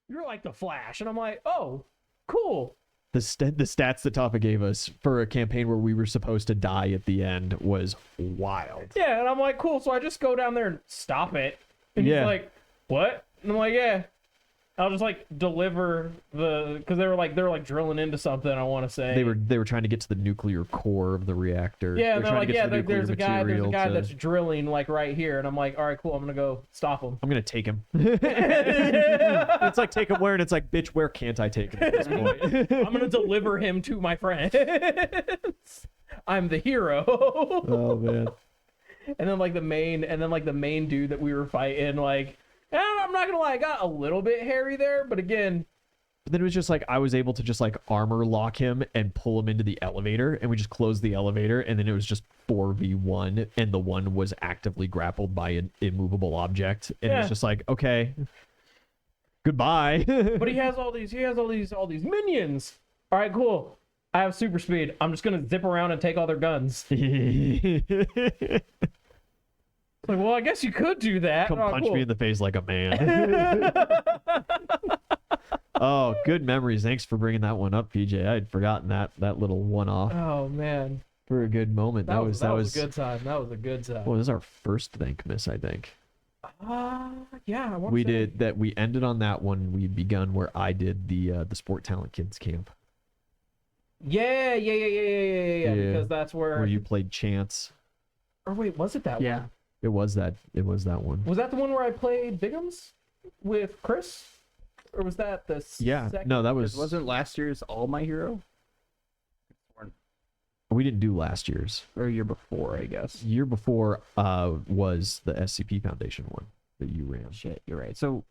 you're like the Flash. And I'm like, oh, cool. The stats that Toppa gave us for a campaign where we were supposed to die at the end was wild. Yeah, and I'm like, cool. So I just go down there and stop it. And he's like, what? And I'm like, yeah. I'll just like deliver because they were like drilling into something. I want to say they were trying to get to the nuclear core of the reactor. Yeah, and they're like, yeah, there's a guy to... that's drilling like right here, and I'm like, all right, cool. I'm gonna go stop him. I'm gonna take him. It's like take him where, and it's like, bitch, where can't I take him at this point? I'm gonna deliver him to my friends. I'm the hero. Oh man. And then like the main dude that we were fighting, like. I'm not gonna lie, I got a little bit hairy there, but again. But then it was just like I was able to just like armor lock him and pull him into the elevator, and we just closed the elevator, and then it was just 4v1, and the one was actively grappled by an immovable object, and it was just like, okay, goodbye. But he has all these minions. All right, cool. I have super speed. I'm just gonna zip around and take all their guns. Like, well, I guess you could do that. Come punch me in the face like a man. Oh, good memories. Thanks for bringing that one up, PJ. I had forgotten that little one-off. Oh man, for a good moment. That was a good time. That was a good time. Well, this is our first thank miss, I think. Yeah. We ended on that one. We'd begun where I did the Sport Talent Kids camp. Yeah. Because that's where you played Chance. Or wait, was it that one? It was that one. Was that the one where I played Bigums with Chris? Or was that the second? No, that was... Wasn't last year's All My Hero? We didn't do last year's. Or year before, I guess. Year before was the SCP Foundation one that you ran. Shit, you're right. So,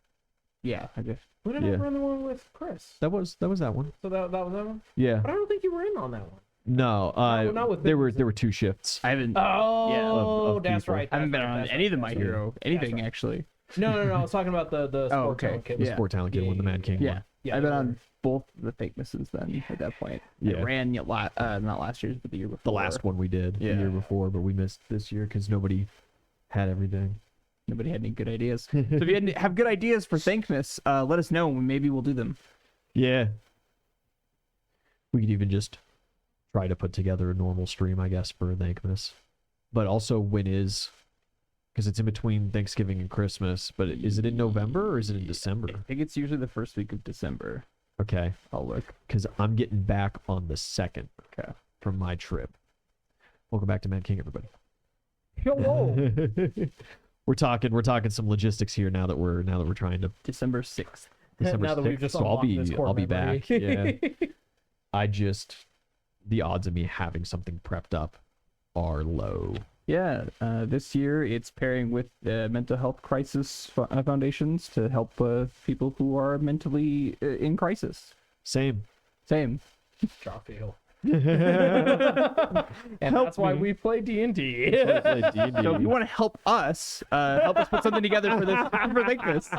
yeah, I guess. We didn't run the one with Chris. That was that one. So that was that one? Yeah. But I don't think you were in on that one. No, not with there were two shifts. I haven't. Oh, of that's people. right. I haven't been on any of the My Hero. Anything, actually. No. I was talking about the Sport Talent Kid. The Sport Talent Kid one, the Mad King one. Yeah, I've been on both the fake misses then at that point. Yeah. I ran not last year's, but the year before. The last one we did the year before, but we missed this year because nobody had everything. Nobody had any good ideas. So if you have good ideas for Thankmas, let us know and maybe we'll do them. Yeah. We could even just try to put together a normal stream, I guess, for Thankmas. But also when is... Because it's in between Thanksgiving and Christmas. But is it in November or is it in December? I think it's usually the first week of December. Okay. I'll look. Because I'm getting back on the 2nd Okay. from my trip. Welcome back to Mad King, everybody. Hello. We're talking some logistics here now that we're trying to... December 6th. December now that 6th, we've just so I'll unlocked this core be memory. back. Yeah. The odds of me having something prepped up are low. Yeah, this year it's pairing with mental health crisis foundations to help people who are mentally in crisis. Same. Drawfield. And that's why we play D&D. So So if you want to help us put something together for this, for Thankmas.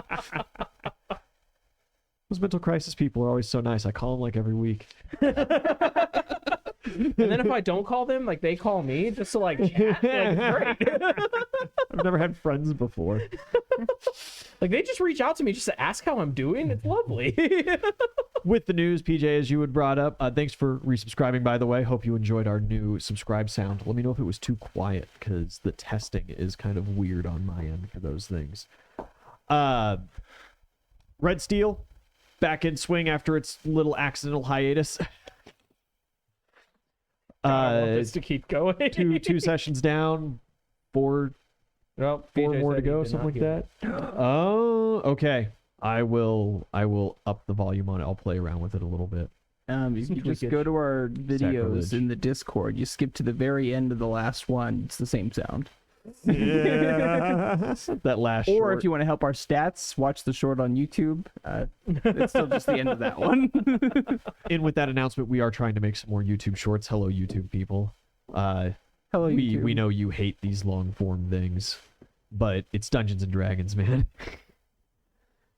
Those mental crisis people are always so nice. I call them like every week. And then if I don't call them, like they call me just to like chat. Like, great. I've never had friends before. Like they just reach out to me just to ask how I'm doing. It's lovely. With the news, PJ, as you had brought up, thanks for resubscribing, by the way. Hope you enjoyed our new subscribe sound. Let me know if it was too quiet, because the testing is kind of weird on my end for those things. Red Steel, back in swing after its little accidental hiatus. I want this to keep going. two sessions down, four more to go, something like that. Oh, okay. I will up the volume on it. I'll play around with it a little bit. You just go to our videos in the Discord. You skip to the very end of the last one. It's the same sound. Yeah. That last Or short. if you want to help our stats, watch the short on YouTube. It's still just the end of that one. And with that announcement, we are trying to make some more YouTube shorts. Hello, YouTube people. Hello, YouTube. We know you hate these long form things, but it's Dungeons and Dragons, man.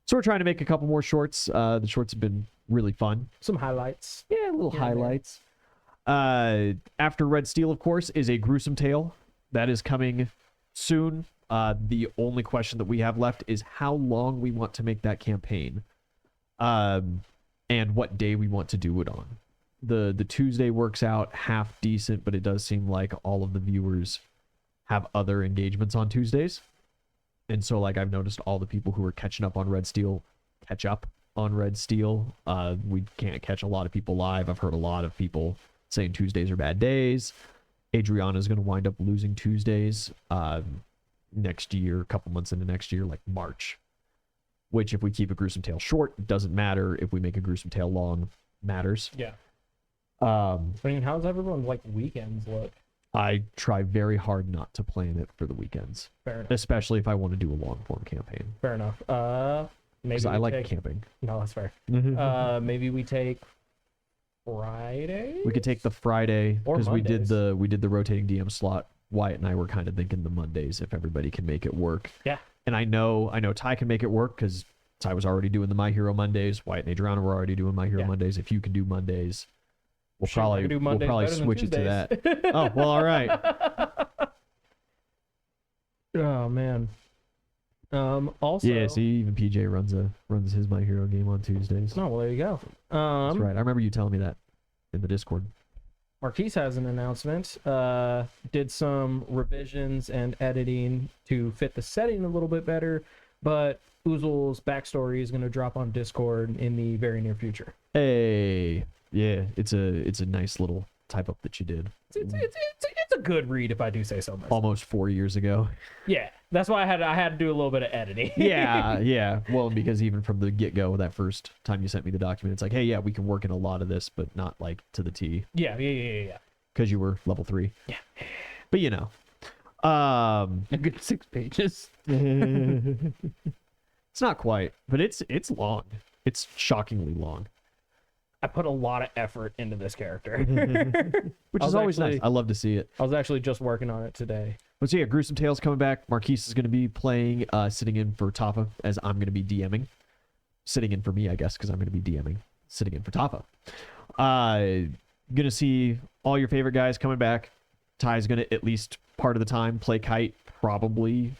So we're trying to make a couple more shorts. The shorts have been really fun. Some highlights. Yeah, little highlights. After Red Steel, of course, is A Gruesome Tale. That is coming soon. The only question that we have left is how long we want to make that campaign. and what day we want to do it on. The Tuesday works out half decent, but it does seem like all of the viewers have other engagements on Tuesdays. And so like I've noticed all the people who are catching up on Red Steel catch up on Red Steel. We can't catch a lot of people live. I've heard a lot of people saying Tuesdays are bad days. Adriana's going to wind up losing Tuesdays next year, a couple months into next year, like March. Which if we keep a Gruesome Tale short, it doesn't matter. If we make a Gruesome Tale long, matters. Yeah. I mean, how's everyone's like weekends look? I try very hard not to plan it for the weekends. Fair enough. Especially if I want to do a long form campaign. Fair enough. Maybe Because I like camping. No, that's fair. Maybe we take Friday. We could take the Friday Or because we did Mondays. the rotating DM slot. Wyatt and I were kind of thinking the Mondays if everybody can make it work. Yeah. And I know Ty can make it work because Ty was already doing the My Hero Mondays. Wyatt and Adriana were already doing My Hero Yeah. Mondays. If you can do Mondays, we'll Shoot, I can do probably Mondays better than switch it to Tuesdays. that. Oh well, all right. Oh man. Also. Yeah. See, even PJ runs his My Hero game on Tuesdays. Oh well, there you go. That's right. I remember you telling me that in the Discord. Marquise has an announcement. Did some revisions and editing to fit the setting a little bit better, but Oozle's backstory is going to drop on Discord in the very near future. Hey, yeah, it's a nice little type up that you did It's a good read if I do say so myself. almost 4 years ago. Yeah, that's why I had to do a little bit of editing. Yeah. Well, because even from the get go, that first time you sent me the document, it's like, hey, yeah, we can work in a lot of this, but not like to the T. Yeah. Because you were level 3. Yeah. But you know, A good 6 pages. it's not quite, but it's long. It's shockingly long. I put a lot of effort into this character. Which I is was always nice. actually- I love to see it. I was actually just working on it today. But so yeah, Gruesome Tales coming back. Marquise is going to be playing, sitting in for Tafa, as I'm going to be DMing. Sitting in for me, I guess, because I'm going to be DMing. Sitting in for Tafa. Going to see all your favorite guys coming back. Ty's going to, at least part of the time, play Kite, probably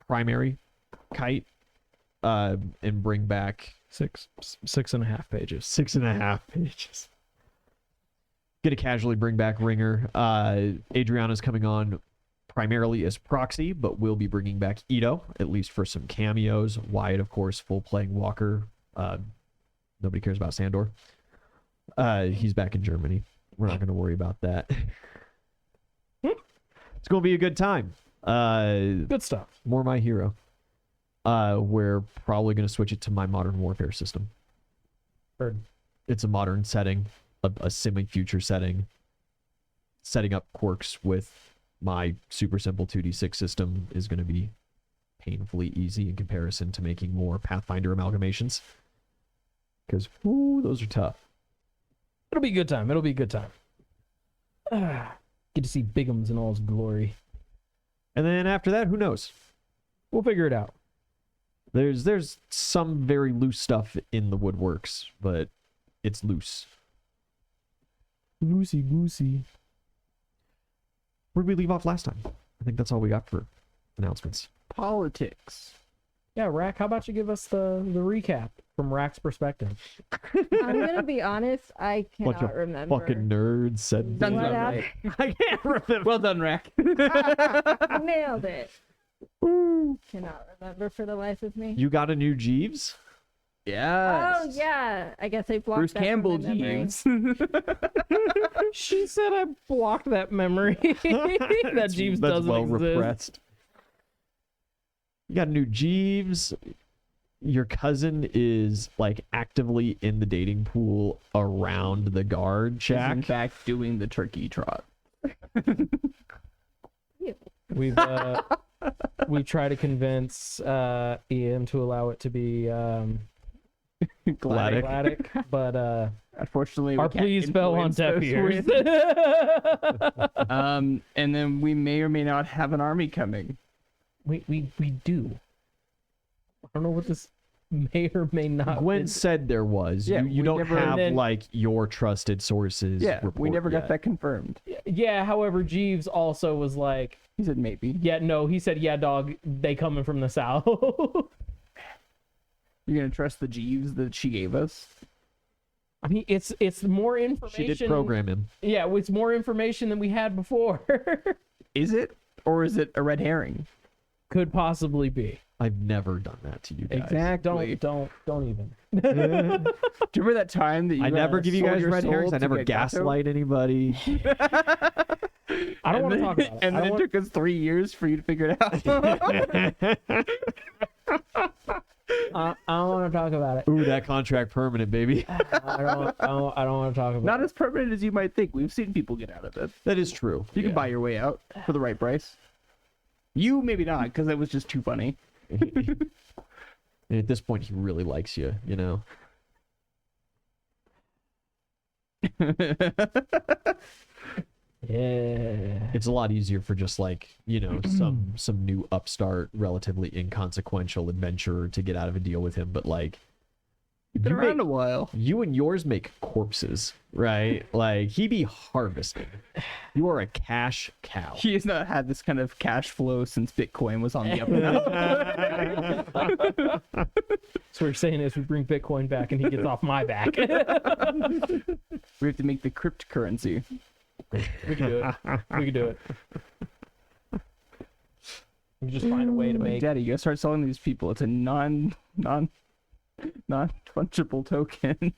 primary Kite, and bring back 6.5 pages. 6.5 pages. Gonna casually bring back Ringer. Adriana's coming on primarily as proxy, but we'll be bringing back Ito, at least for some cameos. Wyatt, of course, full playing Walker. Nobody cares about Sandor. He's back in Germany. We're not gonna worry about that. It's gonna be a good time. Good stuff. More My Hero. We're probably gonna switch it to my Modern Warfare system. Heard. It's a modern setting, a semi-future setting. Setting up quirks with my super simple 2d6 system is going to be painfully easy in comparison to making more Pathfinder amalgamations. Because, those are tough. It'll be a good time. Get to see Bigums in all his glory. And then after that, who knows? We'll figure it out. There's some very loose stuff in the woodworks, but it's loose. Loosey goosey. Where did we leave off last time? I think that's all we got for announcements. Politics. Yeah, Rack, how about you give us the recap from Rack's perspective? I'm gonna be honest, I Bunch cannot of remember. fucking nerds said Sounds What about right. I can't remember. Well done, Rack. Nailed it. Cannot remember for the life of me. You got a new Jeeves? Yes. Oh yeah, I guess I blocked Bruce that from Campbell my memory. Jeeves. She said I blocked that memory. That Jeeves That's doesn't well exist. repressed. You got a new Jeeves. Your cousin is like actively in the dating pool around the guard He's shack. in fact doing the turkey trot. We've tried to convince Ian to allow it to be Gladic. Gladic, but Unfortunately, we our can't pleas fell on influence deaf those ears. words. And then we may or may not have an army coming. we do. I don't know what this may or may not. Gwen be. said there was. Yeah, you we don't never- have And then- like your trusted sources. Yeah, we report never yet. got that confirmed. Yeah, however, Jeeves also was like, He said maybe. yeah, no, he said, yeah, dog, they coming from the south. You're gonna trust the Jeeves that she gave us? I mean, it's more information. She did program him. Yeah, it's more information than we had before. Is it, or is it a red herring? Could possibly be. I've never done that to you guys. Exactly. Don't even. Do you remember that time that you I never give you guys sold your red soul herrings. I to never get Gato? gaslight anybody. I don't want to talk about it. And I then don't it want- took us 3 years for you to figure it out. I don't want to talk about it. Ooh, that contract permanent, baby. I don't want to talk about Not it. as permanent as you might think. We've seen people get out of it. That is true. You can Yeah. buy your way out for the right price. You maybe not, because it was just too funny. And at this point, he really likes you, you know? Yeah. It's a lot easier for just like, you know, some new upstart, relatively inconsequential adventurer to get out of a deal with him. But like, Been you around make- a while. you and yours make corpses, right? Like, he be harvesting. You are a cash cow. He has not had this kind of cash flow since Bitcoin was on the up and up. So what you're saying is we bring Bitcoin back and he gets off my back. We have to make the cryptocurrency. We can do it. We can do it. We just find a way to Like, make. Daddy, you gotta start selling these people. It's a non-fungible token.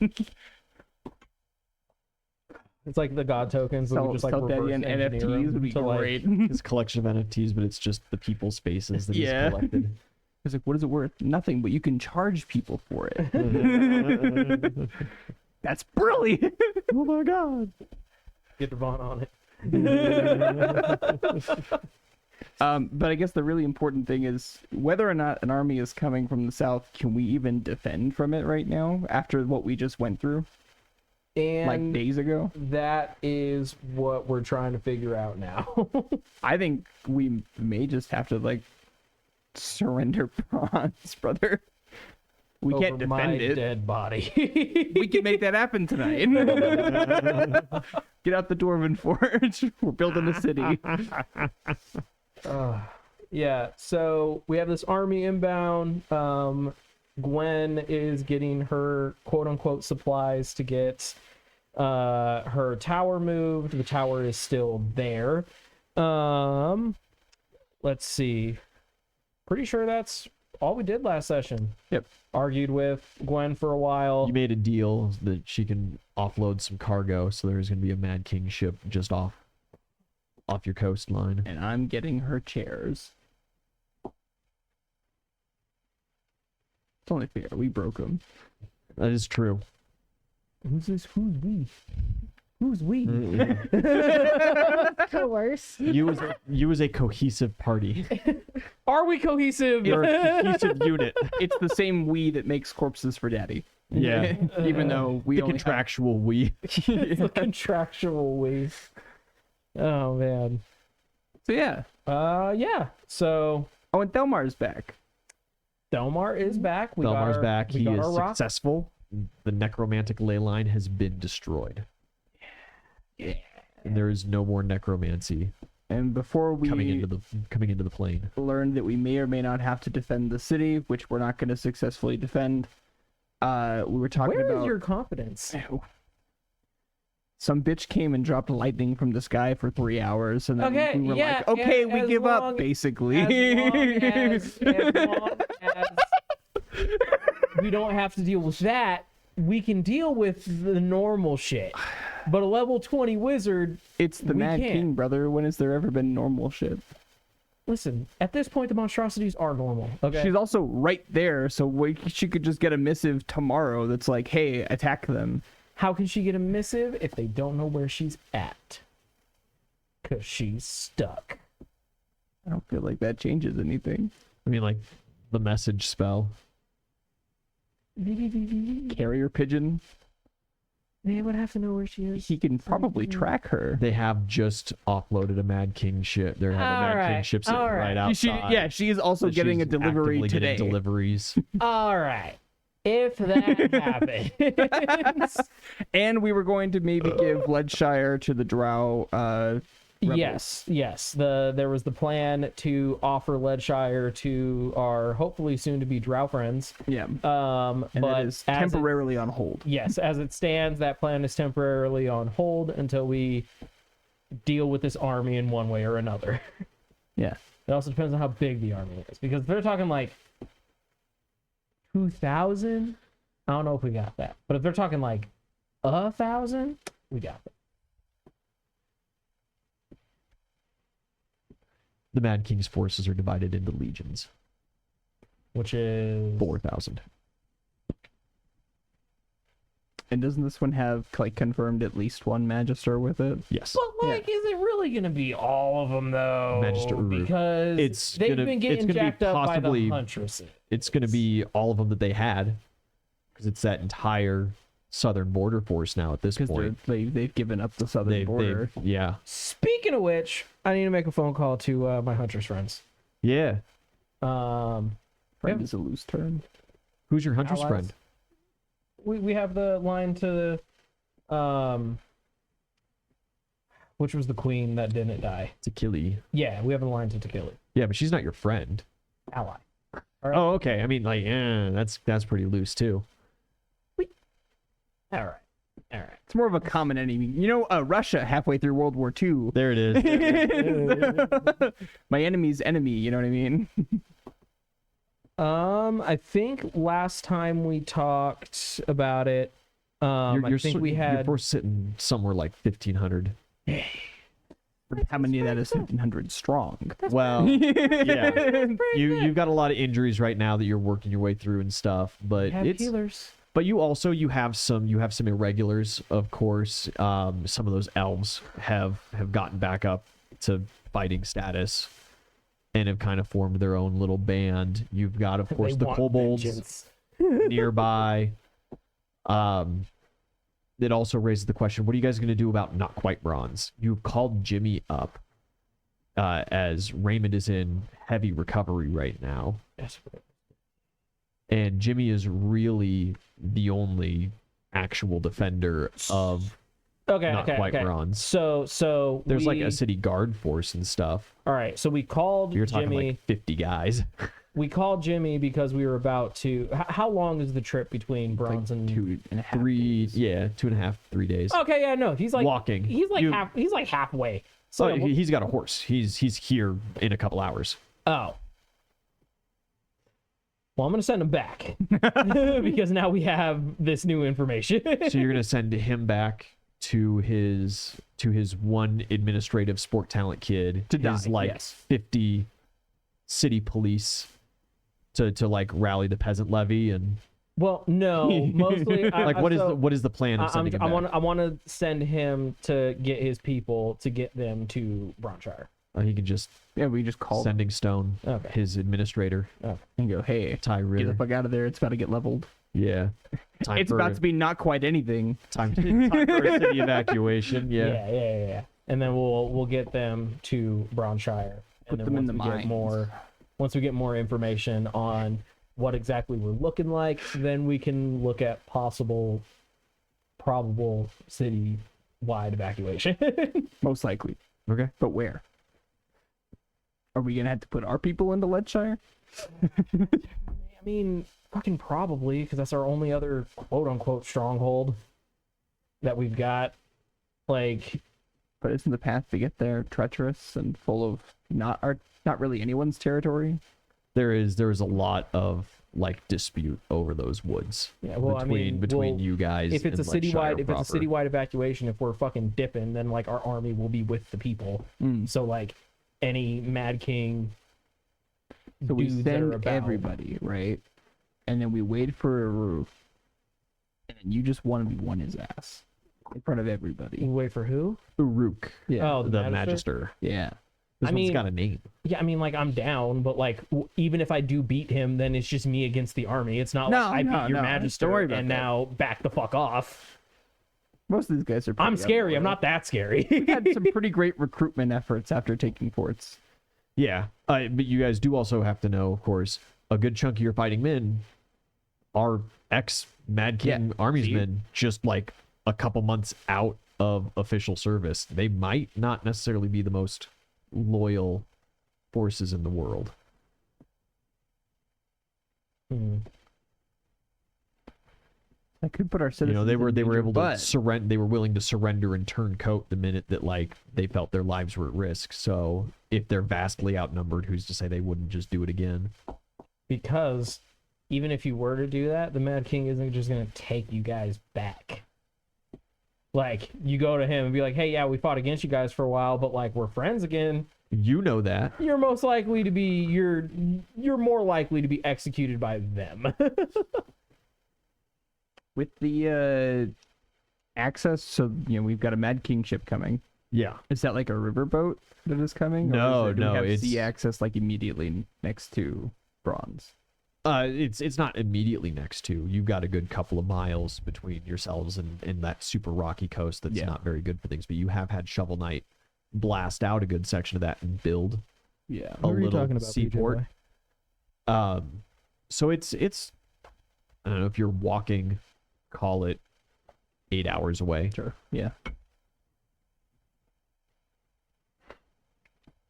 It's like the God tokens. That we just like sell Daddy reverse and engineer NFTs them would be to, like, great. His collection of NFTs, but it's just the people's faces that Yeah. he's collected. It's like, what is it worth? Nothing, but you can charge people for it. That's brilliant. Oh my god. Get Devon on it. But I guess the really important thing is whether or not an army is coming from the south, can we even defend from it right now after what we just went through And like days ago? that is what we're trying to figure out now. I think we may just have to like surrender bronze, brother. We can't Over my defend it. dead body. We can make that happen tonight. Get out the Dwarven Forge. We're building a city. Yeah, so we have this army inbound. Gwen is getting her quote unquote supplies to get her tower moved. The tower is still there. Let's see. Pretty sure that's all we did last session. Yep. Argued with Gwen for a while. You made a deal that she can offload some cargo, so there's going to be a Mad King ship just off your coastline. And I'm getting her chairs. It's only fair. We broke them. That is true. Who's this? Who's we? Who's we? Coerce. You as a cohesive party. Are we cohesive? You're a cohesive unit. It's the same we that makes corpses for Daddy. Yeah. Even though we The only have- contractual we. It's a contractual we. Oh man. So yeah. Yeah. So Oh, and Thelmar's back. Delmar is back. We Delmar's got our, back. We He got is our rock. successful. The necromantic ley line has been destroyed. Yeah. And there is no more necromancy And before we coming into the plane. learned that we may or may not have to defend the city, which we're not going to successfully defend, we were talking Where about is your confidence? some bitch came and dropped lightning from the sky for 3 hours, and then Okay, we were yeah, like, okay, and we as give long- up, basically. As long as we don't have to deal with that, we can deal with the normal shit. But a level 20 wizard, It's the we Mad can't. King, brother. When has there ever been normal shit? listen, at this point, the monstrosities are normal. Okay. She's also right there, so she could just get a missive tomorrow that's like, hey, attack them. How can she get a missive if they don't know where she's at? Because she's stuck. I don't feel like that changes anything. I mean, like, the message spell. Carrier pigeon. They would have to know where she is. He can probably track her. They have just offloaded a Mad King ship. They're having a Mad King Alright, ship sitting alright. right She, outside. she is also But getting a she's delivery actively today. getting deliveries. All right. If that happens. And we were going to maybe give Leadshire to the Drow Yes. There was the plan to offer Leadshire to our hopefully soon to be Drow friends. Yeah. And And but it is as temporarily on hold. yes, as it stands, that plan is temporarily on hold until we deal with this army in one way or another. Yeah. It also depends on how big the army is, because if they're talking like 2,000, I don't know if we got that. But if they're talking like 1,000, we got that. The Mad King's forces are divided into legions. Which is 4,000. And doesn't this one have like confirmed at least one Magister with it? Yes. But like, is it really gonna be all of them though? Magister Uruk. Because they've been getting jacked up by the Huntresses. It's going to be all of them that they had, because it's that entire southern border force now at this Because point. they've given up the southern border. Yeah. Speaking of which, I need to make a phone call to my Huntress friends. Yeah. Friend Yeah. is a loose term. Who's your hunter's Allies. friend? We have the line to which was the queen that didn't die. Takili. Yeah, we have a line to Tequila. Yeah, but she's not your friend. Ally. All right. Oh, okay. I mean, like, that's pretty loose too. All right. It's more of a common enemy. You know, Russia halfway through World War II. There it is. My enemy's enemy. You know what I mean? I think last time we talked about it, I think we your had force sitting somewhere like 1,500. How many of that is 1,500 strong? Well, yeah. You've got a lot of injuries right now that you're working your way through and stuff, but have it's healers. but you have some irregulars, of course. Some of those elves have gotten back up to fighting status and have kind of formed their own little band. You've got, of course, They the want kobolds vengeance. nearby. It also raises the question, what are you guys going to do about Not Quite Bronze? You've called Jimmy up, as Raymond is in heavy recovery right now. Yes. And Jimmy is really the only actual defender of Not Quite Bronze. So There's like a city guard force and stuff. All right, so we called You're talking Jimmy. like 50 guys. We called Jimmy because we were about to. How long is the trip between Bronze and 2.5 days. 2.5, 3 days. Okay, yeah, no, he's like Walking. He's like He's like halfway. So Oh, he's got a horse. He's here in a couple hours. oh. Well, I'm gonna send him back because now we have this new information. So you're gonna send him back to his one administrative sport talent kid, To his die, like yes. 50 city police to like rally the peasant levy and Well, no, mostly. like what is the plan of sending him back? I want to send him to get his people to get them to Bronshire. He can just Yeah, we just called Sending Stone, Okay. his administrator, and go, hey, Ty get the Ritter. fuck out of there. It's about to get leveled. Yeah, It's about to be not quite anything. time for a city evacuation. Yeah. Yeah. And then we'll get them to Bronshire. Put And then them in once the we get mines. once we get more information on what exactly we're looking like, then we can look at probable city-wide evacuation. Most likely. Okay. But where? Are we going to have to put our people into Leadshire? I mean, fucking probably, because that's our only other quote-unquote stronghold that we've got. Like, But isn't the path to get there treacherous and full of not really anyone's territory? There is a lot of like dispute over those woods. yeah, well, between you guys. if it's a and Leadshire citywide, proper. citywide evacuation, if we're fucking dipping, then like our army will be with the people. So like any Mad King. So we dudes that are send about- everybody, right? And then we wait for a roof. And then you just 1v1 his ass in front of everybody. Wait for who? Uruk, Yeah. Oh, the Magister? Magister. Yeah. This I one's mean- got a name. Yeah, I mean, like I'm down, but like even if I do beat him, then it's just me against the army. It's not No, like I no, beat your no. Magister Don't worry about and that. now back the fuck off. Most of these guys are pretty I'm scary. I'm unloyal. not that scary. We had some pretty great recruitment efforts after taking forts. Yeah, but you guys do also have to know, of course, a good chunk of your fighting men are ex Mad King Yeah. armies See? men, just like a couple months out of official service, they might not necessarily be the most loyal forces in the world. Hmm. That could put our You citizens. know, they were in danger, able to but surrender. They were willing to surrender and turn coat the minute that like they felt their lives were at risk. So if they're vastly outnumbered, who's to say they wouldn't just do it again? Because even if you were to do that, the Mad King isn't just gonna take you guys back. Like, you go to him and be like, hey, yeah, we fought against you guys for a while, but like we're friends again. You know that. You're most likely to be you're more likely to be executed by them. with the access, so we've got a Mad King ship coming. Yeah. Is that like a riverboat that is coming? No, do we no, have it's- sea access like immediately next to Bronze. It's not immediately next to. You've got a good couple of miles between yourselves and that super rocky coast that's Yeah. not very good for things. But you have had Shovel Knight blast out a good section of that and build Yeah. a What are you little talking about, seaport. BJ? So it's I don't know, if you're walking, call it 8 hours away. Sure. Yeah.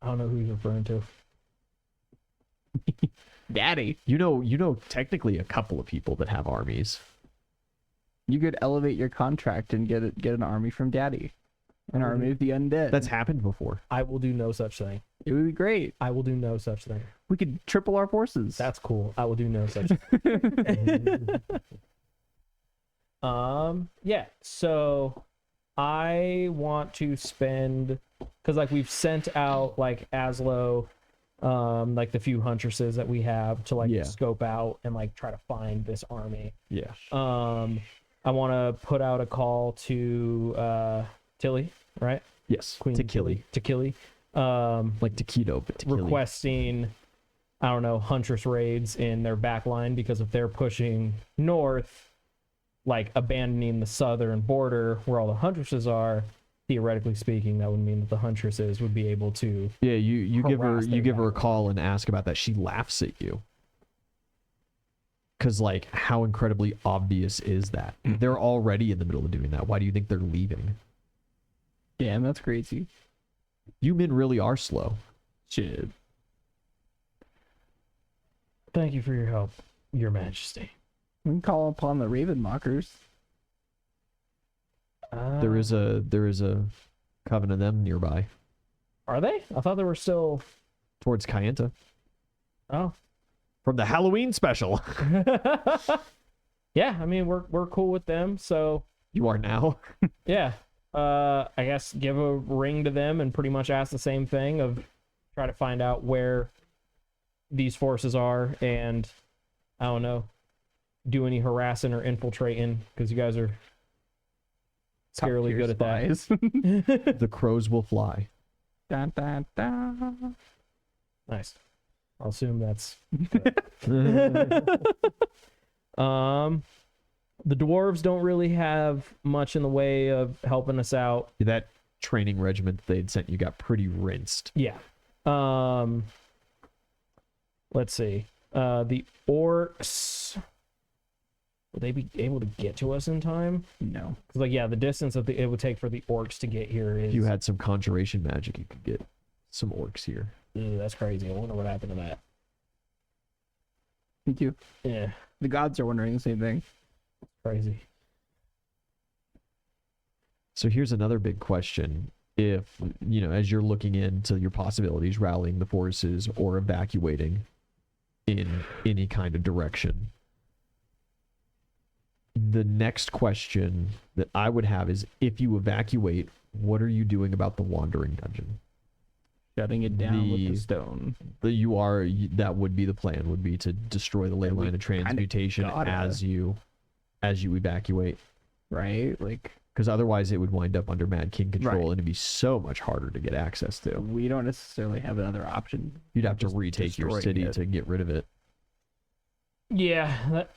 I don't know who he's referring to. Daddy. You know technically a couple of people that have armies. You could elevate your contract and get an army from Daddy. An army of the undead. That's happened before. I will do no such thing. It would be great. I will do no such thing. We could triple our forces. That's cool. I will do no such yeah, so I want to spend, because like we've sent out like Aslo, like the few huntresses that we have to like Yeah. scope out and like try to find this army. Yeah. I want to put out a call to Tilly, right? Yes. Queen to Killy. To Killy. Like Taquito, but to Killy. Requesting, I don't know, huntress raids in their back line, because if they're pushing north, like abandoning the southern border where all the huntresses are, theoretically speaking, that would mean that the huntresses would be able to. Yeah, you give her harass you their give her a back call and ask about that. She laughs at you. Cause like, how incredibly obvious is that? They're already in the middle of doing that. Why do you think they're leaving? Damn, that's crazy. You men really are slow. Shit. Thank you for your help, Your Majesty. We can call upon the Raven Mockers. There is a coven of them nearby. Are they? I thought they were still. Towards Kayenta. Oh. From the Halloween special. Yeah, I mean we're cool with them, so You are now. yeah. I guess give a ring to them and pretty much ask the same thing of try to find out where these forces are, and I don't know, do any harassing or infiltrating, because you guys are scarily good at that. The crows will fly. Dun, dun, dun. Nice. I'll assume that's the dwarves don't really have much in the way of helping us out. That training regiment they'd sent you got pretty rinsed. Yeah. Let's see. The orcs, will they be able to get to us in time? No. 'Cause, like, yeah, the distance that it would take for the orcs to get here is. If you had some conjuration magic, you could get some orcs here. Ew, that's crazy. I wonder what happened to that. Me too. Yeah, The gods are wondering the same thing. crazy. So here's another big question. If, as you're looking into your possibilities, rallying the forces or evacuating in any kind of direction, the next question that I would have is, if you evacuate, what are you doing about the wandering dungeon? Shutting it down with The- the stone. That would be the plan, would be to destroy the ley And we line of kinda transmutation gotta. as you evacuate. Right? Like, Because otherwise it would wind up under Mad King control, Right. and it'd be so much harder to get access to. we don't necessarily have another option. You'd have to Just retake your destroying city it. to get rid of it. Yeah, that,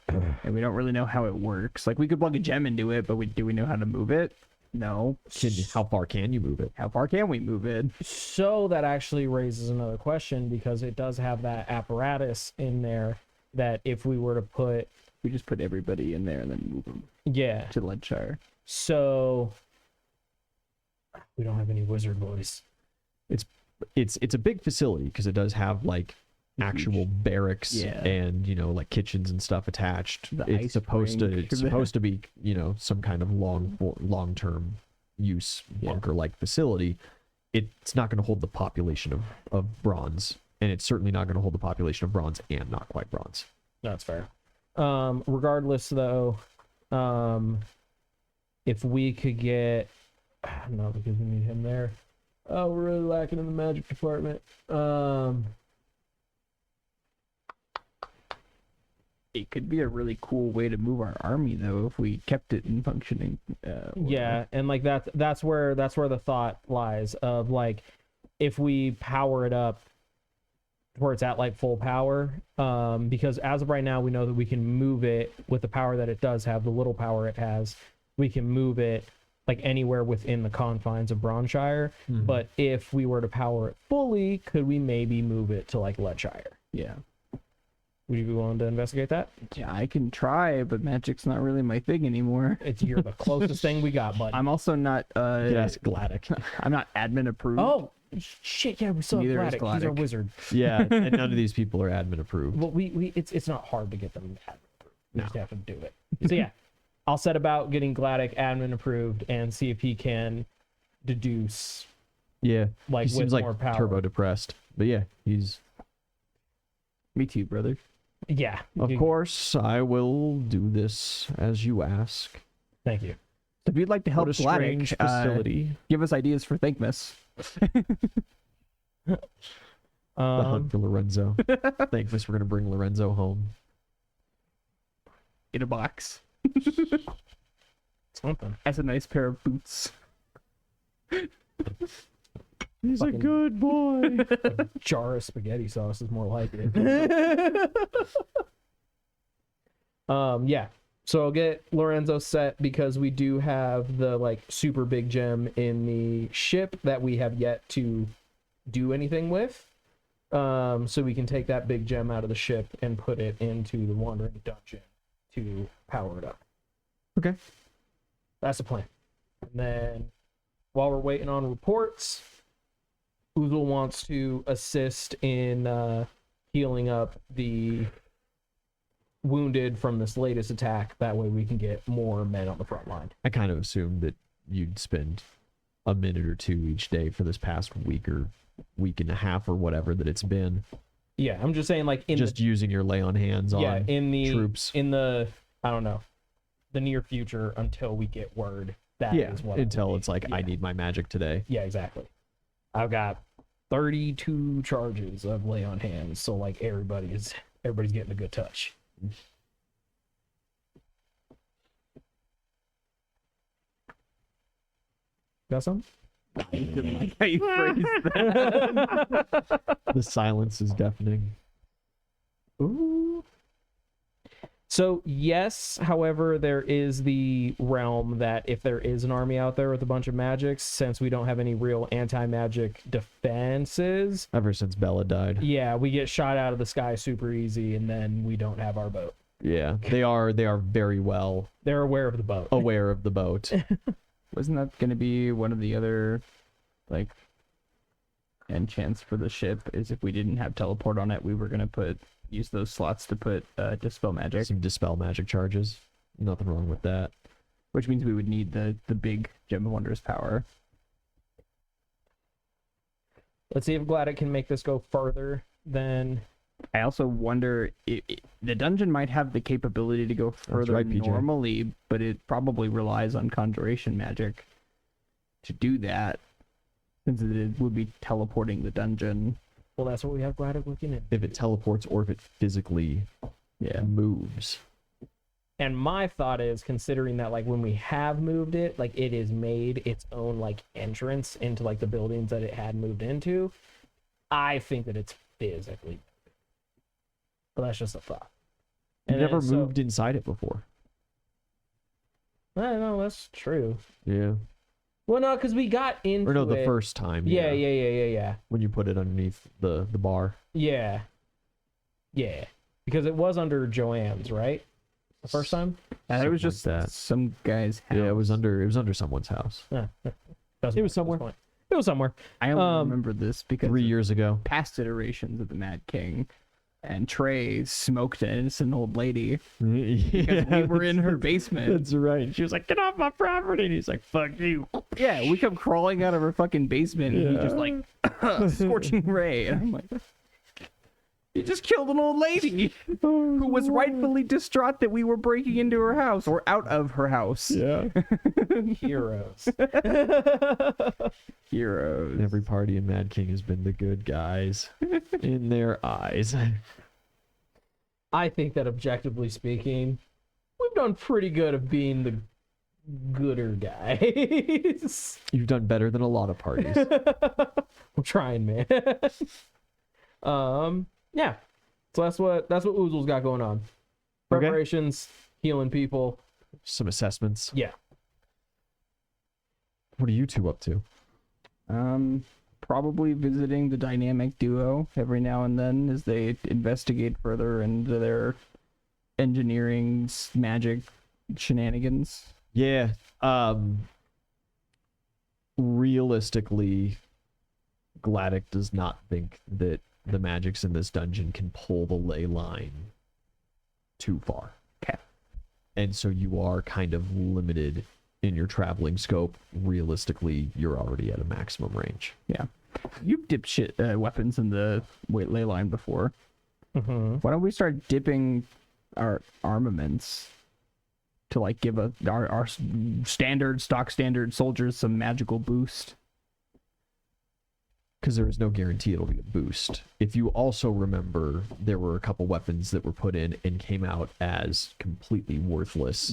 And we don't really know how it works. Like, we could plug a gem into it, but do we know how to move it? No. How far can you move it? How far can we move it? so that actually raises another question, because it does have that apparatus in there that if we were to put, We just put everybody in there and then move them yeah, to Leadshire. so We don't have any wizard boys. It's a big facility because it does have like actual barracks Yeah. and like kitchens and stuff attached. The It's ice supposed to rink. it's supposed to be some kind of long term use bunker like facility. It's not going to hold the population of bronze, and it's certainly not going to hold the population of bronze and not quite bronze. That's fair. Regardless, though, if we could get, no, because we need him there. Oh, we're really lacking in the magic department. It could be a really cool way to move our army, though, if we kept it in functioning. Yeah, and like that's where the thought lies of like if we power it up where it's at like full power, because as of right now we know that we can move it with the power that it does have, the little power it has, we can move it like anywhere within the confines of Bronshire. But if we were to power it fully, could we maybe move it to like Leadshire? Yeah. Would you be willing to investigate that? Yeah, I can try, but magic's not really my thing anymore. You're the closest thing we got, bud. I'm also not. You could ask Gladdick. I'm not admin approved. Oh shit! Yeah, we still have Neither is Gladdick. He's our Gladdick. wizard. Yeah, and none of these people are admin approved. Well, it's not hard to get them admin approved. We No. just have to do it. So yeah, I'll set about getting Gladdick admin approved and see if he can deduce Yeah, like he with seems like more power. turbo depressed, but yeah, he's. Me too, brother. Yeah, Of course, I will do this as you ask. Thank you. If you'd like to help What a strange Gladdick, facility. give us ideas for Thankmas. The hunt for Lorenzo. Thank us. We're gonna bring Lorenzo home. In a box. Something. As a nice pair of boots. He's Fucking- a good boy. A jar of spaghetti sauce is more like it. Yeah. So I'll get Lorenzo set because we do have the like super big gem in the ship that we have yet to do anything with. So we can take that big gem out of the ship and put it into the wandering dungeon to power it up. Okay. That's the plan. And then while we're waiting on reports, Oozle wants to assist in healing up the wounded from this latest attack. That way we can get more men on the front line. I kind of assumed that you'd spend a minute or two each day for this past week or week and a half or whatever that it's been. Yeah, I'm just saying like in Just using your lay on hands on in the troops. in the I don't know, the near future until we get word. That Yeah, is what I until would it's like, need. I Yeah. need my magic today. Yeah, exactly. I've got 32 charges of lay on hands, so like everybody's getting a good touch. Got some? Didn't like how you phrased that. The silence is deafening. Ooh. So yes, however, there is the realm that if there is an army out there with a bunch of magics, since we don't have any real anti-magic defenses, Ever since Bella died. yeah, we get shot out of the sky super easy, and then we don't have our boat. Yeah, they are very well They're aware of the boat. aware of the boat. Wasn't that going to be one of the other, like, enchants for the ship? Is if we didn't have teleport on it, we were going to use those slots to put dispel magic, Some dispel magic charges. Nothing wrong with that. which means we would need the big Gem of Wondrous power. Let's see if Gladdick can make this go further than. I also wonder the dungeon might have the capability to go further right, PJ. normally, but it probably relies on conjuration magic to do that, since it would be teleporting the dungeon. Well, that's what we have Gladdick looking at. If it teleports or if it physically moves. And my thought is, considering that like when we have moved it, like it is made its own like entrance into like the buildings that it had moved into, I think that it's physically. But that's just a thought. You've And never then, so- moved inside it before. I don't know, that's true. Yeah. Well, no, because we got into Or no, the it. first time. Yeah. When you put it underneath the bar. Yeah. Because it was under Joanne's, right? The first time? It was Something just like that. some guy's house. Yeah, it was under someone's house. Doesn't It matter at was this somewhere. point. It was somewhere. I only remember this because 3 of years ago. past iterations of the Mad King, and Trey smoked an innocent old lady because we were in her basement. That's right. She was like, "Get off my property," and he's like, "Fuck you." Yeah, we come crawling out of her fucking basement, and he just like scorching ray, and I'm like, you just killed an old lady who was rightfully distraught that we were breaking into her house or out of her house. Yeah. Heroes. Heroes. Every party in Mad King has been the good guys in their eyes. I think that objectively speaking, we've done pretty good of being the gooder guys. You've done better than a lot of parties. I'm trying, man. Yeah. So that's what Oozle's got going on. Okay. Preparations, healing people. Some assessments. Yeah. What are you two up to? Probably visiting the dynamic duo every now and then as they investigate further into their engineering magic shenanigans. Yeah. Realistically, Gladdick does not think that the magics in this dungeon can pull the ley line too far. Okay. And so you are kind of limited in your traveling scope. Realistically, you're already at a maximum range. Yeah. You've dipped weapons in the ley line before. Mm-hmm. Why don't we start dipping our armaments to like give our stock standard soldiers some magical boost? Because there is no guarantee it'll be a boost. If you also remember, there were a couple weapons that were put in and came out as completely worthless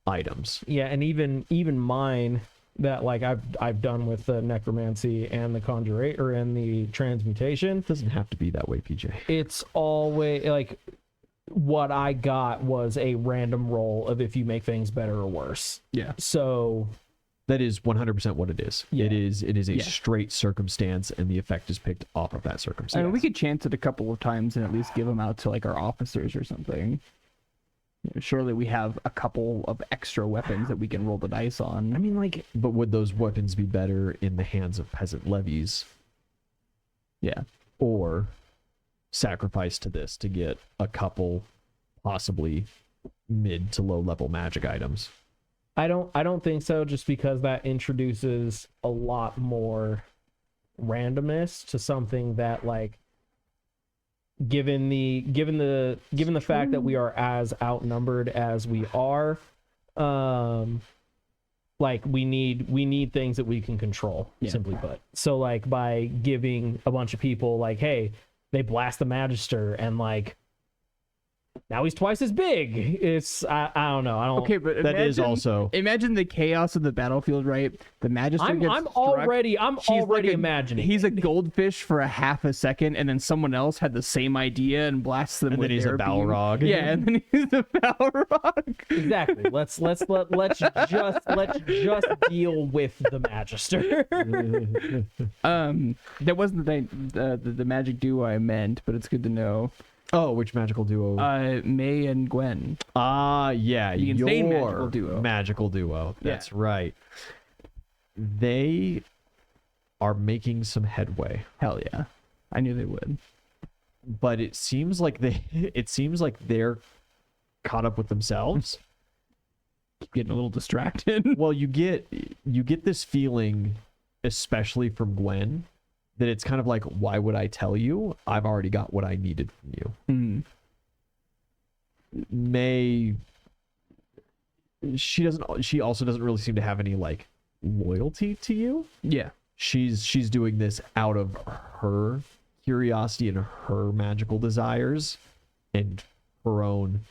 items. Yeah, and even mine that like I've done with the necromancy and the conjure and the transmutation. It doesn't have to be that way, PJ. It's always like what I got was a random roll of if you make things better or worse. Yeah. So That is 100% what it is. Yeah. It is a Yeah. straight circumstance, and the effect is picked off of that circumstance. I mean, we could chance it a couple of times and at least give them out to like our officers or something. You know, surely we have a couple of extra weapons that we can roll the dice on. I mean, like, But would those weapons be better in the hands of peasant levies, Yeah. or sacrifice to this to get a couple possibly mid to low level magic items? I don't think so, just because that introduces a lot more randomness to something that, like, given the fact that we are as outnumbered as we are, like we need things that we can control, simply put. So like by giving a bunch of people like, hey, they blast the Magister and like now he's twice as big. It's I don't know. I don't. Okay, but That is also imagine the chaos of the battlefield, right? The Magister gets I'm struck. already He's like imagining. He's a goldfish for a half a second, and then someone else had the same idea and blasts them. And with then he's a their beam. Balrog. Yeah, and then he's a Balrog. Exactly. Let's just deal with the Magister. That wasn't the magic duo I meant, but it's good to know. Oh, which magical duo? May and Gwen. Yeah, The insane your magical duo. Magical duo. Yeah. That's right. They are making some headway, Hell yeah, I knew they would. but it seems like they're caught up with themselves. Getting a little distracted. Well, you get this feeling, especially from Gwen, that it's kind of like, why would I tell you? I've already got what I needed from you. May, she also doesn't really seem to have any like loyalty to you. Yeah. She's doing this out of her curiosity and her magical desires and her own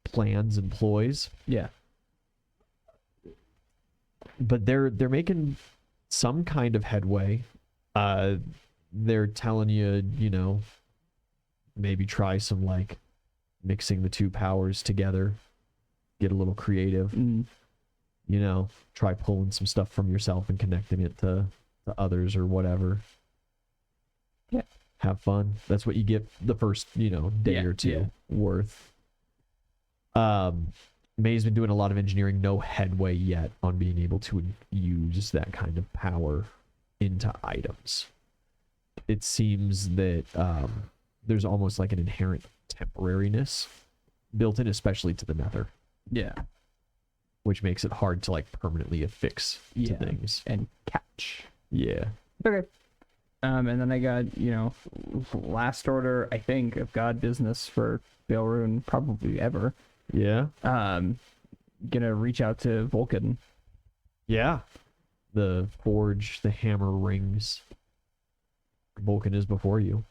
plans and ploys. Yeah. But they're making some kind of headway. They're telling you, maybe try some like mixing the two powers together, get a little creative, try pulling some stuff from yourself and connecting it to others or whatever. Yeah. Have fun. That's what you get the first, day or two worth. May's been doing a lot of engineering, no headway yet on being able to use that kind of power into items. It seems that there's almost like an inherent temporariness built in, especially to the nether, Yeah. which makes it hard to like permanently affix to Yeah. things. And catch. Yeah. Okay. And then I got, last order, I think, of God business for Belrune, probably ever. Yeah. Gonna reach out to Vulcan. Yeah. The forge, the hammer rings. Vulcan is before you.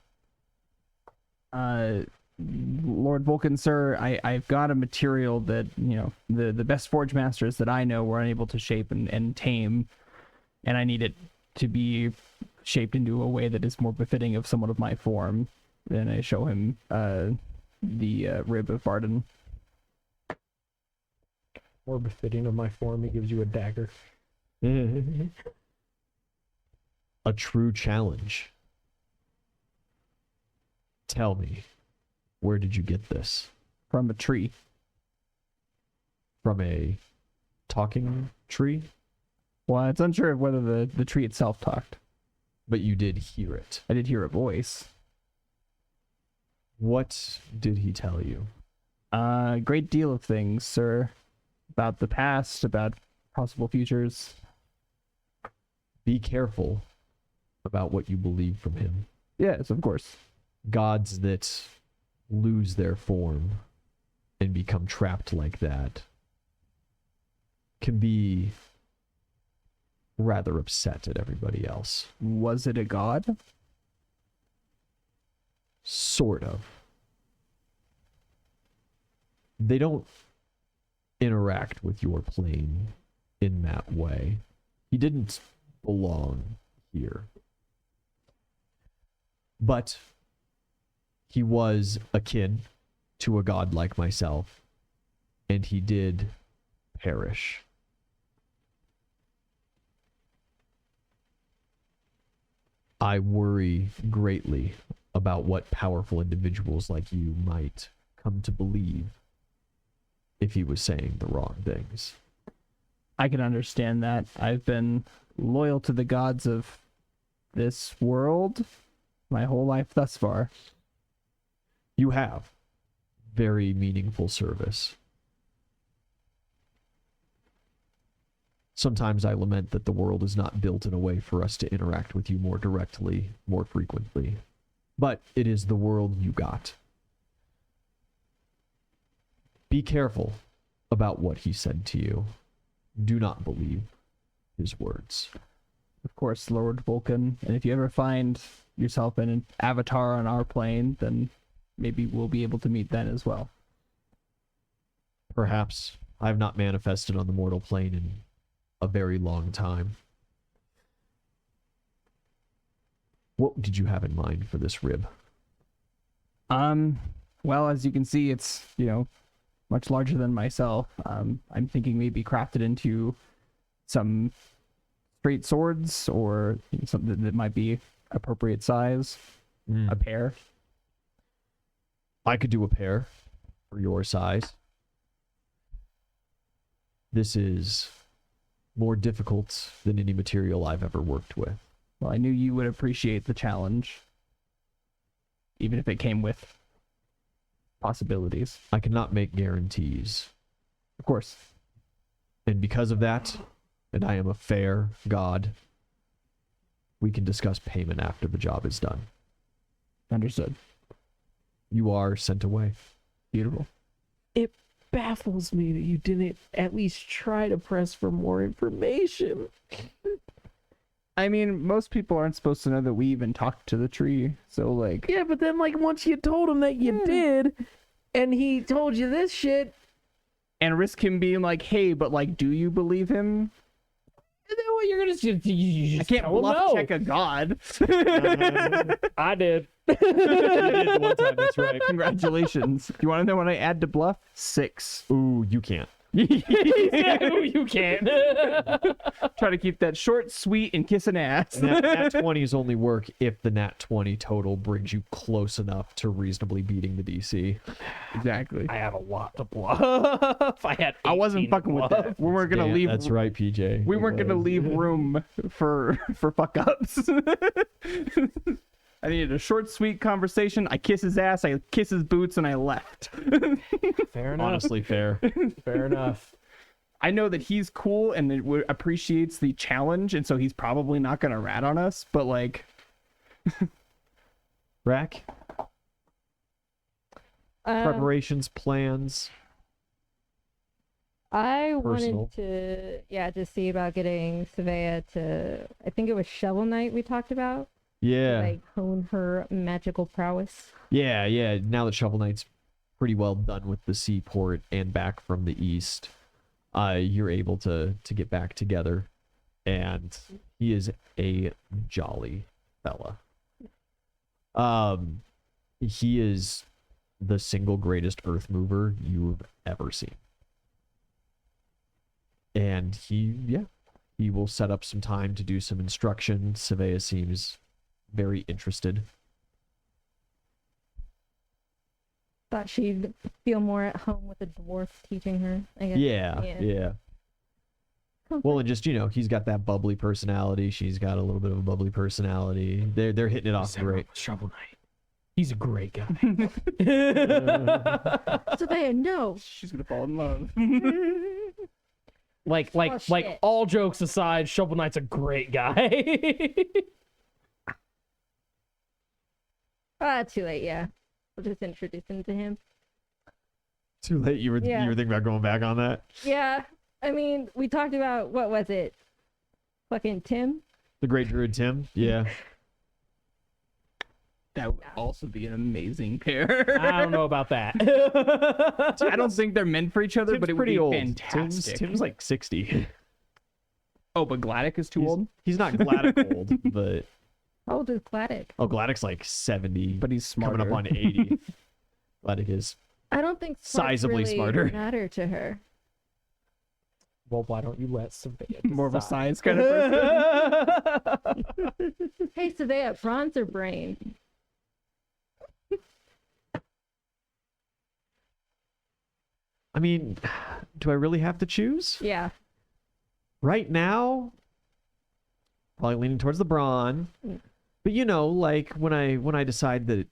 Lord Vulcan, sir, I've got a material that, the best forge masters that I know were unable to shape and tame, and I need it to be shaped into a way that is more befitting of someone of my form. And I show him the rib of Barden. More befitting of my form, he gives you a dagger. A true challenge. Tell me, where did you get this? From a tree. From a talking tree? Well, it's unsure of whether the tree itself talked. But you did hear it. I did hear a voice. What did he tell you? A great deal of things, sir. About the past, about possible futures. Be careful about what you believe from him. Yes, of course. Gods that lose their form and become trapped like that can be rather upset at everybody else. Was it a god? Sort of. They don't interact with your plane in that way. He didn't belong here. But he was akin to a god like myself, and he did perish. I worry greatly about what powerful individuals like you might come to believe if he was saying the wrong things. I can understand that. I've been loyal to the gods of this world my whole life thus far. You have very meaningful service. Sometimes I lament that the world is not built in a way for us to interact with you more directly, more frequently. But it is the world you got. Be careful about what he said to you. Do not believe his words. Of course, Lord Vulcan. And if you ever find yourself in an avatar on our plane, then maybe we'll be able to meet then as well. Perhaps. I have not manifested on the mortal plane in a very long time. What did you have in mind for this rib? Well, as you can see, it's, much larger than myself. I'm thinking maybe crafted into some straight swords or something that might be appropriate size. A pair. I could do a pair for your size. This is more difficult than any material I've ever worked with. Well, I knew you would appreciate the challenge, even if it came with possibilities. I cannot make guarantees. Of course. And because of that, and I am a fair god, we can discuss payment after the job is done. Understood. You are sent away. Beautiful. It baffles me that you didn't at least try to press for more information. I mean, most people aren't supposed to know that we even talked to the tree, so like... Yeah, but then once you told him that you did, and he told you this shit, And risk him being like, hey, but do you believe him? and then what you're gonna you I just can't tell him bluff no. check a god. I did. You did one time, that's right. Congratulations. Do you want to know what I add to bluff? 6. Ooh, you can't. You can't. Try to keep that short, sweet, and kiss an ass. Nat 20s only work if the Nat 20 total brings you close enough to reasonably beating the DC. Exactly. I have a lot to bluff. I wasn't fucking with that. We weren't gonna Damn, leave. That's right, PJ. We weren't gonna leave room for fuck ups. I needed a short, sweet conversation. I kiss his ass, I kiss his boots, and I left. Fair enough. Honestly, fair. Fair enough. I know that he's cool and appreciates the challenge, and so he's probably not gonna rat on us. But like, Rack, preparations, plans. I Personal. wanted to see about getting Savea to, I think it was Shovel Knight we talked about. Yeah. Like hone her magical prowess. Yeah. Now that Shovel Knight's pretty well done with the seaport and back from the east, you're able to get back together, and he is a jolly fella. He is the single greatest earth mover you've ever seen. And he will set up some time to do some instruction. Savea seems very interested. Thought she'd feel more at home with a dwarf teaching her, I guess. Yeah. Well, and just, he's got that bubbly personality. She's got a little bit of a bubbly personality. They're hitting it off great. Shovel Knight. He's a great guy. Savea, no. she's gonna fall in love. Like shit. all jokes aside, Shovel Knight's a great guy. Too late, yeah. We'll just introduce him to him. Too late. You were thinking about going back on that? Yeah. I mean, we talked about, what was it? Fucking Tim? The Great Druid Tim? Yeah. That would also be an amazing pair. I don't know about that. I don't think they're meant for each other, Tim's but it would pretty be old. fantastic. Tim's like 60. Oh, but Gladdock is too old. He's not Gladdock old, but How old is Gladdock? Gladdock's like 70, But he's smarter. coming up on 80. Gladdock is. I don't think smarts Sizably really smarter. matter to her. Well, why don't you let Savea More of a decide? science kind of person. Hey, Savea, bronzer brain. I mean, do I really have to choose? Yeah. Right now, probably leaning towards the brawn. But like when I decide that,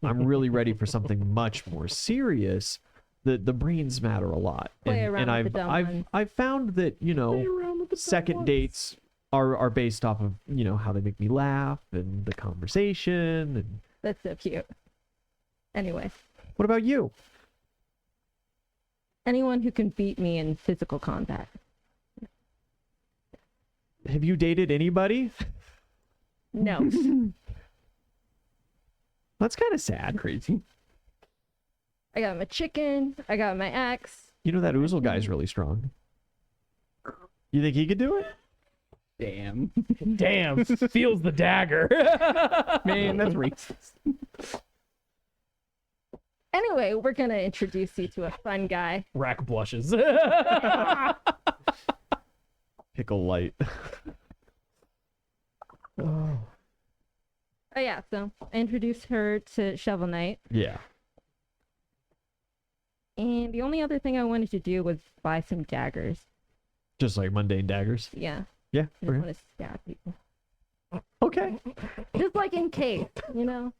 I'm really ready for something much more serious, the brains matter a lot. Play and around with the dumb ones. I've found that, second dates are based off of, how they make me laugh and the conversation. And That's so cute. Anyway, what about you? anyone who can beat me in physical combat. Have you dated anybody? No. That's kind of sad. Crazy. I got my chicken. I got my axe. That Oozle guy's really strong. You think he could do it? Damn. Damn, feels the dagger. Man, that's racist. Anyway, we're gonna introduce you to a fun guy. Rack blushes. Pickle light. Oh yeah, so I introduced her to Shovel Knight, Yeah. and the only other thing I wanted to do was buy some daggers. Just like mundane daggers. Yeah, Yeah. I just Okay. want to stab people, Okay. just like in case,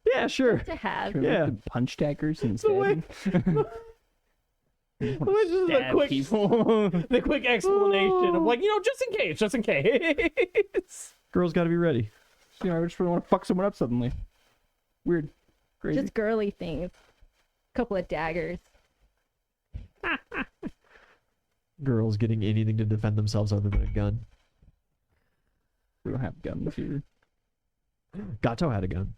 Yeah, sure. to have. Can we Yeah. make the punch daggers instead. way- Which is the Stab quick, people. the quick explanation of like, just in case. Girls got to be ready. I just really want to fuck someone up suddenly. Weird. Crazy. Just girly things. Couple of daggers. Girls getting anything to defend themselves other than a gun. We don't have guns here. Gato had a gun.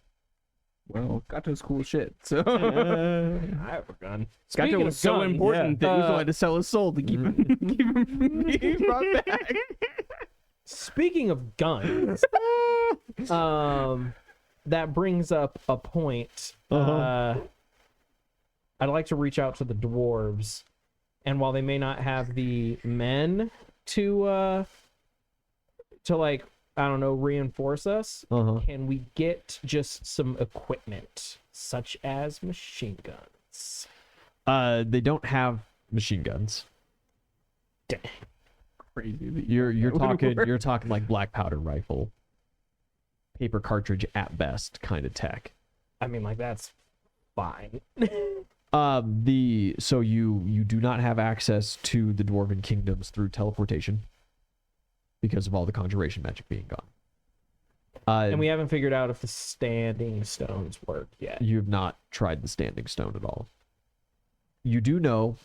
Well, Gato's cool as shit. So I have a gun. Gato Speaking was of so guns, important that Uzo had to sell his soul to keep him, keep him from being brought back. Speaking of guns, that brings up a point. Uh-huh. I'd like to reach out to the dwarves And while they may not have the men to like, I don't know, reinforce us, can we get just some equipment such as machine guns? They don't have machine guns. Dang. Crazy. that You're that would talking work. you're talking like black powder rifle, paper cartridge at best kind of tech. I mean, like, that's fine. So you do not have access to the dwarven kingdoms through teleportation because of all the conjuration magic being gone. And we haven't figured out if the standing stones work yet. You have not tried the standing stone at all. You do know,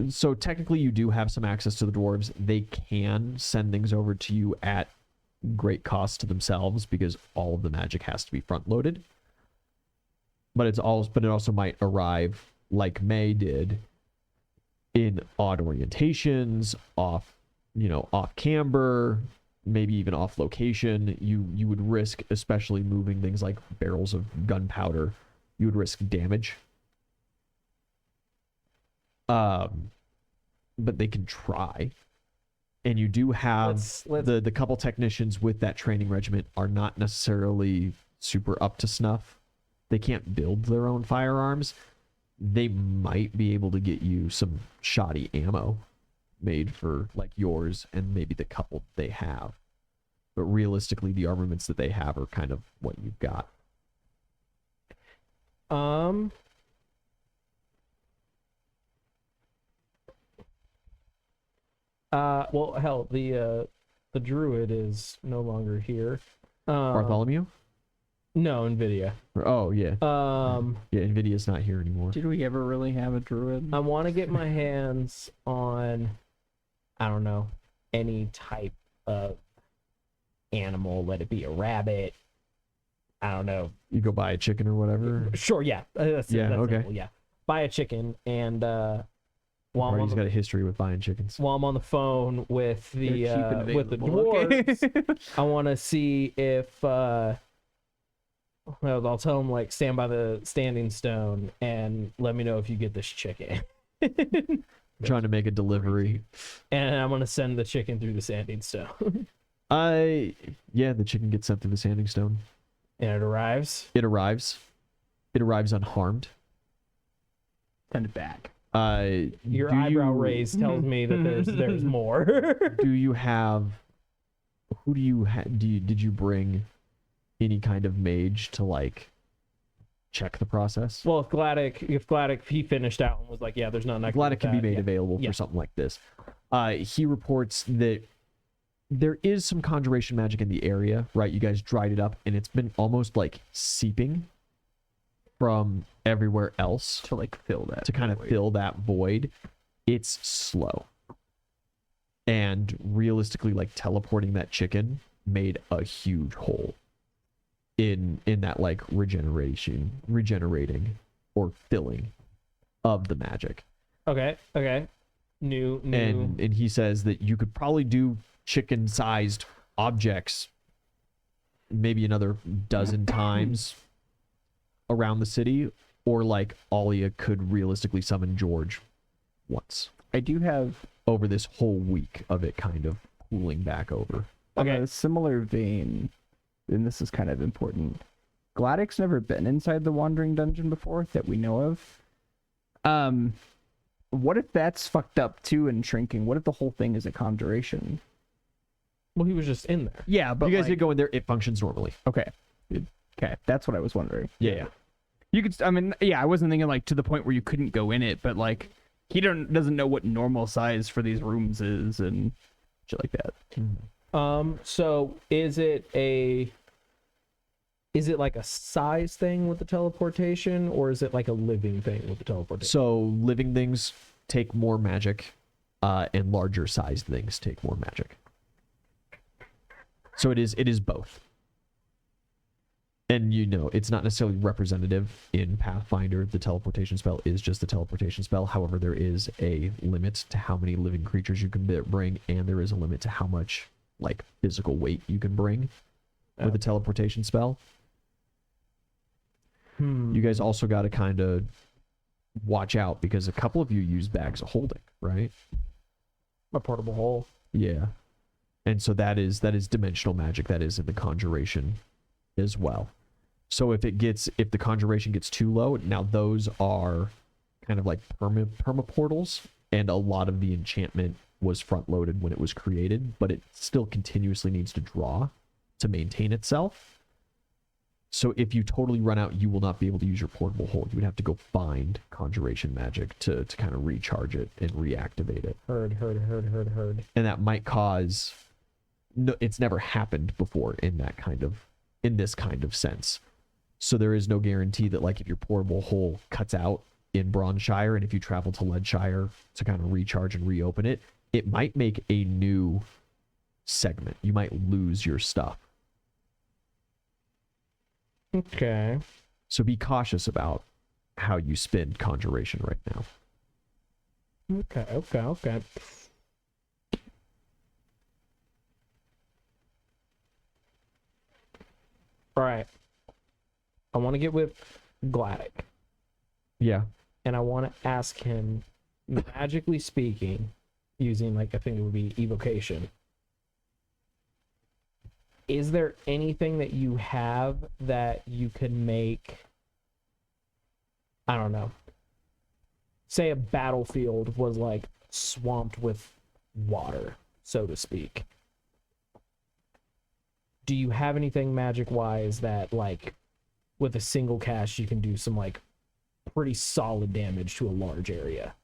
so technically you do have some access to the dwarves. They can send things over to you at great cost to themselves because all of the magic has to be front loaded. But it also might arrive like May did in odd orientations, off camber, maybe even off location. You would risk, especially moving things like barrels of gunpowder, you would risk damage. But they can try. And you do have Let's- the couple technicians with that training regiment are not necessarily super up to snuff. They can't build their own firearms. They might be able to get you some shoddy ammo made for like yours and maybe the couple they have. But realistically, the armaments that they have are kind of what you've got. Well, hell, the druid is no longer here. Bartholomew? No, NVIDIA. Oh, yeah. Yeah, NVIDIA's not here anymore. Did we ever really have a druid? I want to get my hands on, I don't know, any type of animal. Let it be a rabbit. I don't know. You go buy a chicken or whatever? Sure, yeah. That's okay. simple, yeah. Buy a chicken, and while He's got a history with buying chickens. while I'm on the phone with the They're cheap and with the available, okay? dwarves, I want to see if well, I'll tell them like stand by the standing stone and let me know if you get this chicken. I'm trying to make a delivery. And I'm gonna send the chicken through the standing stone. Yeah, the chicken gets sent through the sanding stone. And it arrives. It arrives. It arrives unharmed. Send it back. Your do eyebrow you- raise tells me that there's more. Do you have? Who do you did you bring any kind of mage to like check the process? Well, if Gladdick he finished out and was like, yeah, there's nothing I can do Glad with it can be that, made yeah. available Yeah. for something like this. He reports that there is some conjuration magic in the area, right? You guys dried it up, and it's been almost like seeping from everywhere else To like fill that. to kind of void. fill that void. It's slow. And realistically, like teleporting that chicken made a huge hole in that like regenerating or filling of the magic. Okay. New. And he says that you could probably do chicken-sized objects maybe another dozen times around the city, or like Alia could realistically summon George once I do have over this whole week of it kind of pooling back over. on Okay. a similar vein, and this is kind of important. Gladdick's never been inside the Wandering Dungeon before that we know of. What if that's fucked up too and shrinking? What if the whole thing is a conjuration? Well, he was just in there. Yeah, but You guys like, get going there, it functions normally. okay, that's what I was wondering. Yeah. You could, I mean, yeah, I wasn't thinking like to the point where you couldn't go in it, but like he doesn't know what normal size for these rooms is and shit like that. So is it like a size thing with the teleportation, or is it like a living thing with the teleportation? So living things take more magic, and larger sized things take more magic. So it is both. And it's not necessarily representative in Pathfinder. The teleportation spell is just a teleportation spell. However, there is a limit to how many living creatures you can bring, and there is a limit to how much like physical weight you can bring with a teleportation spell. You guys also got to kind of watch out because a couple of you use bags of holding, right? A portable hole. Yeah. And so that is dimensional magic that is in the conjuration as well. So if the conjuration gets too low, now those are kind of like perma portals, and a lot of the enchantment was front loaded when it was created, but it still continuously needs to draw to maintain itself. So if you totally run out, you will not be able to use your portable hold. You would have to go find conjuration magic to kind of recharge it and reactivate it. Heard. And that might cause, no, it's never happened before in this kind of sense. So there is no guarantee that, like, if your portable hole cuts out in Bronzeshire and if you travel to Leadshire to kind of recharge and reopen it, it might make a new segment. You might lose your stuff. Okay. So be cautious about how you spin conjuration right now. Okay. All right. I want to get with Gladdick, Yeah. and I want to ask him, magically speaking, using, like, I think it would be evocation. Is there anything that you have that you could make, I don't know, say a battlefield was like swamped with water, so to speak? Do you have anything magic wise that, like, with a single cast you can do some, like, pretty solid damage to a large area?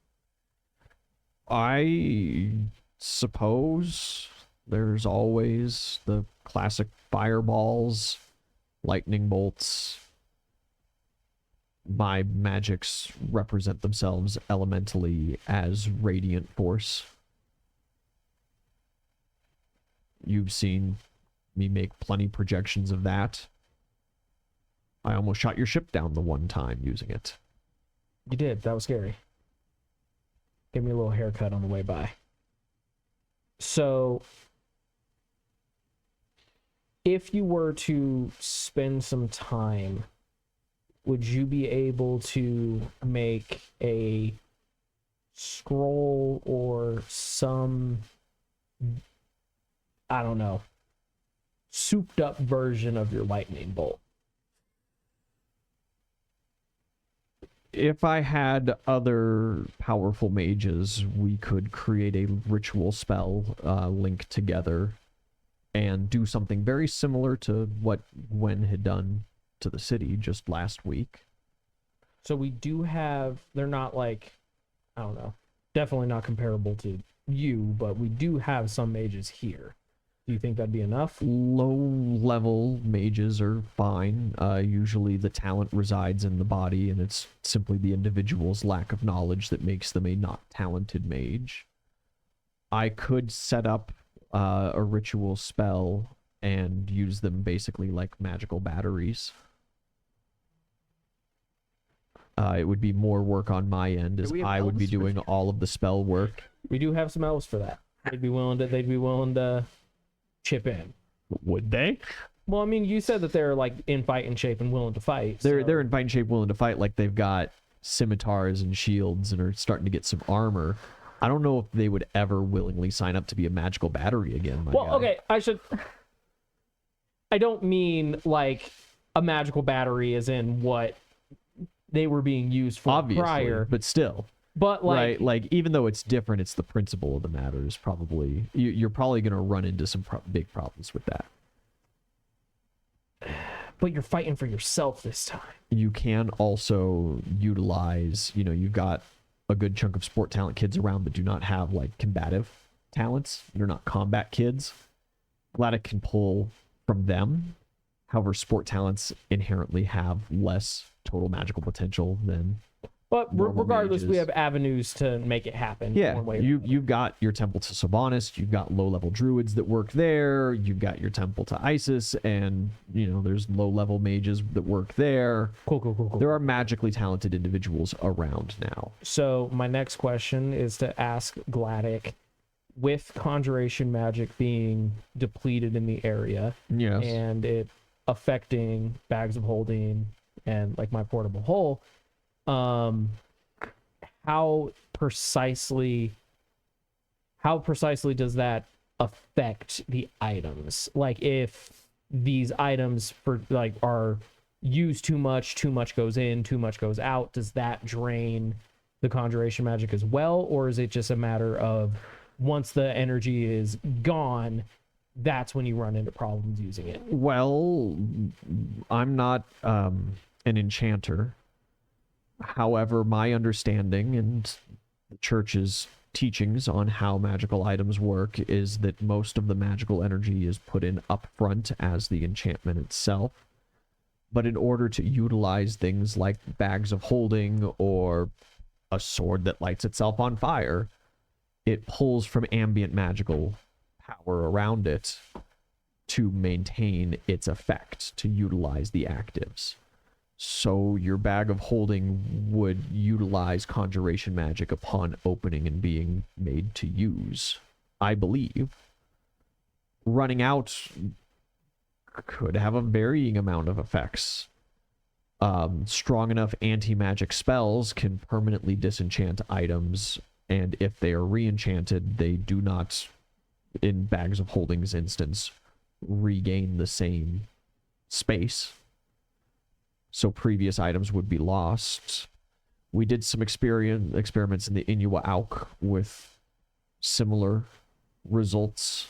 I suppose there's always the classic fireballs, lightning bolts. My magics represent themselves elementally as radiant force. You've seen me make plenty projections of that. I almost shot your ship down the one time using it. You did. That was scary. Give me a little haircut on the way by. So, if you were to spend some time, would you be able to make a scroll or some, I don't know, souped up version of your lightning bolt? If I had other powerful mages, we could create a ritual spell linked together and do something very similar to what Gwen had done to the city just last week. So we do have, they're not like, I don't know, definitely not comparable to you, but we do have some mages here. Do you think that'd be enough? Low-level mages are fine. Usually the talent resides in the body, and it's simply the individual's lack of knowledge that makes them a not talented mage. I could set up a ritual spell and use them basically like magical batteries. It would be more work on my end, as we have I would be elves for doing all of the spell work. We do have some elves for that. They'd be willing to chip in. Would they? Well, I mean, you said that they're like in fighting shape and willing to fight. They're in fighting shape, willing to fight. Like they've got scimitars and shields and are starting to get some armor. I don't know if they would ever willingly sign up to be a magical battery again. My guy. Okay, I don't mean like a magical battery as in what they were being used for Obviously, prior. but still. But like, right, like even though it's different, it's the principle of the matter is probably you're probably going to run into some big problems with that. but you're fighting for yourself this time. You can also utilize, you've got a good chunk of sport talent kids around that do not have like combative talents. They're not combat kids. Gladdick can pull from them. However, sport talents inherently have less total magical potential than. But normal regardless, we mages. have avenues to make it happen. Yeah, one way or you've got your temple to Sylvanas, you've got low-level druids that work there, you've got your temple to Isis, and, there's low-level mages that work there. Cool. There are magically talented individuals around now. So my next question is to ask Gladdick, with conjuration magic being depleted in the area Yes. and it affecting bags of holding and like my portable hole, how precisely does that affect the items? Like if these items for like are used too much goes in, too much goes out, does that drain the conjuration magic as well? Or is it just a matter of once the energy is gone, that's when you run into problems using it? Well, I'm not an enchanter. However, my understanding and the church's teachings on how magical items work is that most of the magical energy is put in upfront as the enchantment itself. But in order to utilize things like bags of holding or a sword that lights itself on fire, it pulls from ambient magical power around it to maintain its effect, to utilize the actives. So your bag of holding would utilize conjuration magic upon opening and being made to use, I believe. Running out could have a varying amount of effects. Strong enough anti-magic spells can permanently disenchant items, and if they are re-enchanted, they do not, in bags of holding's instance, regain the same space. So previous items would be lost. We did some experiments in the Inuwa Auk with similar results.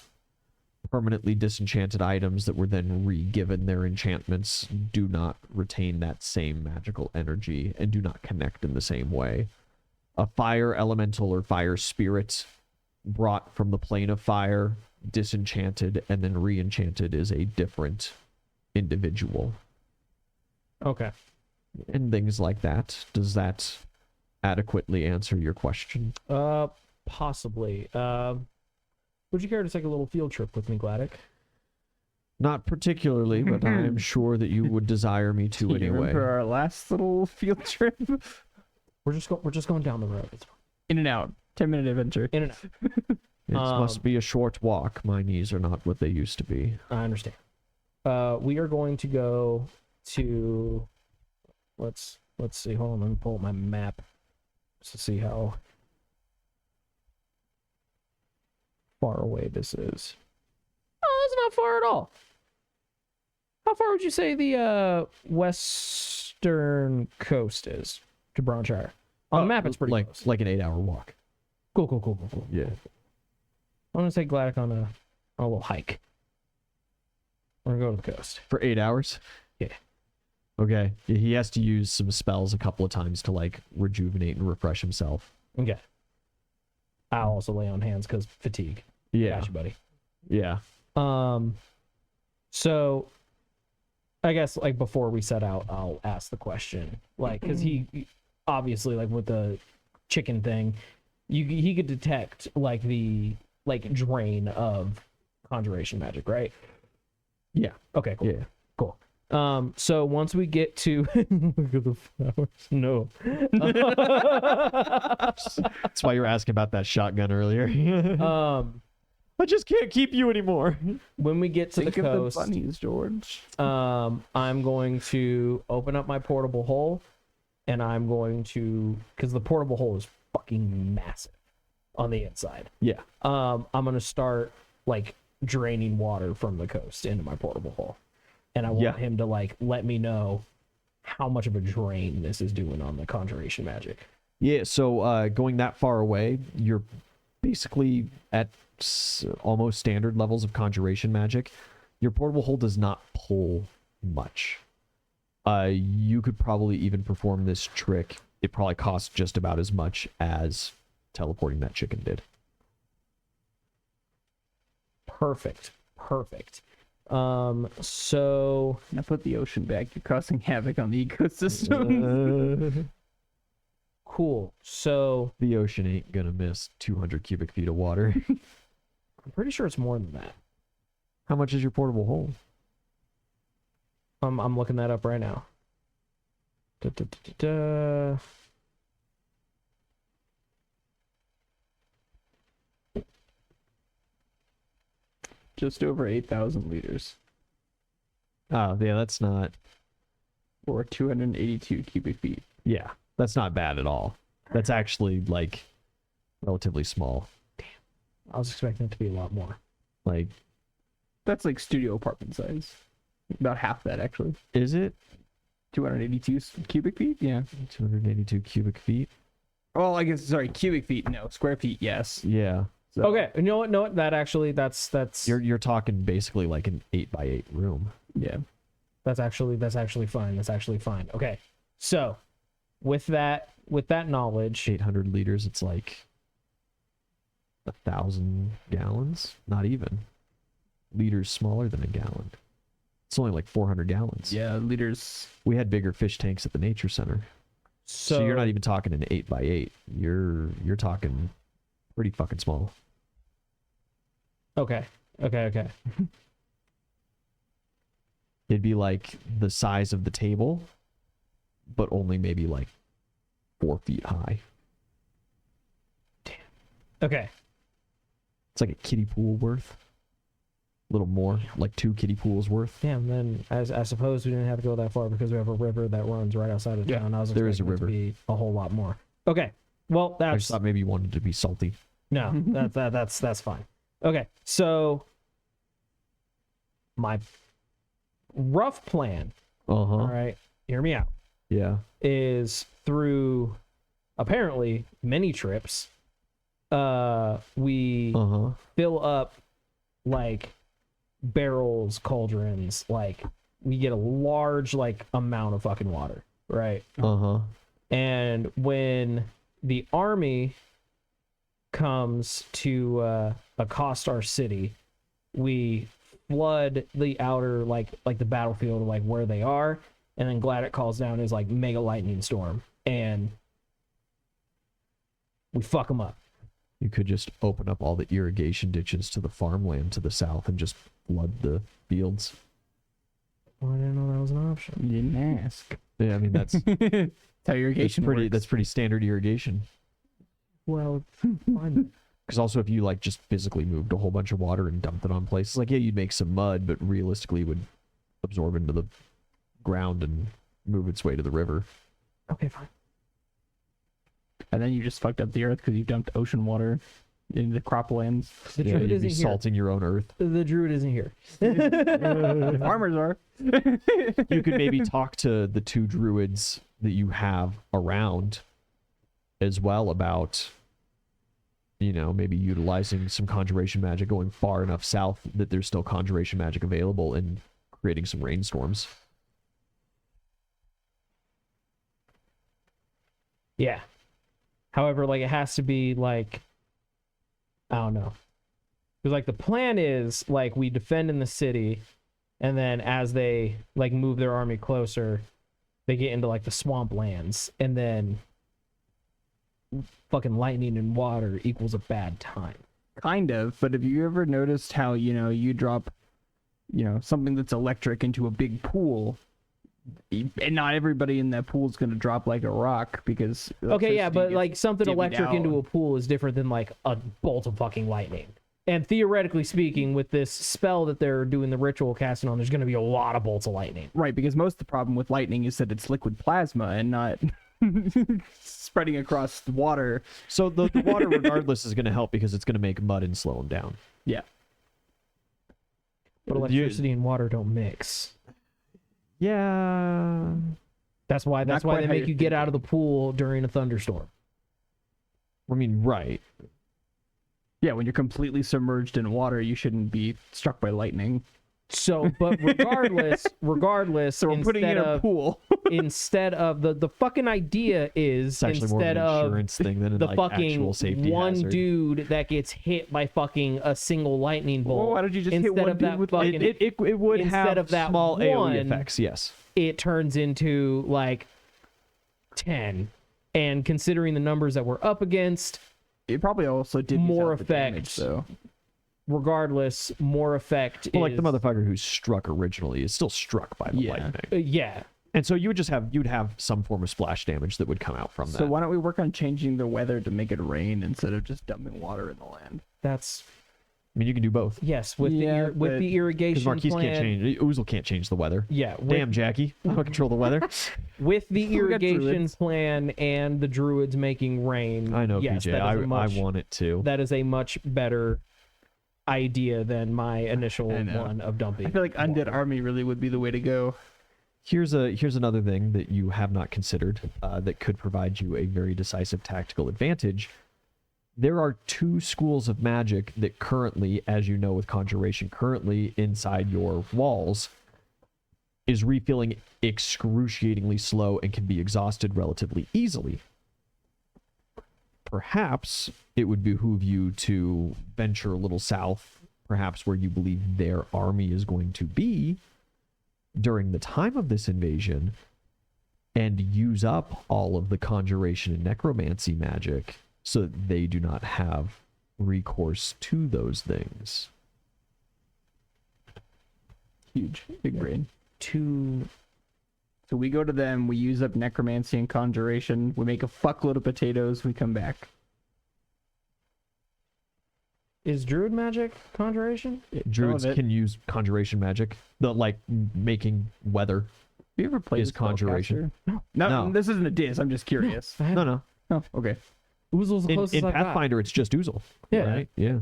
Permanently disenchanted items that were then re-given their enchantments do not retain that same magical energy and do not connect in the same way. A fire elemental or fire spirit brought from the plane of fire, disenchanted, and then re-enchanted is a different individual. Okay. And things like that. Does that adequately answer your question? Possibly. Would you care to take a little field trip with me, Gladdick? Not particularly, but I'm sure that you would desire me to You anyway. remember our last little field trip? We're just going down the road. It's fine. In and out. 10-minute adventure. In and out. It must be a short walk. My knees are not what they used to be. I understand. We are going to go to. Let's see. Hold on. Let me pull up my map just to see how far away this is. Oh, that's not far at all. How far would you say the western coast is to Bronshire? On the map, it's pretty close. Like an 8-hour walk. Cool. Yeah. I'm gonna take Gladdick on a little hike. We're gonna go to the coast. For 8 hours? Yeah. Okay. He has to use some spells a couple of times to like rejuvenate and refresh himself. Okay. I'll also lay on hands because fatigue. Yeah. Got you, buddy. Yeah. So I guess like before we set out, I'll ask the question, like, because he obviously, like with the chicken thing, he could detect like the drain of conjuration magic, right? Yeah. Okay, cool. Yeah. Cool. So once we get to look at the flowers. No. That's why you were asking about that shotgun earlier. I just can't keep you anymore. When we get to Think the of coast, the bunnies, George. I'm going to open up my portable hole, and I'm going to, because the portable hole is fucking massive on the inside. Yeah. I'm gonna start like draining water from the coast into my portable hole, and I want him to like let me know how much of a drain this is doing on the conjuration magic. Yeah, so going that far away, you're basically at almost standard levels of conjuration magic. Your portable hole does not pull much. You could probably even perform this trick. It probably costs just about as much as teleporting that chicken did. Perfect. So Now put the ocean back. You're causing havoc on the ecosystem. cool. So The ocean ain't gonna miss 200 cubic feet of water. I'm pretty sure it's more than that. How much is your portable hole? I'm looking that up right now. Just over 8,000 liters. Oh, yeah, that's not... Or 282 cubic feet. Yeah, that's not bad at all. That's actually like relatively small. I was expecting it to be a lot more. Like, That's like studio apartment size. About half that, actually. is it 282 cubic feet? Yeah. 282 cubic feet? Well, I guess, sorry, cubic feet. No, square feet, yes. Yeah. So, Okay, you know what? No, that actually that's You're talking basically like an 8x8 room. Yeah. that's actually fine. That's actually fine. Okay, so with that knowledge, 800 liters. It's like 1,000 gallons. Not even. Liters smaller than a gallon. It's only like 400 gallons. Yeah, liters. We had bigger fish tanks at the nature center. So you're not even talking an 8x8. You're talking pretty fucking small. okay. It'd be like the size of the table, but only maybe like 4 feet high. Okay. It's like a kiddie pool worth. A little more, like 2 kiddie pools worth. Damn. Then I suppose we didn't have to go that far because we have a river that runs right outside of Yeah, town. I was there is a expecting it to river. be a whole lot more. Okay. Well, I that's just thought maybe you wanted to be salty. no. That's fine. Okay. So my rough plan. All right. Hear me out. Yeah. Is through apparently many trips we fill up like barrels, cauldrons, like we get a large like amount of fucking water, right? And when the army comes to accost our city, we flood the outer like the battlefield, like where they are, and then Gladdock calls down his like mega lightning storm, and we fuck them up. You could just open up all the irrigation ditches to the farmland to the south and just flood the fields. Well, I didn't know that was an option. You didn't ask. Yeah, I mean that's How irrigation works. that's pretty standard irrigation. Well, fine. Because also if you like just physically moved a whole bunch of water and dumped it on places, like yeah, you'd make some mud, but realistically it would absorb into the ground and move its way to the river. Okay, fine. And then you just fucked up the earth because you dumped ocean water into the croplands. The Yeah, druid you'd be isn't here. salting your own earth. The druid isn't here. The farmers are. You could maybe talk to the 2 druids that you have around as well about, you know, maybe utilizing some conjuration magic, going far enough south that there's still conjuration magic available and creating some rainstorms. Yeah. However, like it has to be like, I don't know. Because like the plan is like we defend in the city, and then as they like move their army closer, they get into like the swamp lands, and then fucking lightning and water equals a bad time. Kind of, but have you ever noticed how, you drop, something that's electric into a big pool, and not everybody in that pool is going to drop like a rock because... Okay, yeah, but electricity like gets something divvied electric out. into a pool is different than like a bolt of fucking lightning. And theoretically speaking, with this spell that they're doing the ritual casting on, there's going to be a lot of bolts of lightning. Right, because most of the problem with lightning is that it's liquid plasma and not spreading across the water. So the water regardless is going to help because it's going to make mud and slow them down. Yeah. But electricity and water don't mix. Yeah. That's why Not they quite how make you're you get out of the pool during a thunderstorm. I mean, right. Yeah, when you're completely submerged in water, you shouldn't be struck by lightning. So, but regardless, So we're putting in a pool. instead of the fucking idea is It's actually more of instead an of insurance thing than the like fucking actual safety one hazard. dude that gets hit by fucking a single lightning bolt. Well, why don't you just hit instead one of dude that with fucking, It would instead have of that small one, AoE effects, yes. it turns into like 10. And considering the numbers that we're up against, It probably also did more the damage, effect. so. regardless, more effect Well, is like the motherfucker who struck originally is still struck by the Yeah. lightning. yeah. And so you'd have some form of splash damage that would come out from So that. why don't we work on changing the weather to make it rain instead of just dumping water in the land? That's I mean, you can do both. yes with Yeah, with but- the Because irrigation Marquise plan. can't change. Ouzel can't change the weather. Yeah, Damn, Jackie. I don't control the weather. with the We got irrigation druids. plan and the druids making rain. I know, yes, PJ. that is a much, I want it to. that is a much better idea than my initial I know. one of dumping. I feel like undead army really would be the way to go. Here's another thing that you have not considered that could provide you a very decisive tactical advantage. There are 2 schools of magic that currently, as you know with conjuration, currently inside your walls is refilling excruciatingly slow and can be exhausted relatively easily. Perhaps it would behoove you to venture a little south, perhaps where you believe their army is going to be during the time of this invasion, and use up all of the conjuration and necromancy magic so that they do not have recourse to those things. Huge. Big brain. to So we go to them, we use up necromancy and conjuration, we make a fuckload of potatoes, we come back. is druid magic conjuration? Druids it. can use conjuration magic, the like making weather. Have you ever played Is conjuration. Spellcaster? No, No. this isn't a diss, I'm just curious. No. Oh, okay. Oozle's the In closest I got. Pathfinder, it's just Oozle. Yeah. Right? Yeah.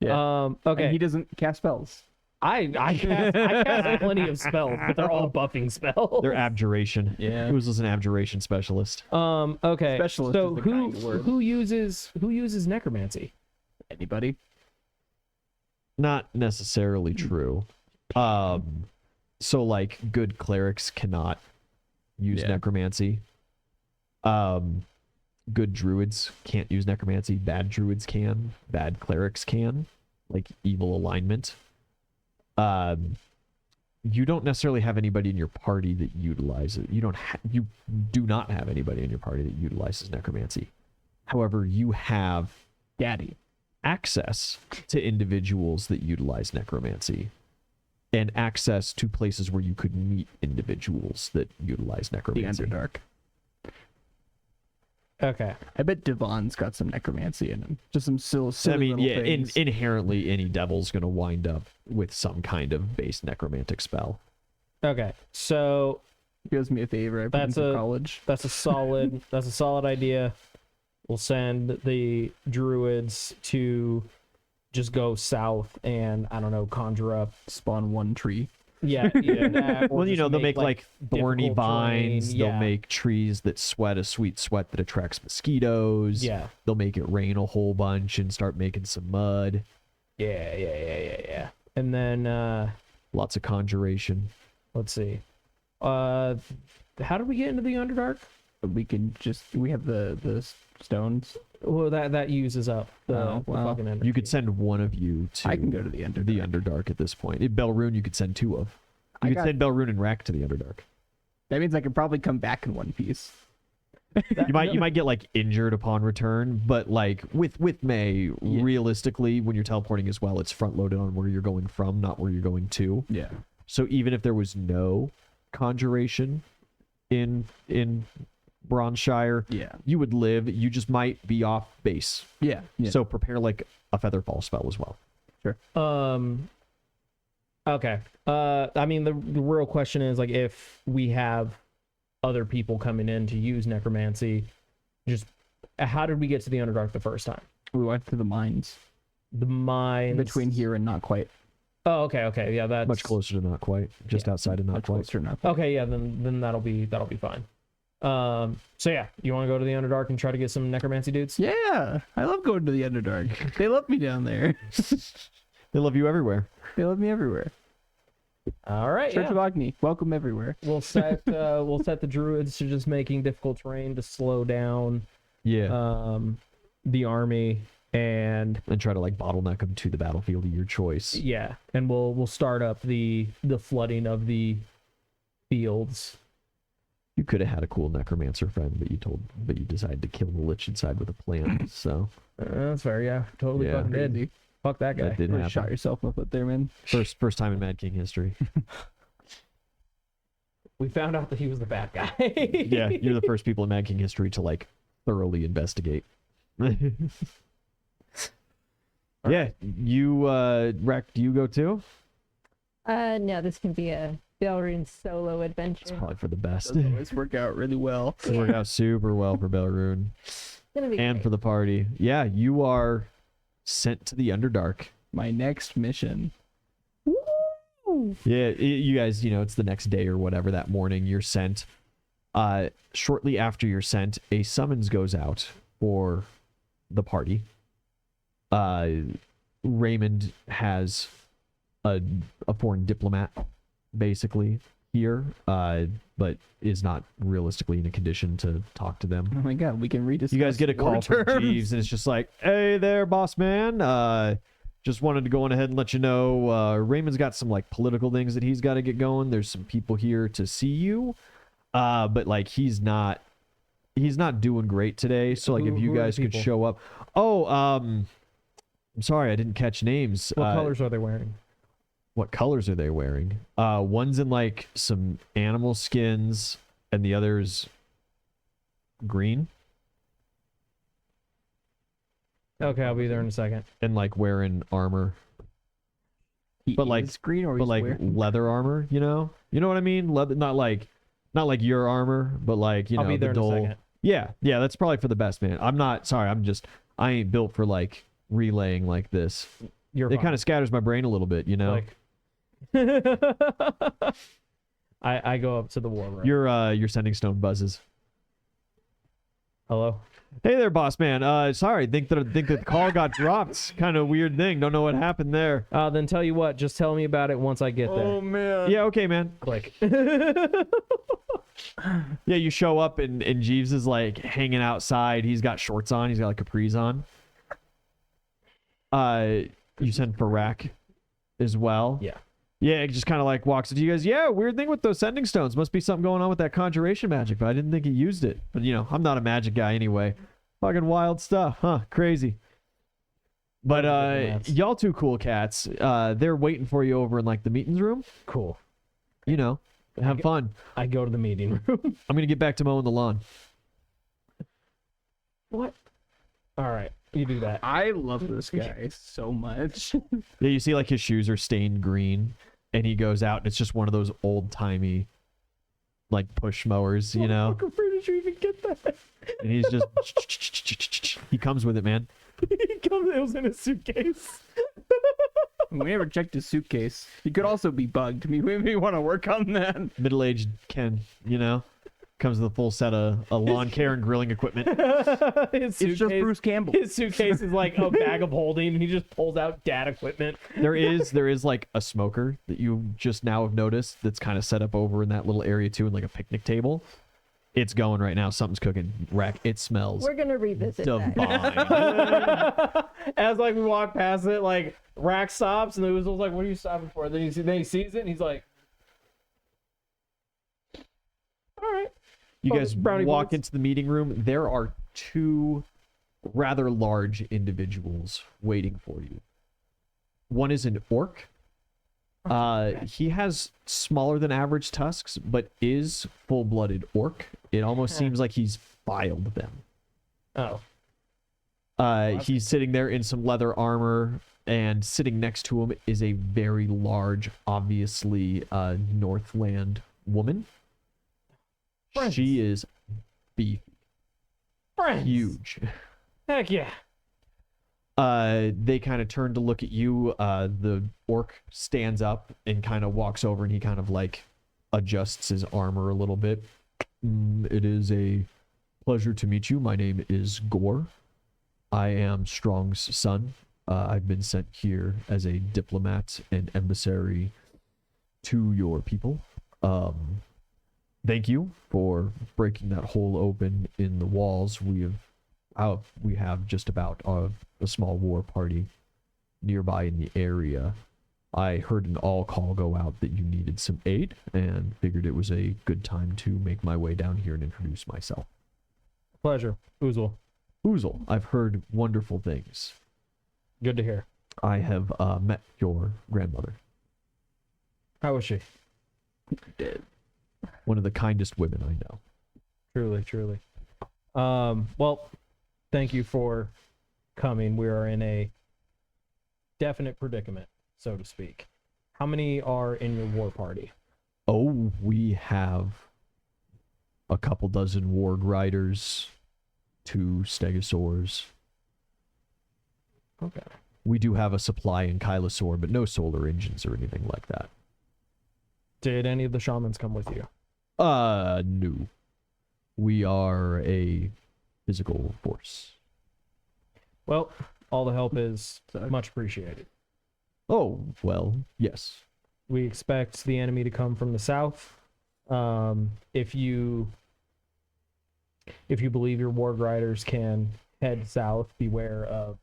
Yeah. Okay. And he doesn't cast spells. I cast plenty of spells, but they're all buffing spells. They're abjuration. Yeah. Oozle's an abjuration specialist. Okay. Specialist so is the who kind word. who uses necromancy? Anybody? Not necessarily true. So like good clerics cannot use Yeah. necromancy. Good druids can't use necromancy. Bad druids can. Bad clerics can. Like evil alignment. You don't necessarily have anybody in your party that utilizes it. You do not have anybody in your party that utilizes necromancy. However, you have Daddy. access to individuals that utilize necromancy and access to places where you could meet individuals that utilize The necromancy. Underdark. Okay. I bet Devon's got some necromancy in him. Just some silly So, I mean, little yeah, things. inherently, any devil's going to wind up with some kind of base necromantic spell. Okay. So He does me a favor. I put him That's through a- college. that's a solid idea. We'll send the druids to just go south and I don't know, conjure up. Spawn one tree. Yeah. Either that, or Well, just they'll make like thorny difficult terrain, vines. yeah. They'll make trees that sweat a sweet sweat that attracts mosquitoes. Yeah. They'll make it rain a whole bunch and start making some mud. Yeah. And then Lots of conjuration. let's see. How did we get into the Underdark? We can just we have the stones. Well, that uses up the well, fucking Underdark. You could send one of you to I can go to the Underdark. the Underdark at this point. In Belrune, you could send 2 of. I You could got- send Belrune and Rack to the Underdark. That means I could probably come back in one piece. You might get like injured upon return, but like with May, Yeah. realistically, when you're teleporting as well, it's front loaded on where you're going from, not where you're going to. Yeah. So even if there was no conjuration in Bronshire, Yeah. you would live. You just might be off base. Yeah. So prepare like a Featherfall spell as well. Okay. I mean, the real question is like if we have other people coming in to use necromancy, just how did we get to the Underdark the first time? we went through the mines The mines between here and not quite. Oh, okay. Yeah, that's Much closer to not quite, just outside of not Much quite. closer, not quite. Okay, yeah, then that'll be fine. So yeah, you want to go to the Underdark and try to get some necromancy dudes? Yeah, I love going to the Underdark. They love me down there. They love you everywhere. They love me everywhere. All right, Church yeah. of Agni, welcome everywhere. We'll set the druids to just making difficult terrain to slow down Yeah. the army, and And try to like bottleneck them to the battlefield of your choice. yeah, and we'll start up the flooding of the fields. You could have had a cool necromancer friend, but you decided to kill the lich inside with a plant. So That's fair, yeah, totally Yeah. fucking did. Crazy. Fuck that guy. that did Really happen. shot yourself in the foot there, man. First time in Mad King history. We found out that he was the bad guy. Yeah, you're the first people in Mad King history to like thoroughly investigate. Yeah, you Rec, do you go too? No, this can be a Belrune's solo It's adventure. probably for the best. Those always work out really well. It worked out super well for Belrune It's gonna be and great. for the party. Yeah, you are sent to the Underdark. My next mission. Yeah, you guys, it's the next day or whatever that morning you're sent. Shortly after you're sent, a summons goes out for the party. Raymond has a foreign diplomat basically here, but is not realistically in a condition to talk to them. Oh my god, we can read this. You guys get a call from Jeeves, and it's just like, "Hey there, boss man. Just wanted to go on ahead and let you know Raymond's got some like political things that he's got to get going. There's some people here to see you, but like he's not doing great today. So like if you Who are the guys could people? show up. Oh, I'm sorry, I didn't catch names. What colors are they wearing? What colors are they wearing? One's in like some animal skins, and the other's green. Okay, I'll be there in a second. And like wearing armor, but like green or but he's like wearing- leather armor. You know what I mean? Leather, not like your armor, but like I'll be there the in a dull. second. Yeah, that's probably for the best, man. I'm not sorry. I ain't built for like relaying like this. You're It fine. kind of scatters my brain a little bit, like. I go up to the war room. Your sending stone buzzes. Hello. Hey there, boss man. Sorry, think that the call got dropped. Kind of weird thing. Don't know what happened there. Then tell you what. Just tell me about it once I get there. man. Yeah, okay, man. Click. Yeah, you show up and Jeeves is like hanging outside. He's got shorts on. He's got like capris on. You send for Rack as well. Yeah. Yeah, it just kind of like walks into you guys. Yeah, weird thing with those sending stones. Must be something going on with that conjuration magic, but I didn't think he used it. But I'm not a magic guy anyway. Fucking wild stuff, huh? Crazy. But Diplomats. y'all two cool cats. They're waiting for you over in like the meetings room. Cool. Have fun. I go to the meeting room. I'm gonna get back to mowing the lawn. What? All right, you do that. I love this guy so much. Yeah, you see like his shoes are stained green, and he goes out, and it's just one of those old timey, like push mowers, Where did you even get that? And he's just he comes with it, man. It was in a suitcase. We never checked his suitcase. He could also be bugged. We may want to work on that. Middle-aged Ken, comes with a full set of lawn care and grilling equipment. His It's just Bruce Campbell. His suitcase is like a bag of holding, and he just pulls out dad equipment. There is like a smoker that you just now have noticed that's kind of set up over in that little area too, and like a picnic table. It's going right now. Something's cooking. Rack. It smells We're gonna revisit that. divine. As like we walk past it, like Rack stops, and the Oozle's like, "What are you stopping for?" Then he sees it, and he's like, "All right." You Oh, guys brownie walk points. into the meeting room. There are two rather large individuals waiting for you. One is an orc. He has smaller than average tusks, but is full-blooded orc. It almost seems like he's filed them. Oh, He's sitting there in some leather armor, and sitting next to him is a very large, obviously Northland woman. Friends. She is beefy, friends. huge. Heck yeah. They kind of turn to look at you. The orc stands up and kind of walks over, and he kind of like adjusts his armor a little bit. It is a pleasure to meet you. My name is Gore. I am Strong's son. I've been sent here as a diplomat and emissary to your people. Thank you for breaking that hole open in the walls. We have just about a small war party nearby in the area. I heard an all call go out that you needed some aid, and figured it was a good time to make my way down here and introduce myself. Pleasure, Oozle. Oozle, I've heard wonderful things. Good to hear. I have met your grandmother, How was she? one of the kindest women I know. Truly, truly. Well, thank you for coming. We are in a definite predicament, so to speak. How many are in your war party? Oh, we have a couple dozen warg riders, 2 stegosaurs. Okay. We do have a supply in Kylosaur, but no solar engines or anything like that. Did any of the shamans come with you? No. We are a physical force. Well, all the help is much appreciated. Oh, well, yes. We expect the enemy to come from the south. If you believe your warg riders can head south, beware of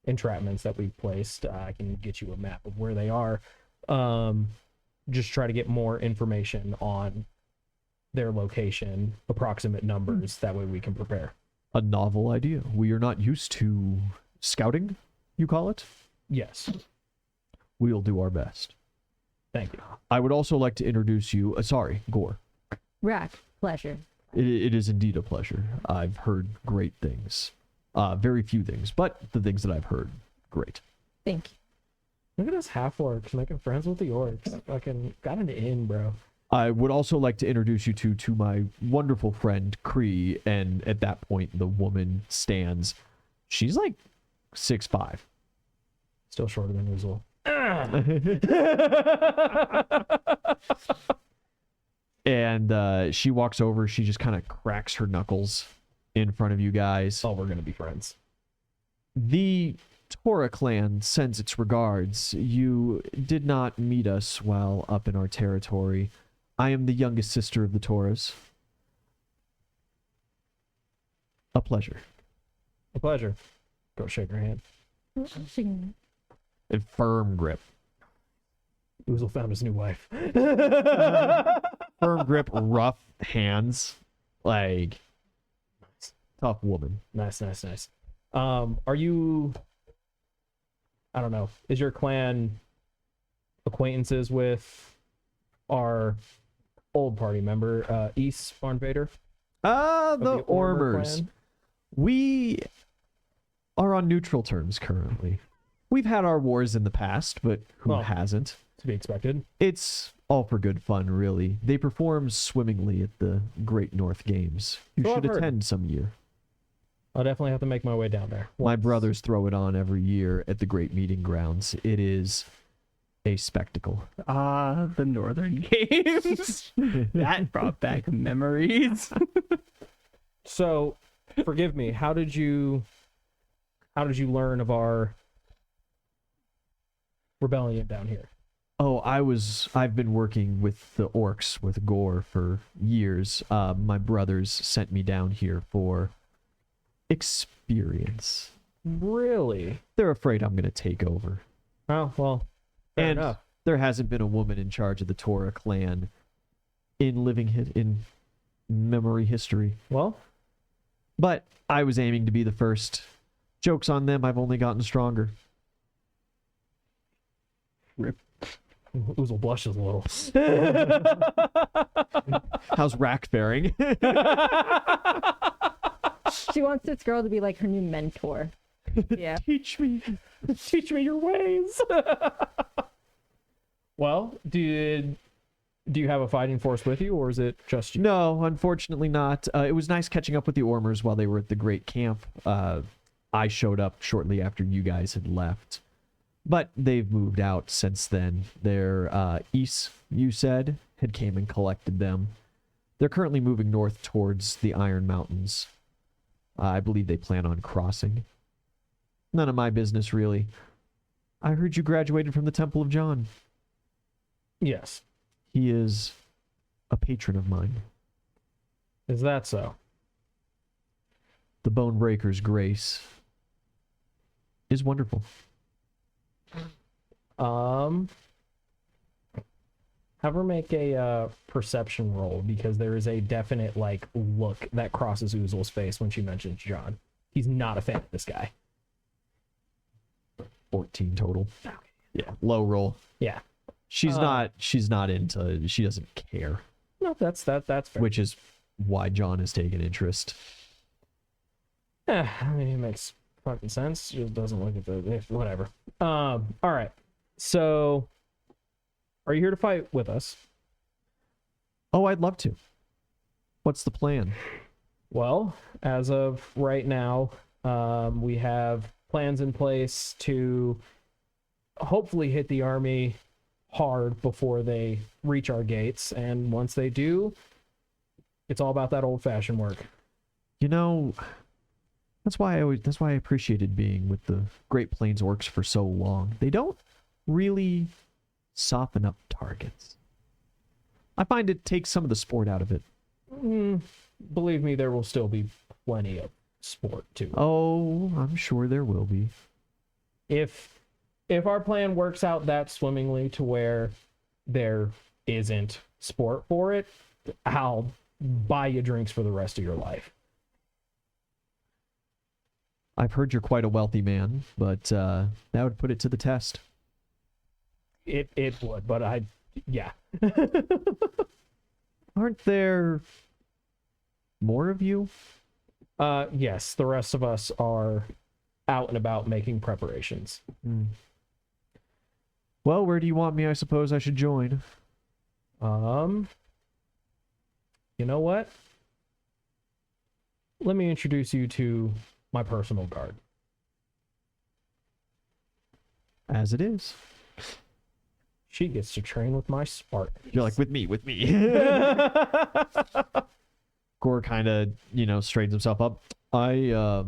entrapments that we've placed. I can get you a map of where they are. Just try to get more information on their location, approximate numbers. That way we can prepare. A novel idea. We are not used to scouting, you call it? Yes. We'll do our best. Thank you. I would also like to introduce you. Sorry, Gore. Rack, pleasure. It is indeed a pleasure. I've heard great things. Very few things, but the things that I've heard, great. Thank you. Look at us half-orcs making friends with the orcs. Fucking got an in, bro. I would also like to introduce you to my wonderful friend, Cree, and at that point, the woman stands. She's like 6'5". Still shorter than usual. And she walks over. She just kind of cracks her knuckles in front of you guys. Oh, we're gonna be friends. The Tora clan sends its regards. You did not meet us while up in our territory. I am the youngest sister of the Toras. A pleasure. A pleasure. Go shake her hand. And firm grip. Oozle found his new wife. Firm grip, rough hands. Like, tough woman. Nice. Are you... I don't know. Is your clan acquaintances with our old party member, East Barnvader? The Ormers. clan? We are on neutral terms currently. We've had our wars in the past, but who Well, hasn't? To be expected. It's all for good fun, really. They perform swimmingly at the Great North Games. You So should I've heard. attend some year. I'll definitely have to make my way down there. My brothers throw it on every year at the Great Meeting Grounds. It is a spectacle. The Northern Games. That brought back memories. So, forgive me. How did you learn of our rebellion down here? Oh, I've been working with the orcs, with Gore, for years. My brothers sent me down here for experience. Really? They're afraid I'm going to take over. Oh, well, fair And enough. there hasn't been a woman in charge of the Tora clan in memory history. Well, But I was aiming to be the first. Joke's on them, I've only gotten stronger. Oozle blushes a little. How's Rack faring? She wants this girl to be like her new mentor. Yeah. Teach me. Teach me your ways. Well, do you have a fighting force with you, or is it just you? No, unfortunately not. It was nice catching up with the Ormers while they were at the Great Camp. I showed up shortly after you guys had left. But they've moved out since then. Their East, you said, had came and collected them. They're currently moving north towards the Iron Mountains. I believe they plan on crossing. None of my business, really. I heard you graduated from the Temple of John. Yes. He is a patron of mine. Is that so? The Bonebreaker's grace is wonderful. Have her make a perception roll, because there is a definite look that crosses Oozle's face when she mentions John. He's not a fan of this guy. 14 total. Yeah, low roll. Yeah. She's not into, she doesn't care, No, that's fair. which is why John has taken interest. Yeah, I mean, it makes fucking sense. She just doesn't look at whatever. All right. So, are you here to fight with us? Oh, I'd love to. What's the plan? Well, as of right now, we have plans in place to hopefully hit the army hard before they reach our gates. And once they do, it's all about that old-fashioned work. You know, that's why I appreciated being with the Great Plains orcs for so long. They don't really soften up targets. I find it takes some of the sport out of it. Believe me, there will still be plenty of sport too. Oh, I'm sure there will be. If our plan works out that swimmingly to where there isn't sport for it, I'll buy you drinks for the rest of your life. I've heard you're quite a wealthy man, but that would put it to the test. It would, but yeah. Aren't there more of you? Yes, the rest of us are out and about making preparations. Well, where do you want me? I suppose I should join. You know what? Let me introduce you to my personal guard. As it is. She gets to train with my Spartans. You're like, with me. Gore kind of, straightens himself up. I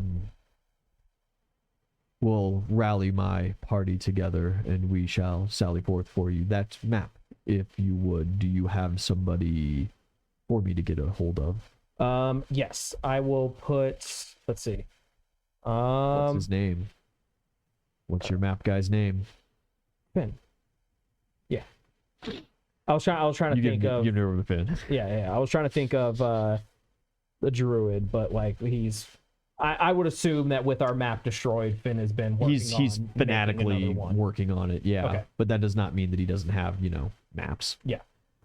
will rally my party together and we shall sally forth for you. That map, if you would. Do you have somebody for me to get a hold of? Yes, I will put, let's see. What's his name? What's your map guy's name? Finn. Yeah. I was trying to think of... You've never been Finn. Yeah. I was trying to think of the druid, but like I would assume that with our map destroyed, Finn has been working He's on fanatically making another one. working on it, yeah. Okay. But that does not mean that he doesn't have, maps. Yeah.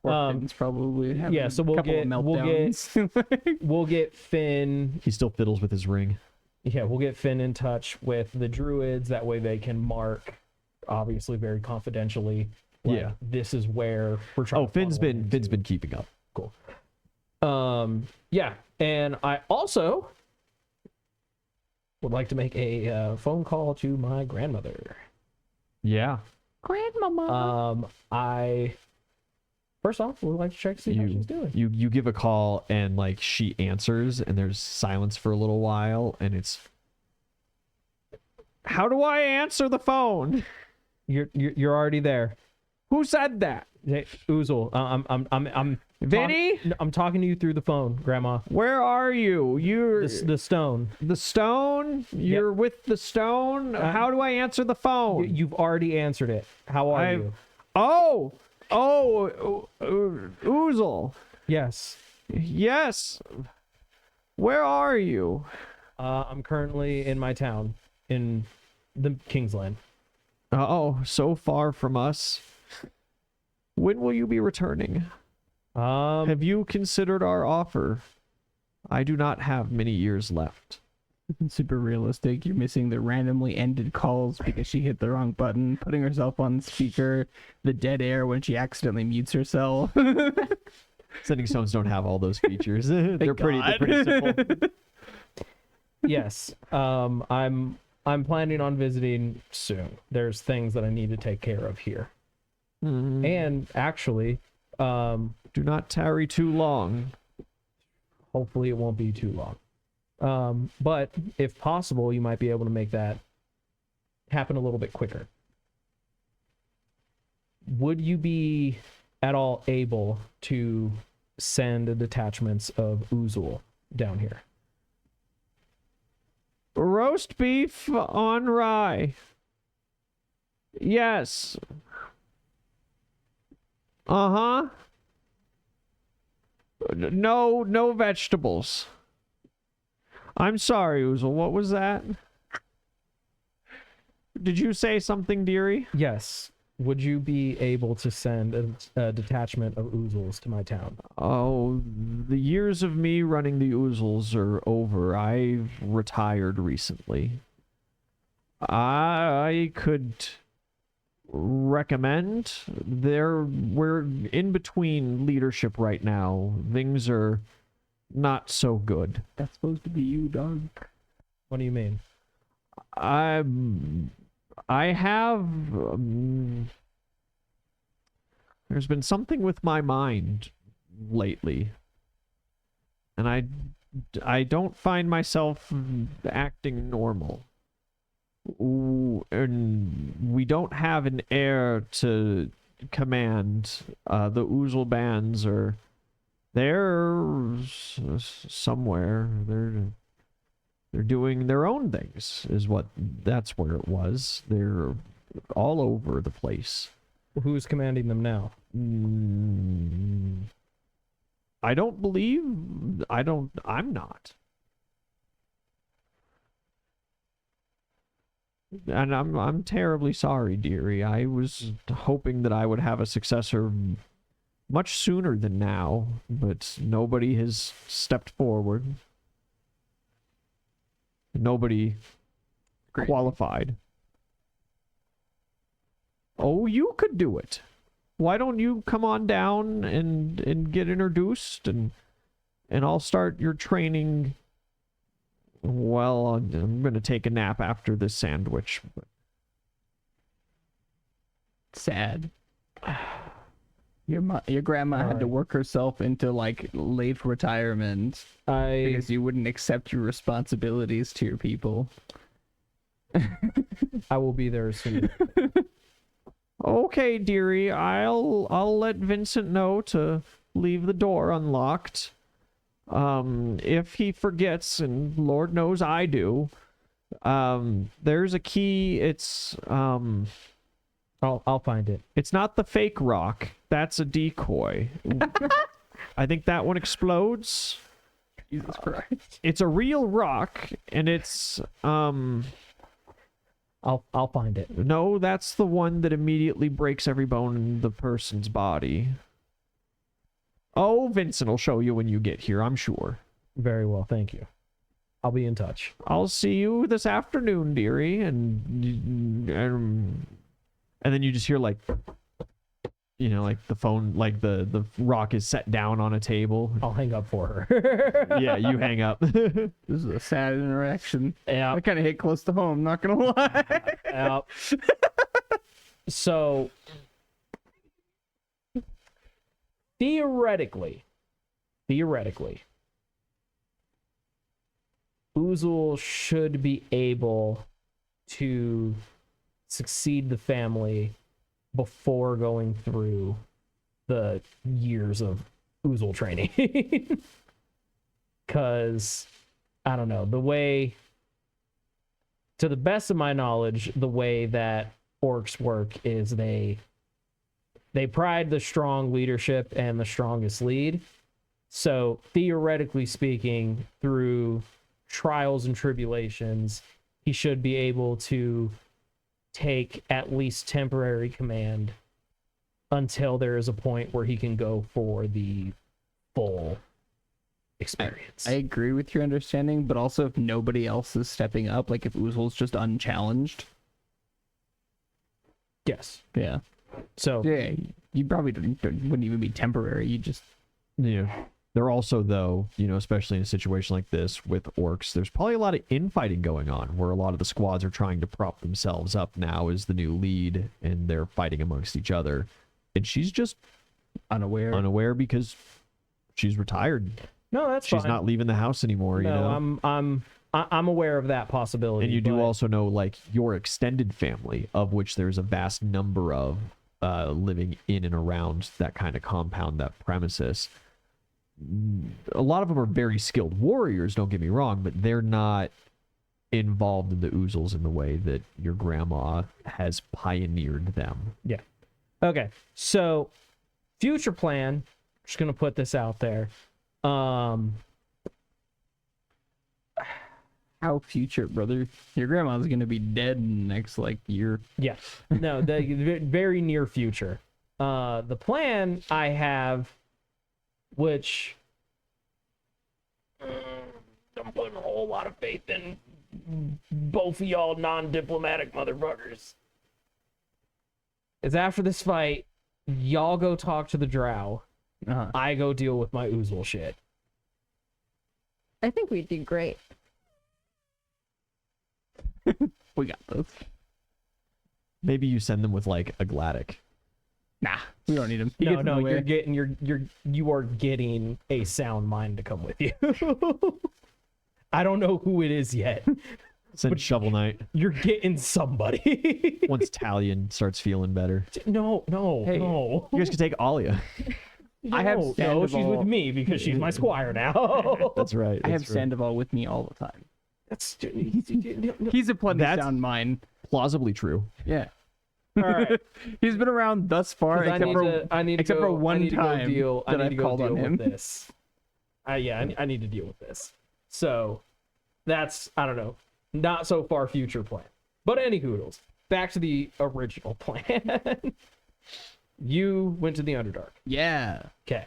It's probably having yeah, so a couple of meltdowns. We'll get Finn. He still fiddles with his ring. Yeah, we'll get Finn in touch with the druids. That way they can mark, obviously very confidentially. Like, Yeah. This is where we're trying. Oh, to Finn's funnel been into. keeping up. Cool. Yeah, and I also would like to make a phone call to my grandmother. Yeah. Grandmama. I first off would like to check to see how she's doing. You give a call and like she answers and there's silence for a little while and it's, how do I answer the phone? You're already there. Who said that? Hey, Oozle, I'm Vinny? I'm talking to you through the phone, Grandma. Where are you? You're The stone. the stone? You're with the stone? How do I answer the phone? You've already answered it. How are you? Oh, Oozle. Yes. Yes. Where are you? I'm currently in my town, in the Kingsland. Oh, so far from us. When will you be returning? Have you considered our offer? I do not have many years left. Super realistic. You're missing the randomly ended calls because she hit the wrong button, putting herself on speaker, the dead air when she accidentally mutes herself. Sending stones don't have all those features. they're pretty simple. Yes. I'm planning on visiting soon. There's things that I need to take care of here. And actually, Do not tarry too long. hopefully it won't be too long. But if possible, you might be able to make that happen a little bit quicker. Would you be at all able to send detachments of Oozle down here? Roast beef on rye. Yes. Uh-huh. No vegetables. I'm sorry, Oozle. What was that? Did you say something, dearie? Yes. Would you be able to send a detachment of Oozles to my town? Oh, the years of me running the Oozles are over. I've retired recently. I could recommend. We're in between leadership right now. Things are not so good. That's supposed to be you, dog. What do you mean? I have there's been something with my mind lately, and I don't find myself acting normal. And we don't have an heir to command. The Oozle bands are they're somewhere. They're doing their own things. That's where it was. They're all over the place. Who's commanding them now? I'm not. And I'm terribly sorry, dearie. I was hoping that I would have a successor much sooner than now, but nobody has stepped forward. Nobody qualified. Oh, you could do it. Why don't you come on down and get introduced, and I'll start your training. Well, I'm going to take a nap after this sandwich. Sad. Your grandma had to work herself into like late retirement because you wouldn't accept your responsibilities to your people. I will be there soon. Okay, dearie, I'll let Vincent know to leave the door unlocked. If he forgets, and Lord knows I do, there's a key. It's I'll find it. It's not the fake rock. That's a decoy. I think that one explodes. Jesus Christ. It's a real rock, and it's I'll find it. no, that's the one that immediately breaks every bone in the person's body. Oh, Vincent will show you when you get here, I'm sure. Very well, thank you. I'll be in touch. I'll see you this afternoon, dearie, and then you just hear like, like the phone, like the rock is set down on a table. I'll hang up for her. Yeah, you hang up. This is a sad interaction. Yeah. That kind of hit close to home, not gonna lie. Yep. So, theoretically, Oozle should be able to succeed the family before going through the years of Oozle training. Because, I don't know, to the best of my knowledge, the way that orcs work is they pride the strong leadership and the strongest lead. So theoretically speaking, through trials and tribulations, he should be able to take at least temporary command until there is a point where he can go for the full experience. I agree with your understanding, but also if nobody else is stepping up, like if Oozle's just unchallenged. Yes. Yeah. So Yeah, you probably wouldn't even be temporary. You just Yeah. They're also, though, especially in a situation like this with orcs, there's probably a lot of infighting going on where a lot of the squads are trying to prop themselves up now as the new lead, and they're fighting amongst each other. And she's just unaware because she's retired. no, that's She's fine. not leaving the house anymore, No, I'm aware of that possibility. And you do but also know, like, your extended family, of which there's a vast number of living in and around that kind of compound, that premises. A lot of them are very skilled warriors, don't get me wrong, but they're not involved in the oozles in the way that your grandma has pioneered them. Yeah. Okay. So, future plan. Just gonna put this out there. how future, brother. Your grandma's gonna be dead in the next year. Yeah. No, the very near future. The plan I have, which I'm putting a whole lot of faith in both of y'all non-diplomatic motherfuckers. is after this fight, y'all go talk to the drow. Uh-huh. I go deal with my Oozle shit. I think we did great. We got this. Maybe you send them with like a Gladic. Nah, we don't need him. No, you are getting a sound mind to come with you. I don't know who it is yet. Send Shovel Knight You're getting somebody. once Talion starts feeling better. No. Hey. You guys can take Alia. I have No, she's Sandoval. with me because she's my squire now. That's right. I have that's right. Sandoval with me all the time. That's He's a plenty That's- sound mind. Plausibly true. Yeah. all right. He's been around thus far, I need to except go, for one I need to go time deal, I that need I've to go called deal on him. with this. I need to deal with this. So that's, I don't know, not so far future plan. But any hoodles, back to the original plan. You went to the Underdark. Yeah. Okay.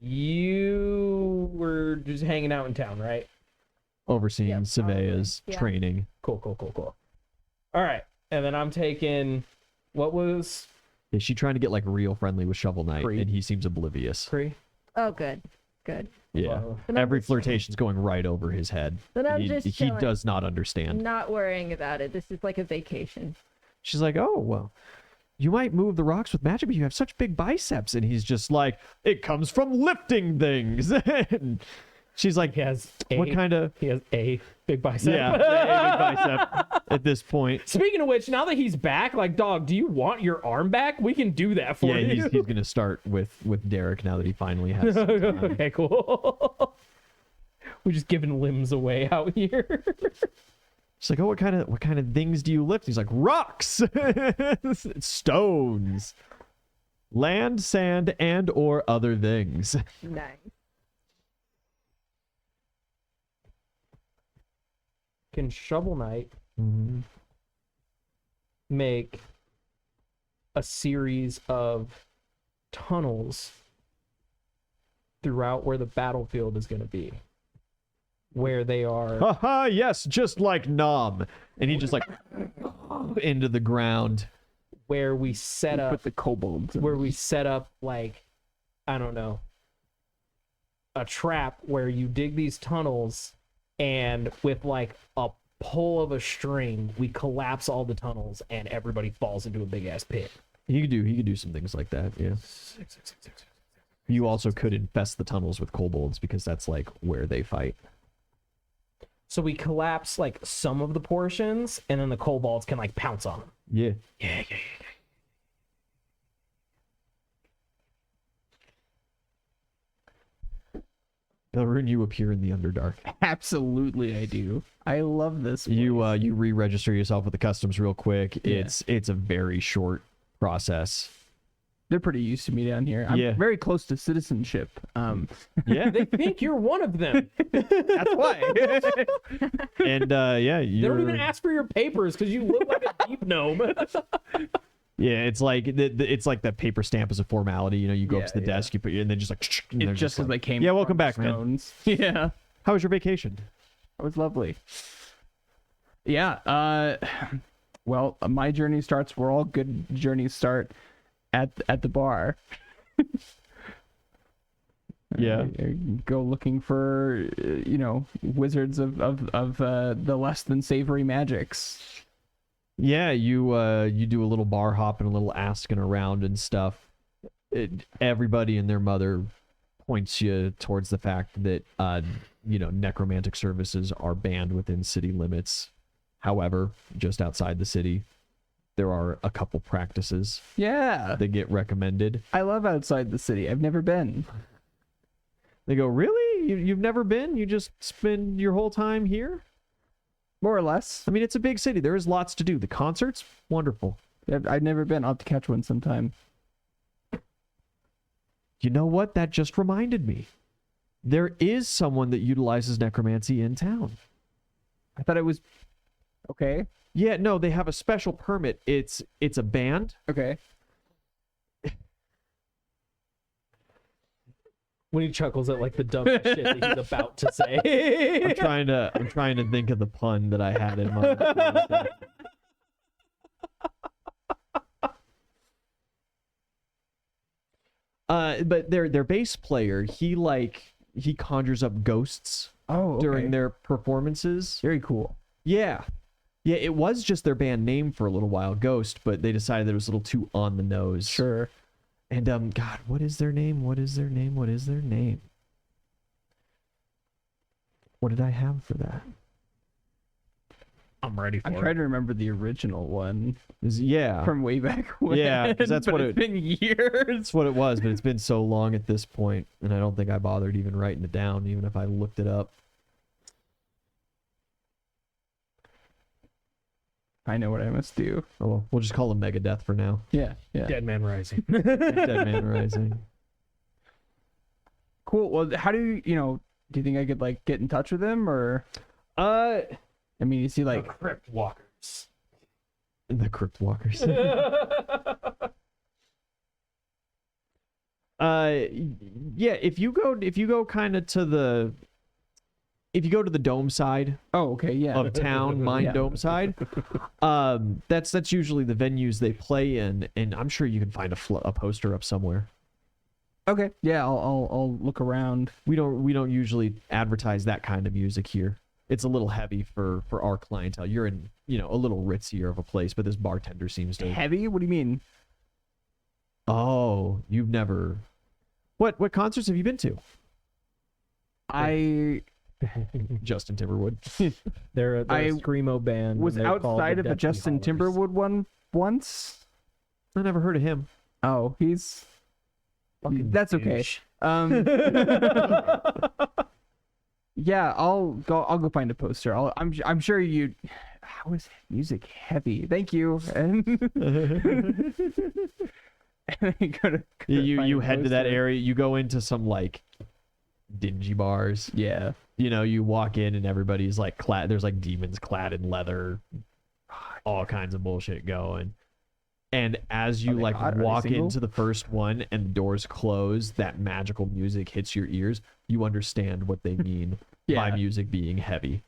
You were just hanging out in town, right? Overseeing Yep, Savea's yeah. training. Cool. All right. And then I'm taking, what was Is she trying to get like real friendly with Shovel Knight? Free. And he seems oblivious. Cree? Oh, good. Yeah. Well, Then I'm Every just- flirtation's going right over his head. Then I'm he just he chilling. does not understand. Not worrying about it. This is like a vacation. She's like, oh, well, you might move the rocks with magic, but you have such big biceps. And he's just like, it comes from lifting things. And she's like, He has what kind of... He has a big bicep. Yeah, big bicep at this point. Speaking of which, now that he's back, like, dog, do you want your arm back? We can do that for Yeah, you. he's going to start with Derek now that he finally has some time. Okay, cool. We're just giving limbs away out here. She's like, oh, what kind of things do you lift? He's like, rocks, stones, land, sand, and or other things. Nice. Can Shovel Knight Mhm. make a series of tunnels throughout where the battlefield is going to be? Where they are. Haha, yes, just like Nom. And he just like into the ground. Where we set up. Put the kobolds. in. Where we set up, like, I don't know, a trap where you dig these tunnels and with like a pull of a string, we collapse all the tunnels and everybody falls into a big ass pit. He could do some things like that, yeah. You also could infest the tunnels with kobolds because that's like where they fight. So we collapse like some of the portions and then the kobolds can like pounce on them. Yeah. Yeah. Elrune, you appear in the Underdark. Absolutely, I do. I love this. You place. you re-register yourself with the customs real quick. Yeah. It's a very short process. They're pretty used to me down here. I'm Yeah. very close to citizenship. Yeah. They think you're one of them. That's why. And yeah, They you're don't even ask for your papers because you look like a deep gnome. yeah, it's like it's like that paper stamp is a formality. You know, you go up Yeah, to the yeah. desk, you put and then just like and It they're just as like, they came. Yeah, welcome from back, man. stones. Yeah, How was your vacation? it was lovely. Yeah. Well, my journey starts where all good journeys start, at the bar. Yeah. I go looking for wizards of the less than savory magics. Yeah, you do a little bar hop and a little asking around and stuff. Everybody and their mother points you towards the fact that necromantic services are banned within city limits. However, just outside the city, there are a couple practices Yeah, that get recommended. I love outside the city. I've never been. They go, really? You've never been? You just spend your whole time here? More or less. I mean, it's a big city. There is lots to do. The concerts, wonderful. I've never been. I'll have to catch one sometime. You know what? That just reminded me. There is someone that utilizes necromancy in town. I thought it was okay. Yeah, no, they have a special permit. It's a band. Okay. When he chuckles at like the dumb shit that he's about to say. I'm trying to think of the pun that I had in mind. But their bass player, he conjures up ghosts Oh, okay. during their performances. Very cool. Yeah. Yeah, it was just their band name for a little while, Ghost, but they decided that it was a little too on the nose. Sure. And God, what is their name? What is their name? What is their name? What did I have for that? I'm ready for I'm it. trying to remember the original one Yeah. from way back when. Yeah, 'cause that's but what it's it- been years. That's what it was, but it's been so long at this point, and I don't think I bothered even writing it down, even if I looked it up. I know what I must do. Oh, well, we'll just call him Megadeth for now. Yeah. Dead Man Rising. Dead Man Rising. Cool. Well, how do you do you think I could like get in touch with him, or I mean, is he like Crypt Walkers. The Crypt Walkers. Yeah, if you go kind of to the dome side Oh, okay, yeah. of town, Mine Yeah. Dome side, that's usually the venues they play in, and I'm sure you can find a poster up somewhere. Okay. Yeah, I'll look around. We don't usually advertise that kind of music here. It's a little heavy for our clientele. You're in, a little ritzier of a place, but this bartender seems to. Heavy? What do you mean? Oh, you've never. What concerts have you been to? I Justin Timberwood. They're a I screamo band. was and they're called outside the of the Deathly Justin Hollers. Timberwood one once. I never heard of him. Oh, he's Fucking that's okay. douche. Yeah, I'll go find a poster. I'm sure you. How is music heavy? Thank you. And go You head to that area. area. You go into some like dingy bars. Yeah. You walk in and everybody's like clad. There's like demons clad in leather, all kinds of bullshit going. And as you Are they like hot? Are they walk single? into the first one and the doors close, that magical music hits your ears. You understand what they mean by Yeah. music being heavy.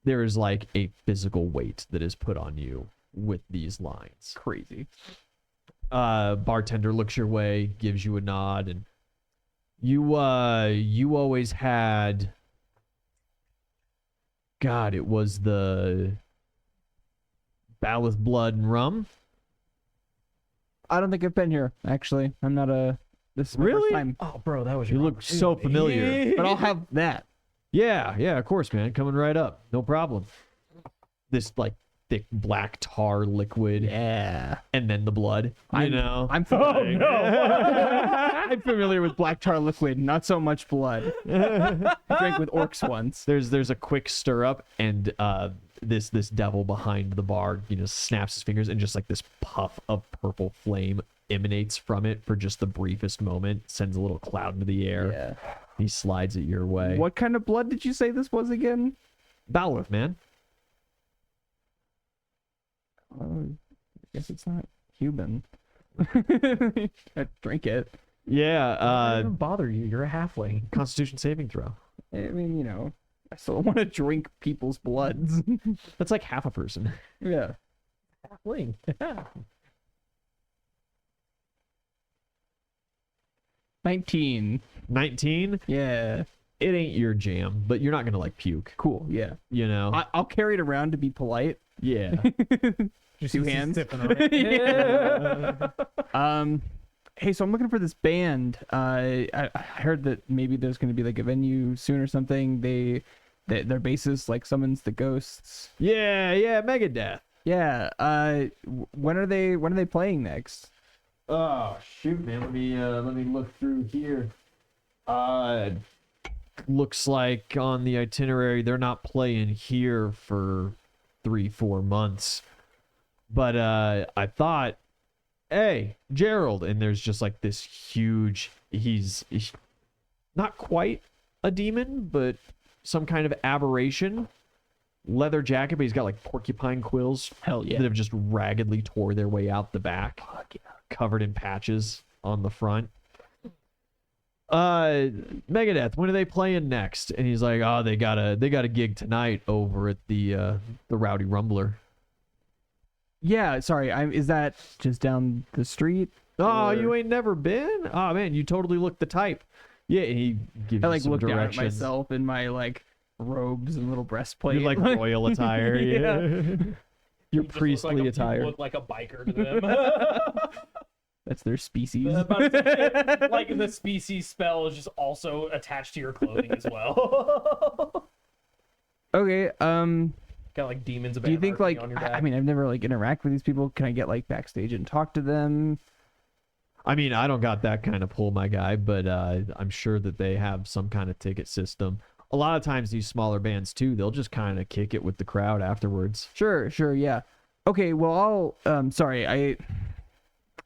There is like a physical weight that is put on you with these lines. Crazy. Bartender looks your way, gives you a nod, and you always had. God, it was the Ballast Blood and Rum. I don't think I've been here. Actually, I'm not a. This is my Really? first time. Oh, bro, that was You your look so familiar. But I'll have that. Yeah, of course, man. Coming right up. No problem. This like thick black tar liquid, Yeah. and then the blood. I'm familiar. I'm familiar with black tar liquid, not so much blood. I drank with orcs once. There's a quick stir up, and this devil behind the bar, snaps his fingers, and just like this puff of purple flame emanates from it for just the briefest moment, sends a little cloud into the air. Yeah. He slides it your way. What kind of blood did you say this was again? Balworth, man? Oh, I guess it's not human. I drink it. Yeah. Doesn't bother you. You're a halfling. Constitution saving throw. I mean, I still want to drink people's bloods. That's like half a person. Yeah. Halfling. 19. 19. Yeah. It ain't your jam, but you're not gonna like puke. Cool. Yeah. I'll carry it around to be polite. Yeah. Two hands. Sipping on it. Hey, so I'm looking for this band. I heard that maybe there's going to be like a venue soon or something. Their bassist like summons the ghosts. yeah. Megadeth. Yeah. When are they playing next? Oh shoot, man! Let me look through here. Looks like on the itinerary they're not playing here for 3-4 months. But I thought, hey, Gerald, and there's just like this huge. He's not quite a demon, but some kind of aberration. Leather jacket, but he's got like porcupine quills. Hell yeah. That have just raggedly tore their way out the back. Fuck yeah. Covered in patches on the front. Megadeth, when are they playing next? And he's like, oh, they got a gig tonight over at the Rowdy Rumbler. Yeah, sorry. Is that just down the street? Oh, Or- you ain't never been? Oh man, you totally look the type. Yeah, and he gives I you like some look down at directions. myself in my like robes and little breastplate. You're like royal attire. Yeah. Your You just look priestly like you attire. look like a biker to them. That's their species. About to say, like the species spell is just also attached to your clothing as well. Okay. Got like demons of Do you think anarchy like on your back. I mean I've never like interacted with these people. Can I get like backstage and talk to them? I mean, I don't got that kind of pull, my guy, but I'm sure that they have some kind of ticket system. A lot of times, these smaller bands too, they'll just kind of kick it with the crowd afterwards. Sure, yeah. Okay, well I'll sorry, I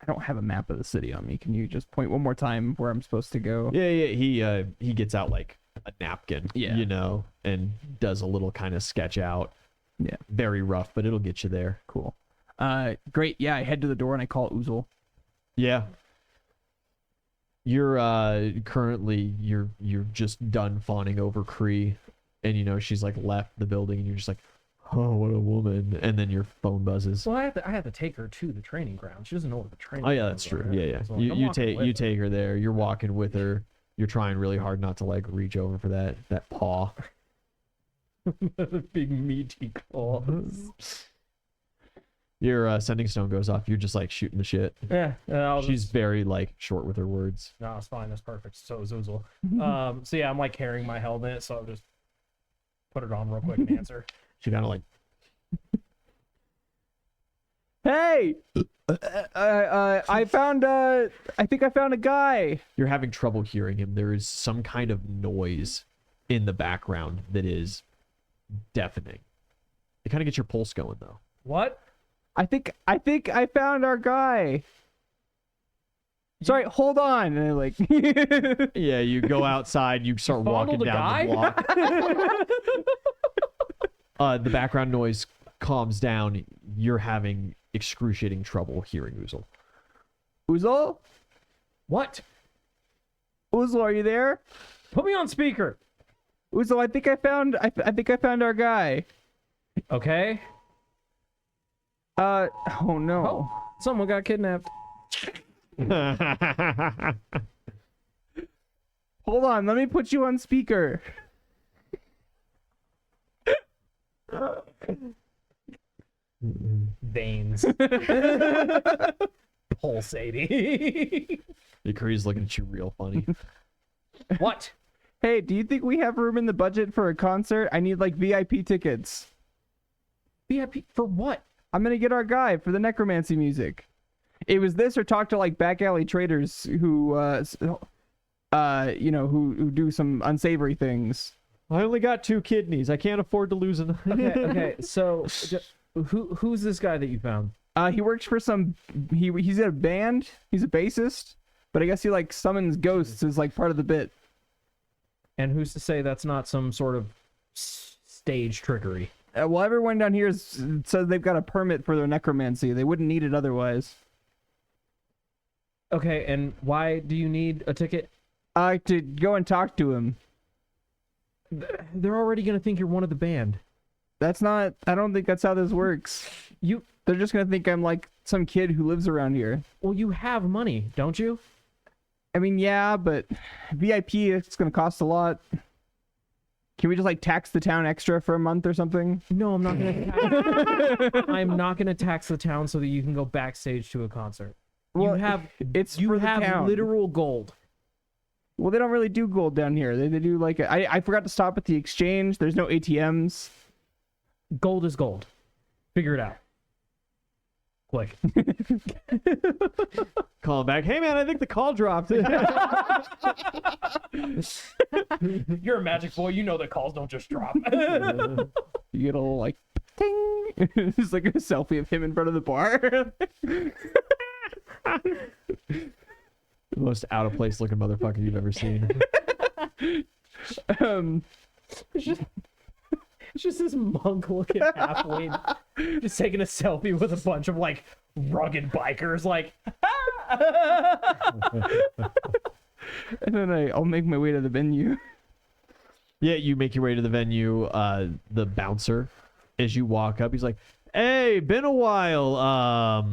don't have a map of the city on me. Can you just point one more time where I'm supposed to go? Yeah. He gets out like a napkin, Yeah. you know, and does a little kind of sketch out. Yeah. Very rough, but it'll get you there. Cool. Great. Yeah, I head to the door and I call Oozle. Yeah. You're currently you're just done fawning over Cree, and you know she's like left the building, and you're just like, oh, what a woman. And then your phone buzzes. Well, I have to take her to the training ground. She doesn't know what the training. Oh yeah, grounds that's true. are. Yeah. So, like, I'm You walking take with you her. take her there. You're walking with her. You're trying really hard not to like reach over for that paw. Big meaty claws. Your sending stone goes off. You're just like shooting the shit. Yeah, She's very like short with her words. no, it's fine. That's perfect. So is Oozle. So yeah, I'm like carrying my helmet, so I'll just put it on real quick and answer. She kind of like, Hey! I found I think I found a guy. you're having trouble hearing him. There is some kind of noise in the background that is deafening. It kind of gets your pulse going though. What? I think I found our guy. Sorry, hold on. And I like Yeah, you go outside, you start walking fondled a down the block. The background noise calms down. You're having excruciating trouble hearing Oozle. Oozle? What? Oozle, are you there? Put me on speaker. Oozle, I think I found our guy. Okay. Oh no. Oh, someone got kidnapped. Hold on, let me put you on speaker. Veins. Pulsating. Cree's looking at you real funny. What? Hey, do you think we have room in the budget for a concert? I need like VIP tickets. VIP for what? I'm gonna get our guy for the necromancy music. It was this or talk to like back alley traders who who do some unsavory things. I only got 2 kidneys. I can't afford to lose them. Okay. So, who's this guy that you found? He works for some he's in a band. He's a bassist, but I guess he like summons ghosts as like part of the bit. And who's to say that's not some sort of stage trickery? Well, everyone down here says they've got a permit for their necromancy. They wouldn't need it otherwise. Okay, and why do you need a ticket? To go and talk to him. They're already gonna think you're one of the band. That's not. I don't think that's how this works. They're just gonna think I'm like some kid who lives around here. Well, you have money, don't you? I mean, yeah, but VIP, it's gonna cost a lot. Can we just like tax the town extra for a month or something? No, I'm not gonna. I'm not gonna tax the town so that you can go backstage to a concert. Well, you have for the town. literal gold. Well, they don't really do gold down here. They do like I forgot to stop at the exchange. There's no ATMs. Gold is gold. Figure it out. Click. Call him back. Hey man, I think the call dropped. You're a magic boy. You know that calls don't just drop. You get a little like ting. It's like a selfie of him in front of the bar. The most out of place looking motherfucker you've ever seen. It's just this monk looking halfway, just taking a selfie with a bunch of like rugged bikers. Like, And then I'll make my way to the venue. Yeah, you make your way to the venue. The bouncer, as you walk up, he's like, "Hey, been a while.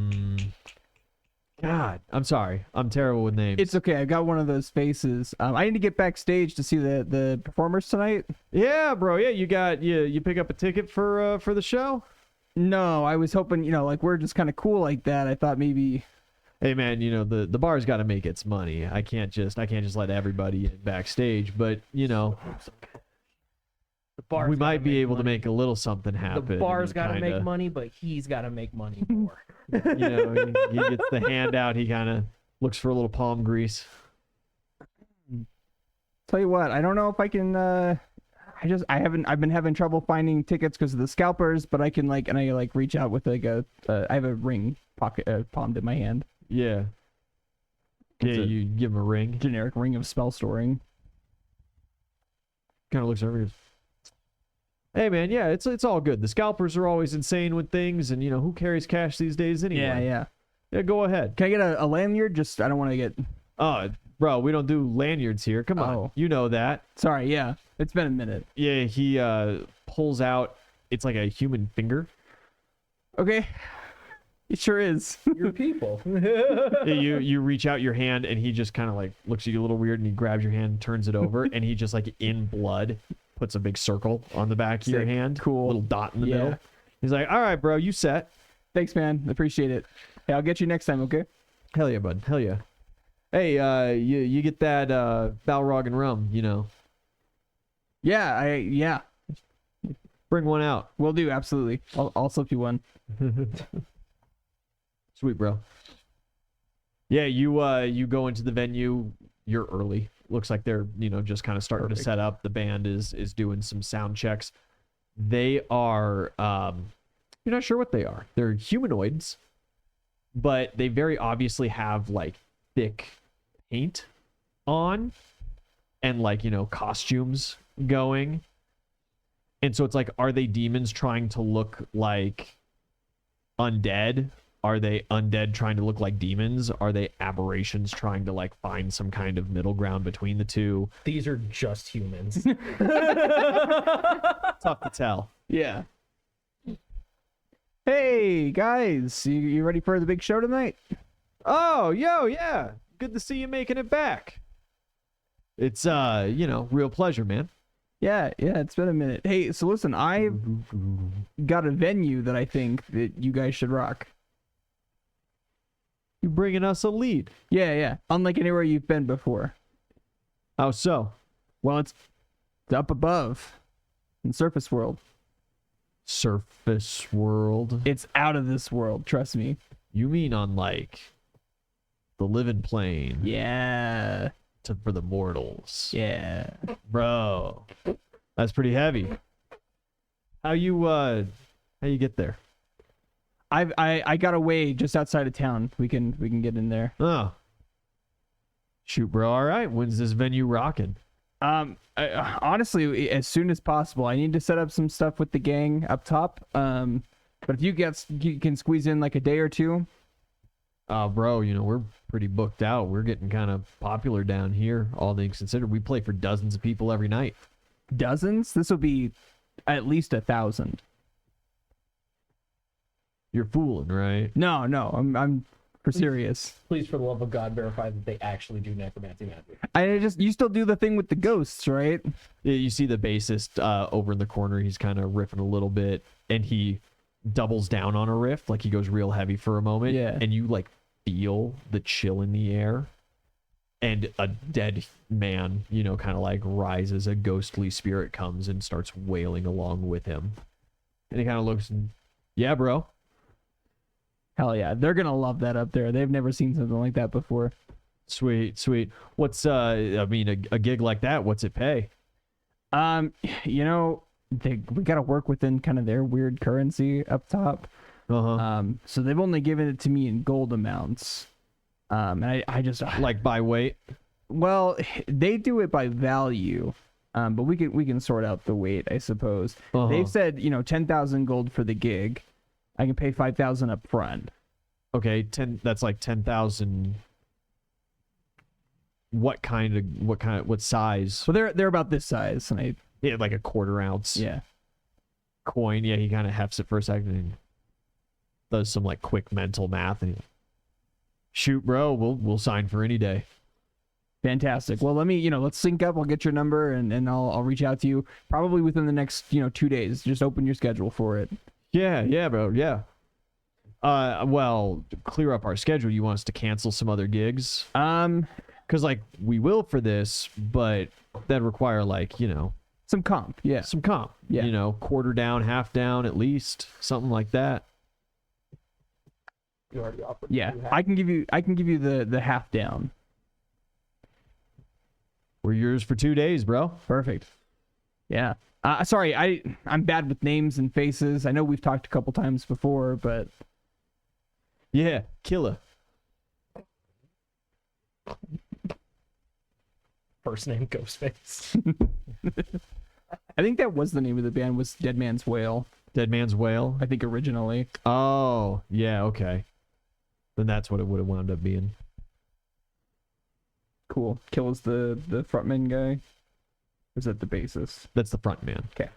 God, I'm sorry. I'm terrible with names. It's okay. I got one of those faces. I need to get backstage to see the performers tonight. Yeah, bro. Yeah, you pick up a ticket for the show? No, I was hoping, like we're just kind of cool like that. I thought maybe. Hey man, the bar's got to make its money. I can't just let everybody in backstage, but The bar's we gotta might be make able to money. make a little something happen. The bar's and got to kinda, make money, but he's got to make money more. He gets the hand out. He kind of looks for a little palm grease. Tell you what, I don't know if I can. I've been having trouble finding tickets because of the scalpers, but I can reach out with I have a ring palmed in my hand. Yeah. Yeah, It's a you give him a ring. generic ring of spell storing. Kind of looks over and goes, hey man, yeah, it's all good. The scalpers are always insane with things, and who carries cash these days anyway? Yeah. Yeah, go ahead. Can I get a lanyard? Just I don't want to get. Bro, we don't do lanyards here. Come on. Oh. You know that. Sorry, yeah, it's been a minute. Yeah, he pulls out, it's like a human finger. Okay, it sure is. Your people. Yeah, you reach out your hand, and he just kind of like looks at you a little weird, and he grabs your hand, turns it over, and he just like in blood puts a big circle on the back of your Sick. hand. Cool. Little dot in the Yeah. middle. He's like, all right, bro, you set. Thanks, man. Appreciate it. Hey, I'll get you next time. Okay. Hell yeah, bud. Hell yeah. Hey, you get that Balrog and rum, Yeah. Bring one out. Will do. Absolutely. I'll slip you one. Sweet, bro. Yeah, you go into the venue. You're early. Looks like they're just kind of starting to Perfect. set up. The band is doing some sound checks. They are you're not sure what they are. They're humanoids, but they very obviously have like thick paint on and costumes going. And so it's like, are they demons trying to look like undead? Are they undead trying to look like demons? Are they aberrations trying to find some kind of middle ground between the two? These are just humans. Tough to tell. Yeah. Hey guys, you ready for the big show tonight? Oh, yeah. Good to see you making it back. It's real pleasure, man. Yeah, it's been a minute. Hey, so listen, I've got a venue that I think that you guys should rock. You bringing us a lead. Yeah. Unlike anywhere you've been before. How so? Well, it's up above in Surface World. Surface world. It's out of this world, trust me. You mean on the living plane Yeah. for the mortals. Yeah. Bro. That's pretty heavy. How you get there? I got away just outside of town. We can get in there. Oh. Shoot, bro. All right. When's this venue rocking? Honestly, as soon as possible. I need to set up some stuff with the gang up top. But if you can squeeze in like a day or two. Bro, we're pretty booked out. We're getting kind of popular down here, all things considered. We play for dozens of people every night. Dozens? This will be at least 1,000. You're fooling, right? No, I'm for serious. Please, for the love of God, verify that they actually do necromancy magic. You still do the thing with the ghosts, right? Yeah, you see the bassist over in the corner. He's kind of riffing a little bit, and he doubles down on a riff. He goes real heavy for a moment. Yeah. And you feel the chill in the air. And a dead man, kind of rises. A ghostly spirit comes and starts wailing along with him. And he kind of looks and, yeah, bro. Hell yeah, they're gonna love that up there. They've never seen something like that before. Sweet. What's a gig like that, what's it pay? We gotta work within kind of their weird currency up top. So they've only given it to me in gold amounts. And I just By weight? well, they do it by value. But we can sort out the weight, I suppose. They've said 10,000 gold for the gig. I can pay 5,000 up front. Okay, that's 10,000. What size? So they're about this size, and Yeah, like a quarter ounce yeah. coin. Yeah, he kind of hefts it for a second and does some quick mental math, and Shoot, bro. We'll sign for any day. Fantastic. Well, let me, let's sync up. I'll get your number and I'll reach out to you probably within the next, 2 days. Just open your schedule for it. Yeah, bro. Yeah. Well, clear up our schedule. You want us to cancel some other gigs? Because like we will for this, but that require like some comp. Yeah. some comp. Yeah. Quarter down, half down, at least something like that. You already offered. Yeah. I can give you the half down. We're yours for 2 days, bro. Perfect. Yeah. Sorry, I'm bad with names and faces. I know we've talked a couple times before, but Yeah, killer. First name Ghostface. I think that was the name of the band, was Dead Man's Whale. Dead Man's Whale. I think originally. Oh, yeah, okay. Then that's what it would have wound up being. Cool. Kill is the frontman guy. Or is that the bassist? That's the front man. Okay.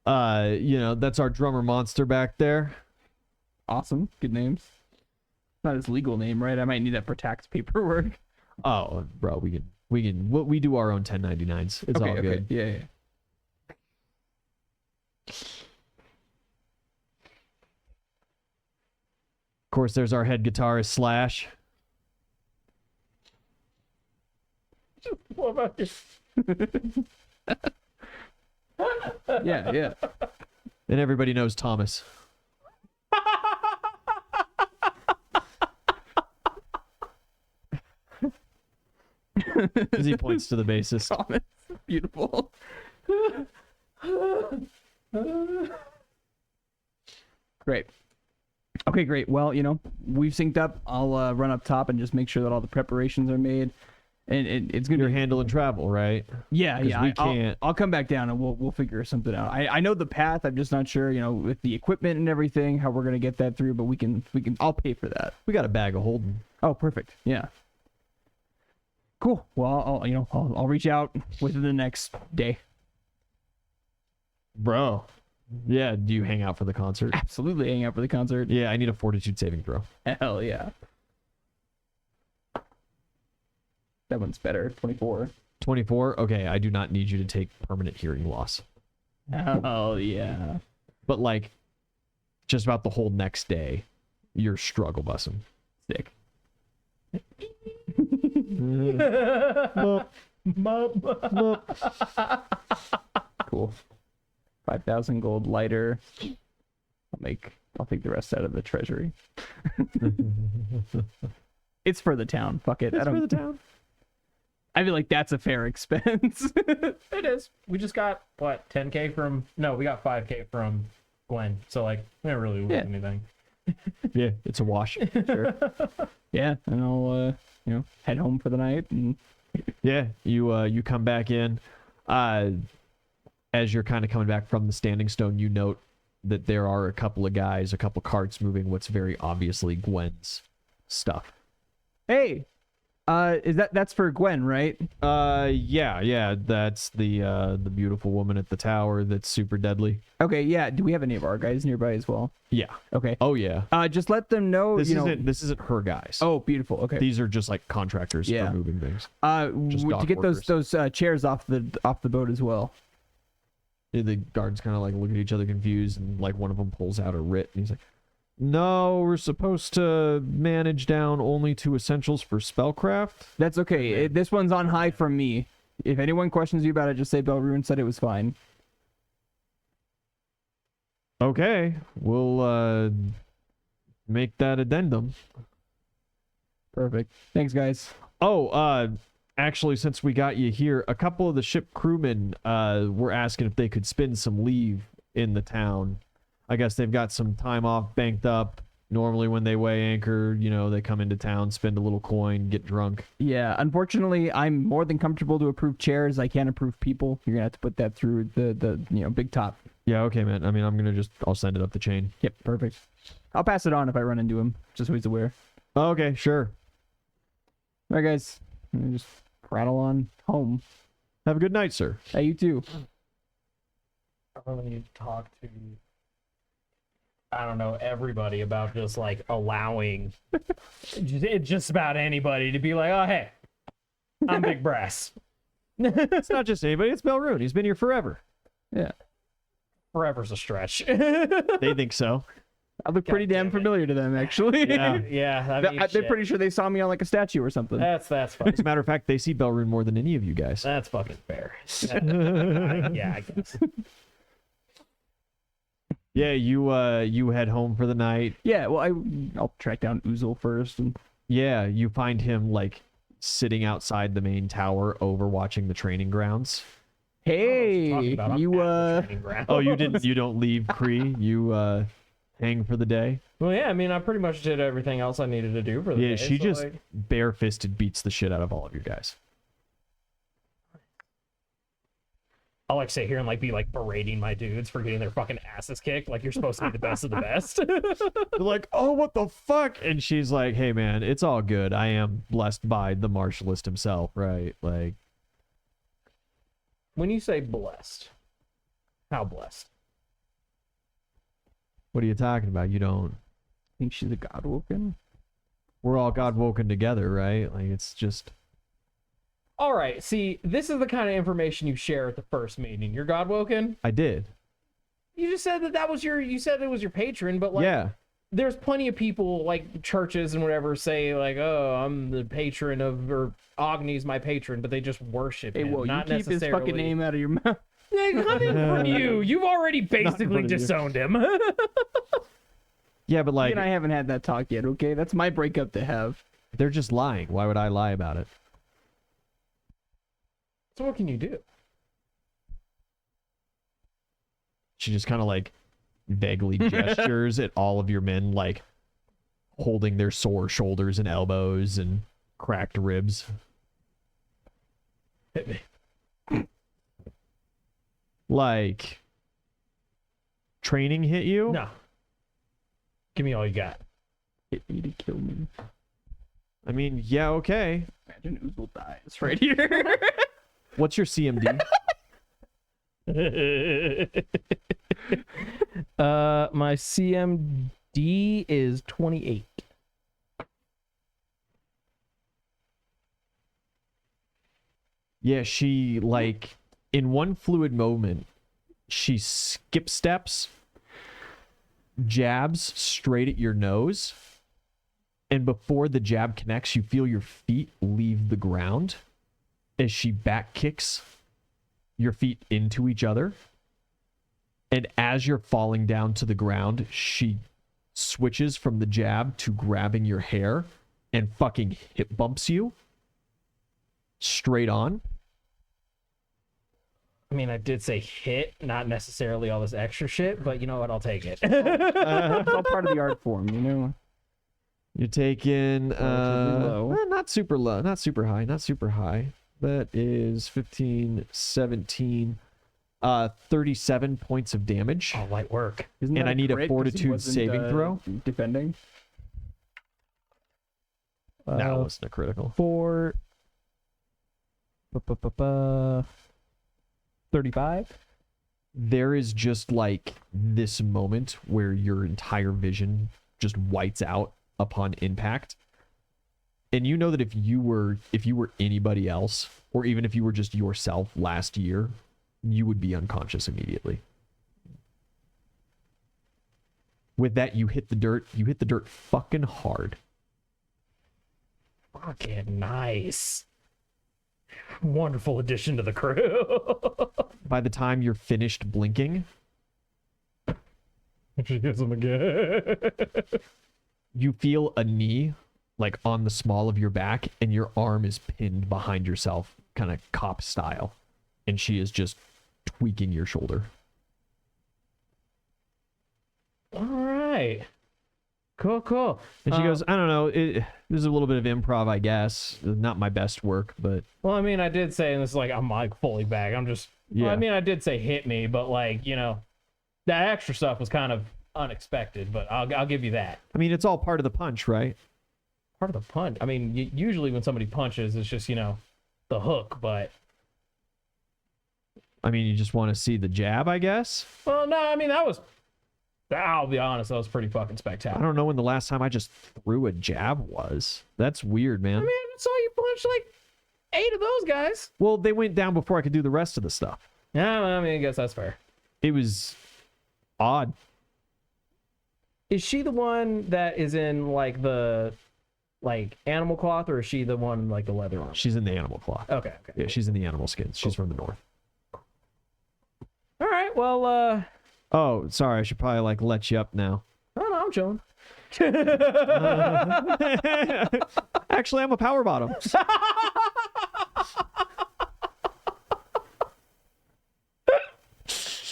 That's our drummer monster back there. Awesome. Good names. Not his legal name, right? I might need that for tax paperwork. Oh, bro, we do our own 1099s. It's all good. Yeah. Of course, there's our head guitarist Slash. What about this? Yeah. And everybody knows Thomas. As he points to the bassist. Thomas. Beautiful. Great. Okay, great. Well, we've synced up. I'll run up top and just make sure that all the preparations are made. And it's gonna You're be handling travel, right? yeah. we I'll can't- I'll come back down and we'll figure something out. I know the path. I'm just not sure, with the equipment and everything, how we're gonna get that through. But we can. I'll pay for that. We got a bag of holding. Oh, perfect. Yeah. Cool. Well, I'll reach out within the next day. Bro. Yeah, do you hang out for the concert? Absolutely, hang out for the concert. Yeah, I need a fortitude saving throw. Hell yeah. That one's better. 24. 24? Okay, I do not need you to take permanent hearing loss. Hell yeah. But like, just about the whole next day, you're struggle bussing. Sick. Cool. 5,000 gold lighter. I'll take the rest out of the treasury. It's for the town. Fuck it. That's for the town. I feel like that's a fair expense. It is. We just got what 10K from? No, we got 5K from Gwen. So like, we didn't really lose anything. Yeah, it's a wash. Sure. Yeah, and I'll head home for the night. And Yeah, you come back in. As you're kind of coming back from the Standing Stone, you note that there are a couple of guys, a couple carts moving what's very obviously Gwen's stuff. hey, that's for Gwen, right? Yeah, that's the beautiful woman at the tower that's super deadly. Okay, yeah. Do we have any of our guys nearby as well? Yeah. Okay. Oh yeah. Just let them know. This isn't her guys. Oh, beautiful. Okay. These are just like contractors Yeah. for moving things. To dock get workers. those chairs off the boat as well. The guards kind of like look at each other confused, and like one of them pulls out a writ, and he's like, "No, we're supposed to manage down only to essentials for spellcraft." That's okay. This one's on high from me. If anyone questions you about it, just say Belruin said it was fine. Okay, we'll make that addendum. Perfect. Thanks, guys. Oh, actually, since we got you here, a couple of the ship crewmen were asking if they could spend some leave in the town. I guess they've got some time off banked up. Normally when they weigh anchor, they come into town, spend a little coin, get drunk. Yeah, unfortunately, I'm more than comfortable to approve chairs. I can't approve people. You're gonna have to put that through the big top. Yeah, okay, man. I mean, I'll send it up the chain. Yep, perfect. I'll pass it on if I run into him, just so he's aware. Okay, sure. All right, guys. Let me just rattle on home. Have a good night, sir. Hey, you too. I'm gonna need to talk to. I don't know, everybody about just like allowing just about anybody to be like, oh, hey, I'm Big Brass. It's not just anybody, it's Belrune. He's been here forever. Yeah. Forever's a stretch. They think so. I look pretty damn familiar to them, actually. Yeah. Yeah, I mean, They're shit. pretty sure they saw me on like a statue or something. That's As fucking, a matter of fact, they see Belrune more than any of you guys. that's fucking fair. Yeah, I guess. Yeah, you head home for the night. Yeah, well, I'll track down Oozle first. And Yeah, you find him like sitting outside the main tower overwatching the training grounds. hey, Talking about, I'm you at the training ground. Oh, you don't leave Kree. You hang for the day. Well, yeah, I mean, I pretty much did everything else I needed to do for the Yeah, day. she so, just like, bare-fisted beats the shit out of all of your guys. I'll like sit here and like be like berating my dudes for getting their fucking asses kicked. Like you're supposed to be the best of the best. They're like, oh, what the fuck? And she's like, hey, man, it's all good. I am blessed by the martialist himself, right? Like, When you say blessed, how blessed? what are you talking about? You don't. think she's a Godwoken. We're all God woken together, right? Like, it's just. All right, see, this is the kind of information you share at the first meeting. You're Godwoken. I did. You just said that was your. You said it was your patron, but like, Yeah. there's plenty of people like churches and whatever say like, oh, I'm the patron of, or Agni's my patron, but they just worship Hey, him. whoa, you not keep his necessarily. fucking name out of your mouth. Yeah, coming from you, you've already basically front of you. disowned him. Yeah, but You like, and I haven't had that talk yet, okay? That's my breakup to have. they're just lying. Why would I lie about it? So what can you do? She just kind of like vaguely gestures at all of your men, like holding their sore shoulders and elbows and cracked ribs. Hit me. Like, training hit you? No. Give me all you got. Hit me to kill me. I mean, yeah, okay. Imagine Oozle dies right here. What's your CMD? My CMD is 28. Yeah, she, like, in one fluid moment, she skip steps, jabs straight at your nose, and before the jab connects, you feel your feet leave the ground as she back kicks your feet into each other. And as you're falling down to the ground, she switches from the jab to grabbing your hair and fucking hip bumps you straight on. I mean, I did say hit, not necessarily all this extra shit, but you know what? I'll take it. It's all part of the art form, you know? You're taking Relatively low. not super low, not super high, not super high. That is 15, 17, 37 points of damage. Oh, light work. Isn't And that I need a crit 'cause he fortitude wasn't, saving throw? Defending? That wasn't a critical. For 35. There is just like this moment where your entire vision just whites out upon impact. And you know that if you were anybody else, or even if you were just yourself last year, you would be unconscious immediately. With that, you hit the dirt fucking hard. Fucking nice. Wonderful addition to the crew. By the time you're finished blinking, She hits him again. you feel a knee like on the small of your back, and your arm is pinned behind yourself, kind of cop style. And she is just tweaking your shoulder. All right. Cool. And she goes, I don't know, this is a little bit of improv, I guess. Not my best work, but Well, I mean, I did say, and this is like, I'm like fully back. I'm just, yeah. well, I mean, I did say hit me, but like, you know, that extra stuff was kind of unexpected, but I'll give you that. I mean, it's all part of the punch, right? Part of the punch. I mean, usually when somebody punches, it's just, you know, the hook, but. I mean, you just want to see the jab, I guess. Well, no, I mean, that was I'll be honest, that was pretty fucking I spectacular. don't know when the last time I just threw a jab was. That's weird, man. I mean, I saw you punch like 8 of those guys. Well, they went down before I could do the rest of the stuff. Yeah, I mean, I guess that's fair. It was odd. Is she the one that is in like the animal cloth, or is she the one in like the leather armor? She's in the animal cloth. Okay. Yeah, she's in the animal skins. She's from the north. All right. Well, Oh, sorry. I should probably like let you up now. I'm chilling. Actually, I'm a power bottom.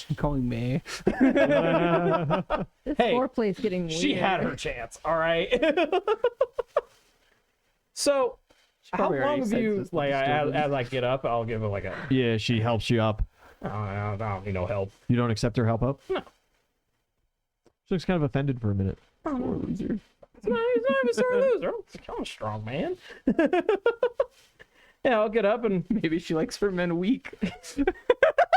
I'm calling me. This Hey, foreplay's getting weird. she had her chance. All right. So, how probably long already have said you this like disturbance. as I get up? I'll give it like a. Yeah, she helps you up. I don't need no help. You don't accept her help up? No. She looks kind of offended for a minute. Poor loser. He's not even a sore loser. I'm a strong man. Yeah, I'll get up and. Maybe she likes for men weak.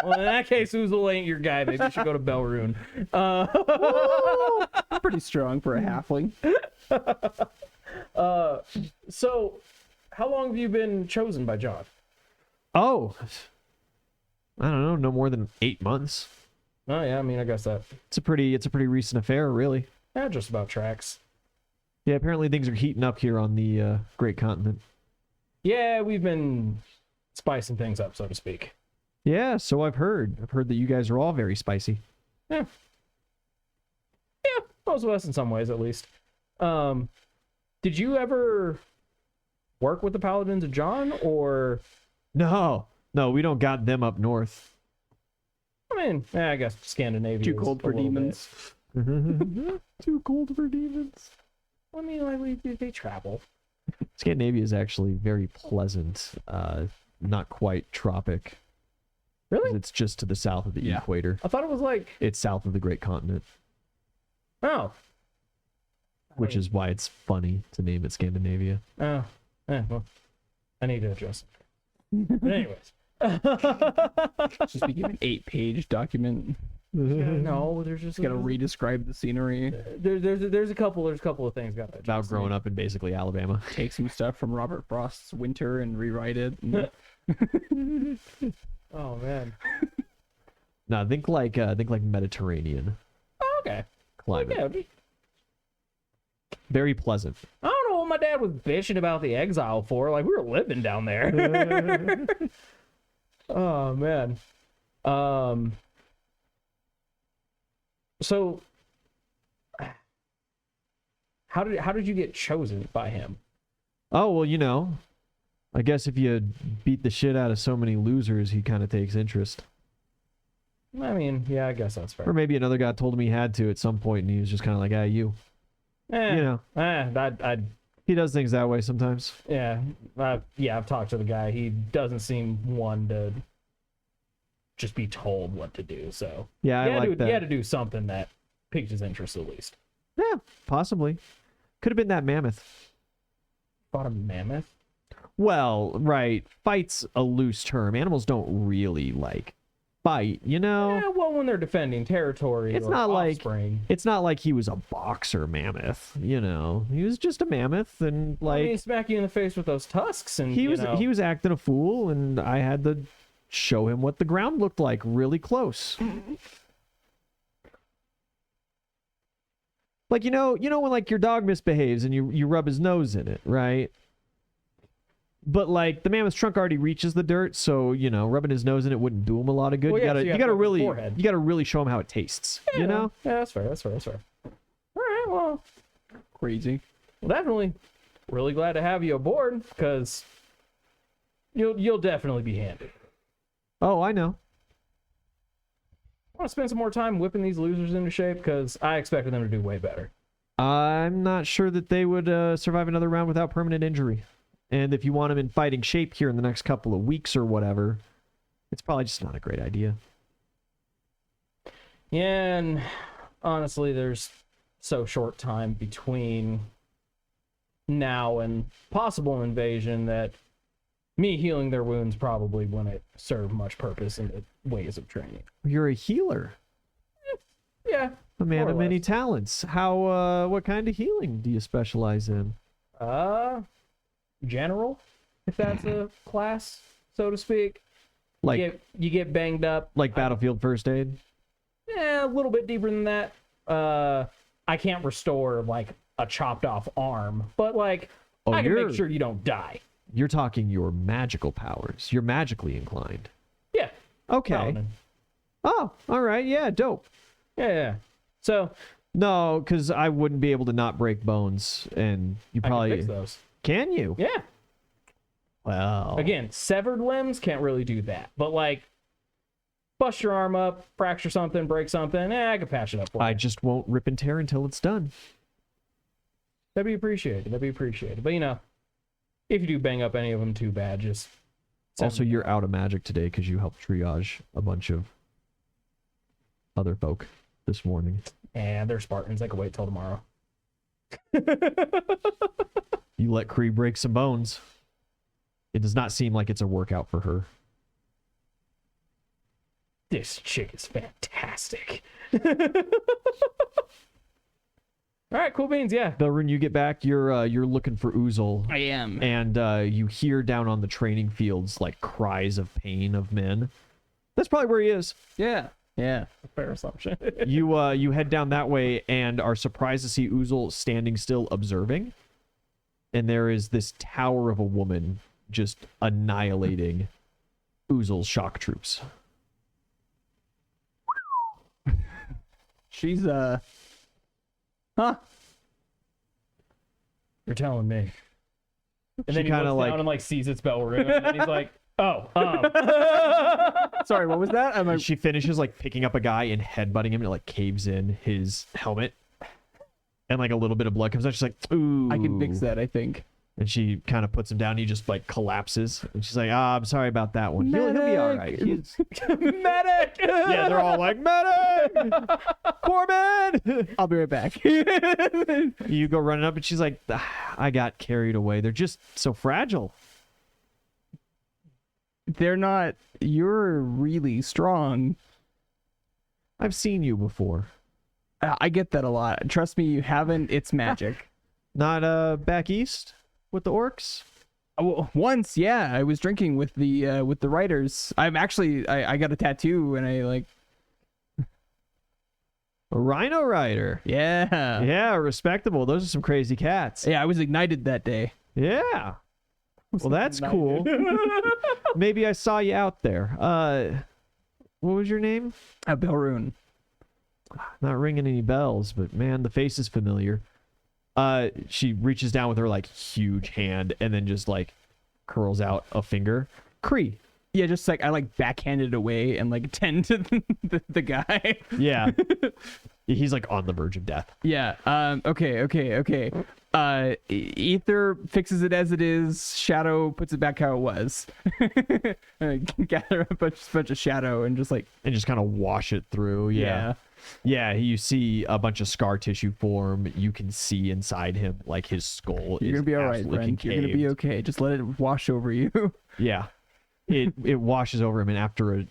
Well, in that case, Oozle ain't your guy. Maybe you should go to Belrune. Pretty strong for a halfling. So, how long have you been chosen by John? Oh, I don't know. No more than 8 months. Oh yeah, I mean, I guess that It's a pretty recent affair, really. just about tracks. Yeah, apparently things are heating up here on the Great Continent. Yeah, we've been spicing things up, so to speak. Yeah, so I've heard. I've heard that you guys are all very spicy. Yeah, most of us in some ways, at least. Did you ever work with the Paladins of John, or? No, we don't got them up north. I mean, I guess Scandinavia. Too is cold a for little demons. Too cold for demons. bit- I mean, like they travel. Scandinavia is actually very pleasant. Not quite tropic. 'Cause Really? It's just to the south of the Yeah. equator. I thought it was like, It's south of the Great Continent, oh, which is why it's funny to name it Scandinavia. well, I need to adjust. But anyways, Just be given an 8-page document. no, there's just Just gotta re-describe the scenery. there's a couple of things got to About growing up in basically Alabama. Take some stuff from Robert Frost's Winter and rewrite it. And Oh man. No, think like Mediterranean Okay. climate. Yeah. Very pleasant. I don't know what my dad was bitching about the exile for. Like, we were living down there. Oh man. So how did you get chosen by him? Oh, well, I guess if you beat the shit out of so many losers, he kind of takes interest. I mean, yeah, I guess that's fair. Or maybe another guy told him he had to at some point, and he was just kind of like, you. He does things that way sometimes. Yeah, I've talked to the guy. He doesn't seem one to just be told what to do. So Yeah, I like he that. had to do something that piqued his interest at least. Yeah, possibly. Could have been that mammoth. Fought a mammoth. Well, right. Fight's a loose term. Animals don't really, fight, Yeah, well, when they're defending territory, It's or not like- offspring. It's not like he was a boxer mammoth, He was just a mammoth, and, I mean, smack you in the face with those tusks, and he was acting a fool, and I had to show him what the ground looked like really close. Like, when, your dog misbehaves and you rub his nose in it, right? But, the mammoth's trunk already reaches the dirt, so, rubbing his nose in it wouldn't do him a lot of good. Well, yeah, so you you have gotta to rub the really, forehead. you gotta really show him how it tastes, Yeah, that's fair. That's fair. All right, well, crazy. definitely really glad to have you aboard, because you'll definitely be handy. Oh, I know. I want to spend some more time whipping these losers into shape, because I expected them to do way better. I'm not sure that they would survive another round without permanent injury. And if you want them in fighting shape here in the next couple of weeks or whatever, it's probably just not a great idea. Yeah, and honestly, there's so short time between now and possible invasion that me healing their wounds probably wouldn't serve much purpose in the ways of training. You're a healer. Yeah, A man More or of many less. talents. How? What kind of healing do you specialize in? General, if that's a class, so to speak. Like You get banged up. battlefield first aid? A little bit deeper than that. I can't restore like a chopped off arm, but like Oh, I can you're make sure you don't die. you're talking your magical powers. You're magically inclined. Yeah. Okay. Paladin. Oh, all right. Yeah, dope. Yeah. So No, because I wouldn't be able to not break bones, and you I can probably fix those. can you? Yeah. Well, Again, severed limbs can't really do that, but like bust your arm up, fracture something, break something, I can patch it up for I you. just won't rip and tear until it's done. That'd be appreciated. But you know, if you do bang up any of them too bad, just send Also, me- you're out of magic today because you helped triage a bunch of other folk this morning. and they're Spartans. I can wait till tomorrow. You let Cree break some bones. It does not seem like it's a workout for her. This chick is fantastic. All right, cool beans. Yeah. Belrun, you get back. You're looking for Oozle, I am. and you hear down on the training fields like cries of pain of men. That's probably where he is. Yeah. Yeah. Fair assumption. You head down that way and are surprised to see Oozle standing still observing. And there is this tower of a woman just annihilating Oozle's shock troops. She's huh? You're telling me. And She then he kinda looks like- down and like sees its bell ring, and then he's like, "Oh, Sorry, what was that? And she finishes like picking up a guy and headbutting him, and it like caves in his helmet. And like a little bit of blood comes out. She's like, ooh. I can fix that, I think. And she kind of puts him down. He just like collapses. And she's like, I'm sorry about that one. He'll be all right. He's... medic!" Yeah, they're all like, medic! Poor man! I'll be right back. You go running up, and she's like, I got carried away. They're just so fragile. They're not. You're really strong. I've seen you before. I get that a lot. Trust me, you haven't. It's magic. Not back east with the orcs? Once, yeah, I was drinking with the writers. I'm actually I got a tattoo and I like A rhino rider. yeah. Yeah, respectable. Those are some crazy cats. Yeah, I was ignited that day. Yeah. Well, that's cool. Maybe I saw you out there. What was your name? Belrune. Not ringing any bells, but man, the face is familiar. She reaches down with her like huge hand and then just like curls out a finger. Cree. Yeah, just like I like backhanded away and like tend to the guy. Yeah. He's like on the verge of death. Yeah. Okay. Ether fixes it as it is. Shadow puts it back how it was. Gather a bunch of shadow and just like And just kind of wash it through. Yeah. Yeah, you see a bunch of scar tissue form. You can see inside him, like his skull. You're is gonna be all right, absolutely friend. You're gonna be concaved. okay. Just let it wash over you. Yeah, it washes over him, and after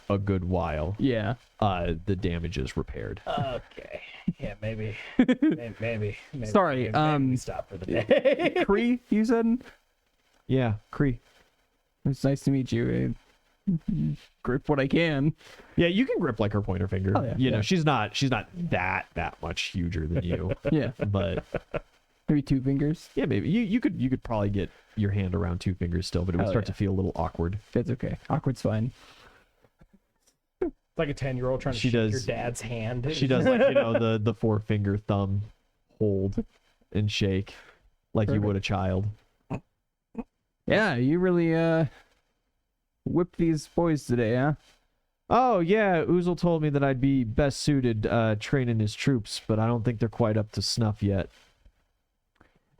a good while, Yeah. the damage is repaired. Okay. Yeah, maybe. Maybe. Sorry, maybe we stop for the day. Kree, you said? Yeah, Cree. It's nice to meet you. Grip what I can. Yeah, you can grip like her pointer finger. Oh, yeah, You know, yeah. she's not that much huger than you. Yeah. But Maybe 2 fingers. yeah, maybe you could probably get your hand around 2 fingers still, but it would Hell start yeah. to feel a little awkward. That's okay. Awkward's fine. It's like a 10-year-old trying to She shake your does- dad's hand. She does like the 4-finger thumb hold and shake like you would a child. Yeah, you really whipped these boys today, huh? Oh yeah, Oozle told me that I'd be best suited training his troops, but I don't think they're quite up to snuff yet.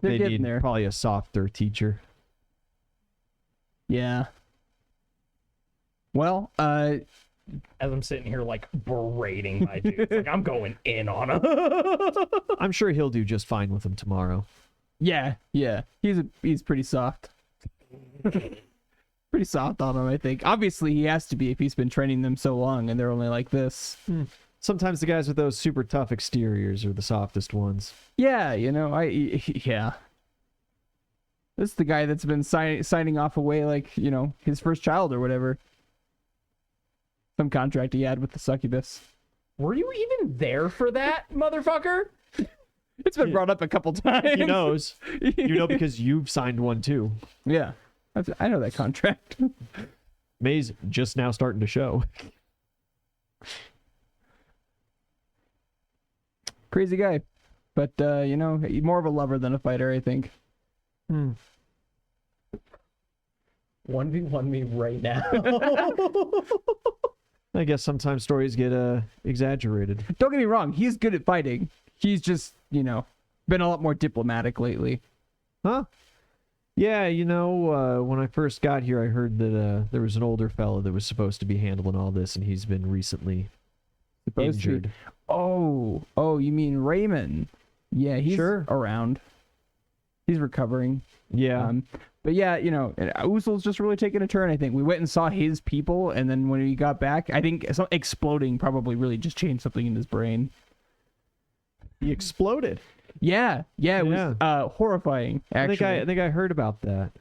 They're They getting need there. probably a softer teacher. Yeah. Well, As I'm sitting here like berating my dudes, like I'm going in on him. I'm sure he'll do just fine with them tomorrow. yeah. He's pretty soft. Pretty soft on him, I think. Obviously, he has to be if he's been training them so long and they're only like this. Sometimes the guys with those super tough exteriors are the softest ones. Yeah, yeah. This is the guy that's been signing off away like, his first child or whatever. Some contract he had with the succubus. Were you even there for that, motherfucker? It's been brought up a couple times. He knows. You know because you've signed one too. Yeah. I know that contract. May's just now starting to show. Crazy guy. But, more of a lover than a fighter, I think. 1v1 me right now. I guess sometimes stories get exaggerated. Don't get me wrong. He's good at fighting. He's just, been a lot more diplomatic lately. Huh? Yeah, when I first got here, I heard that there was an older fella that was supposed to be handling all this, and he's been recently injured. Oh, you mean Raymond? Yeah, he's around. He's recovering. Yeah. But yeah, Uzul's just really taking a turn, I think. We went and saw his people, and then when he got back, I think exploding probably really just changed something in his brain. He exploded. Yeah, it was horrifying, actually. I think I heard about that.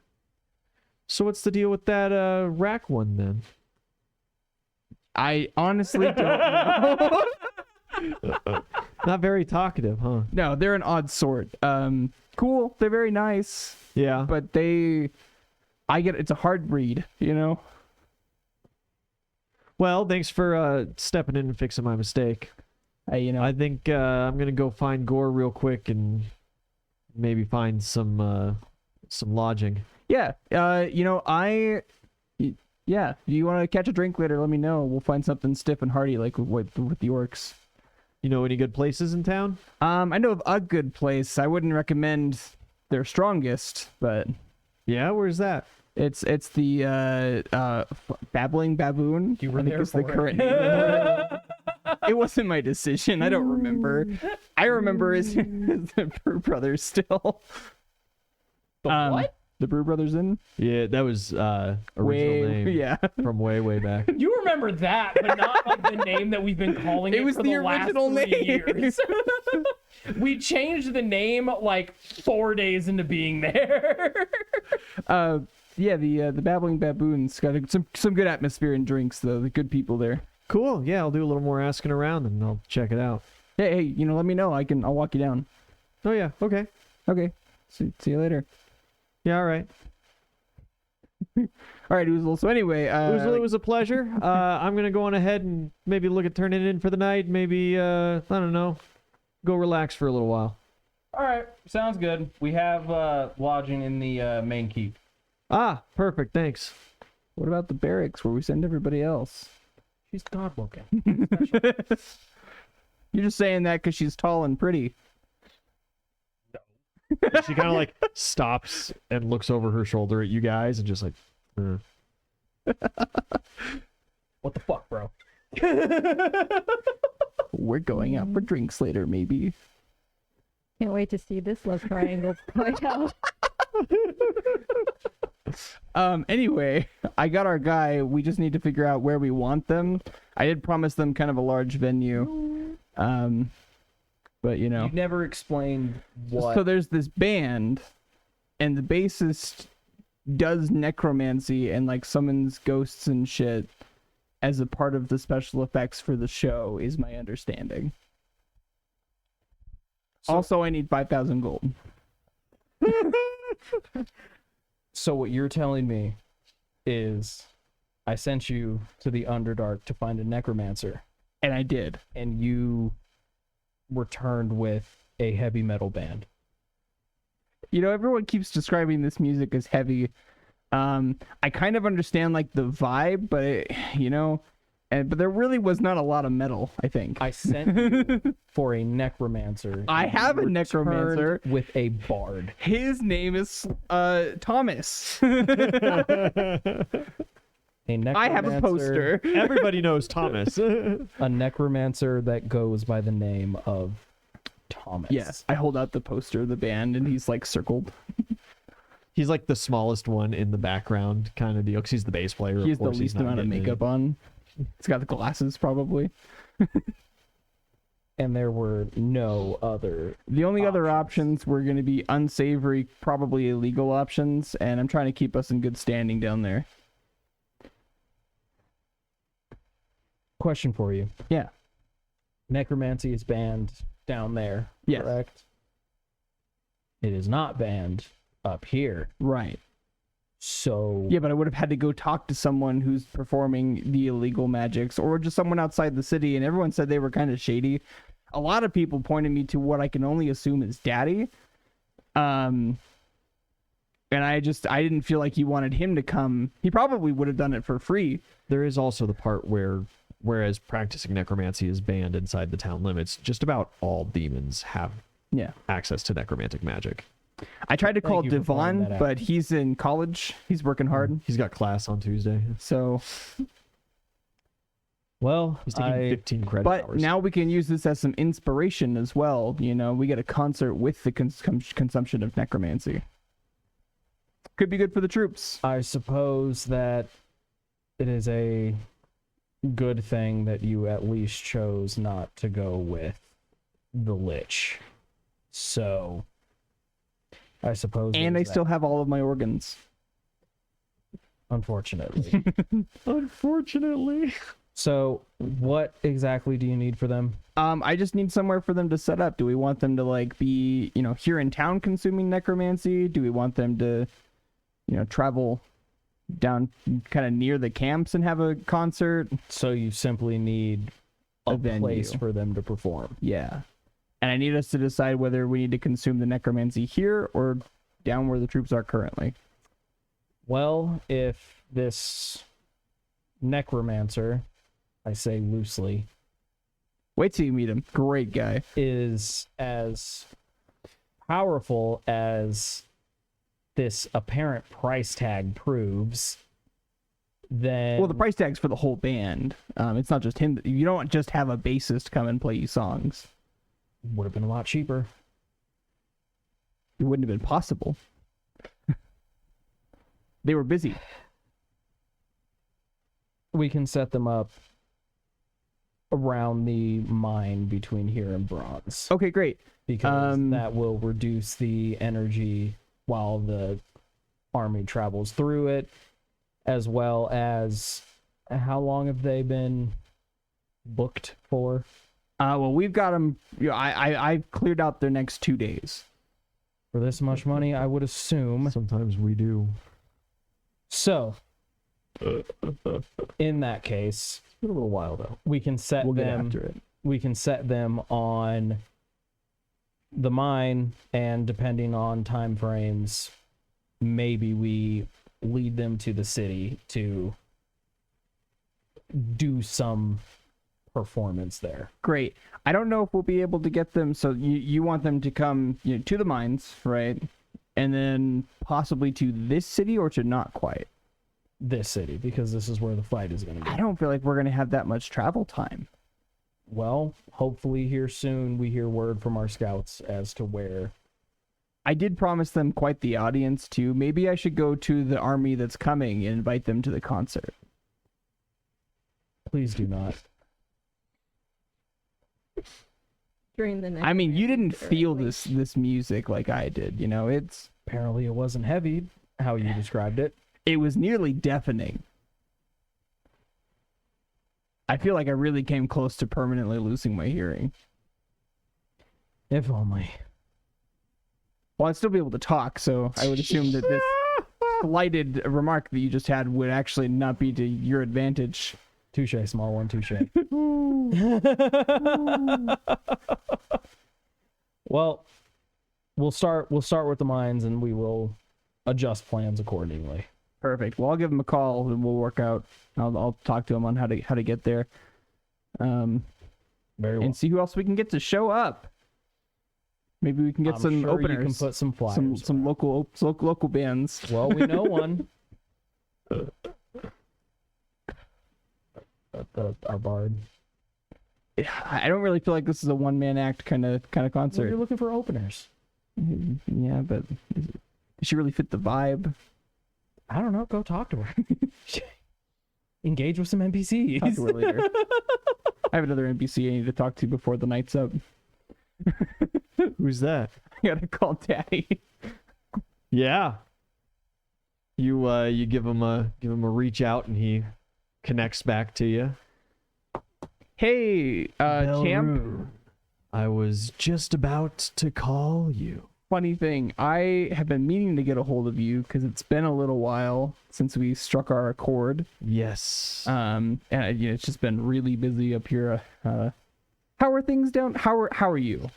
So what's the deal with that rack one then? I honestly don't know. Not very talkative, huh? No, they're an odd sort. Cool, they're very nice. Yeah. But it's a hard read, Well, thanks for stepping in and fixing my mistake. I think I'm gonna go find Gore real quick and maybe find some lodging. Yeah. Yeah. Do you want to catch a drink later? Let me know. We'll find something stiff and hearty like with the orcs. You know any good places in town? I know of a good place. I wouldn't recommend their strongest, but yeah, where's that? It's the Babbling Baboon. You were I think there it's the for current name. It wasn't my decision. I don't remember. I remember is the Brew Brothers still. What? The Brew Brothers Inn? Yeah, that was original name. Yeah. From way back. You remember that, but not like the name that we've been calling it. It was for the last original 3 name. years. We changed the name like 4 days into being there. Yeah, the Babbling Baboon's got some good atmosphere and drinks though. The good people there. Cool. Yeah, I'll do a little more asking around and I'll check it out. Hey, let me know. I'll walk you down. Oh yeah. Okay. Okay. See you later. Yeah. All right. All right, Uzul. So anyway, Uzul, it was a pleasure. I'm gonna go on ahead and maybe look at turning it in for the night. Maybe I don't know, go relax for a little while. All right, sounds good. We have lodging in the main keep. Ah, perfect. Thanks. What about the barracks where we send everybody else? She's God looking. You're just saying that because she's tall and pretty. She kind of like stops and looks over her shoulder at you guys and just like, What the fuck, bro? We're going out for drinks later, maybe. Can't wait to see this love triangle play out. Anyway, I got our guy. We just need to figure out where we want them. I did promise them kind of a large venue. But You never explained what. So there's this band, and the bassist does necromancy and like summons ghosts and shit as a part of the special effects for the show, is my understanding. Also, I need 5,000 gold. So what you're telling me is I sent you to the Underdark to find a necromancer, And I did. and you returned with a heavy metal band. Everyone keeps describing this music as heavy. I kind of understand like the vibe, but but there really was not a lot of metal, I think. I sent you for a necromancer. I and you have a returned necromancer. with a bard. His name is Thomas. A necromancer. I have a poster. everybody knows Thomas. A necromancer that goes by the name of Thomas. Yes, I hold out the poster of the band, and he's like circled. He's like the smallest one in the background kind of deal because he's the bass player. He has of the course, least he's not amount of getting makeup on. He's got the glasses, probably. and there were no other. The only other Options. options were going to be unsavory, probably illegal options, and I'm trying to keep us in good standing down there. Question for you. Yeah. Necromancy is banned down there, Yes. correct? It is not banned up here. Right. So Yeah, but I would have had to go talk to someone who's performing the illegal magics, or just someone outside the city, and everyone said they were kind of shady. A lot of people pointed me to what I can only assume is Daddy. And I didn't feel like he wanted him to come. He probably would have done it for free. There is also the part where, whereas practicing necromancy is banned inside the town limits, just about all demons have Yeah. access to necromantic magic. I tried to Thank call you for pointing Devon, that out. but he's in college. He's working hard. He's got class on Tuesday. So, well, He's taking 15 credit but hours. now we can use this as some inspiration as well. You know, we get a concert with the consumption of necromancy. Could be good for the troops. I suppose that it is a good thing that you at least chose not to go with the Lich. So, I suppose. And I there's still that, have all of my organs. unfortunately. Unfortunately. So, what exactly do you need for them? I just need somewhere for them to set up. Do we want them to like be, you know, here in town consuming necromancy? Do we want them to, you know, travel down kind of near the camps and have a concert? So you simply need a venue. place for them to perform. Yeah. And I need us to decide whether we need to consume the necromancy here or down where the troops are currently. Well, if this necromancer, I say loosely, Wait till you meet him. Great guy. is as powerful as this apparent price tag proves, then Well, the price tag's for the whole band. It's not just him. You don't just have a bassist come and play you songs. would have been a lot cheaper. It wouldn't have been possible. They were busy. We can set them up around the mine between here and Bronze, Okay, great. because that will reduce the energy while the army travels through it, as well as how long have they been booked for? Well, we've got them. You know, I've cleared out their next 2 days. For this much money, I would assume. Sometimes we do. So, in that case, It's been a little while though. we can set We'll get them. after it. We can set them on the mine, and depending on time frames, maybe we lead them to the city to do some performance there. Great. I don't know if we'll be able to get them. So you want them to come, you know, to the mines, right? And then possibly to this city, or to not quite. This city, because this is where the fight is going to be. I don't feel like we're going to have that much travel time. Well, hopefully here soon we hear word from our scouts as to where. I did promise them quite the audience too. Maybe I should go to the army that's coming and invite them to the concert. Please do not. During the next I mean, you didn't feel early. this music like I did. You know, Apparently it wasn't heavy, how you described it. it was nearly deafening. I feel like I really came close to permanently losing my hearing. If only. Well, I'd still be able to talk, so I would assume that this slighted remark that you just had would actually not be to your advantage. Touche, small one, touche. Well, we'll start with the mines, and we will adjust plans accordingly. Perfect. Well, I'll give him a call and we'll work out. I'll talk to him on how to get there. Very well. And see who else we can get to show up. Maybe we can get I'm some sure openers. You can put some flyers. some local bands. Well, we know one. Our bard. I don't really feel like this is a one-man act kind of So concert. you're looking for openers. Yeah, but does she really fit the vibe? I don't know. Go talk to her. Engage with some NPCs. Talk to her later. I have another NPC I need to talk to before the night's up. Who's that? I gotta call Daddy. Yeah. You give him a reach out and he connects back to you. Hey, champ. Belru, I was just about to call you. Funny thing, I have been meaning to get a hold of you because it's been a little while since we struck our accord. Yes. And it's just been really busy up here. How are things down? How are you?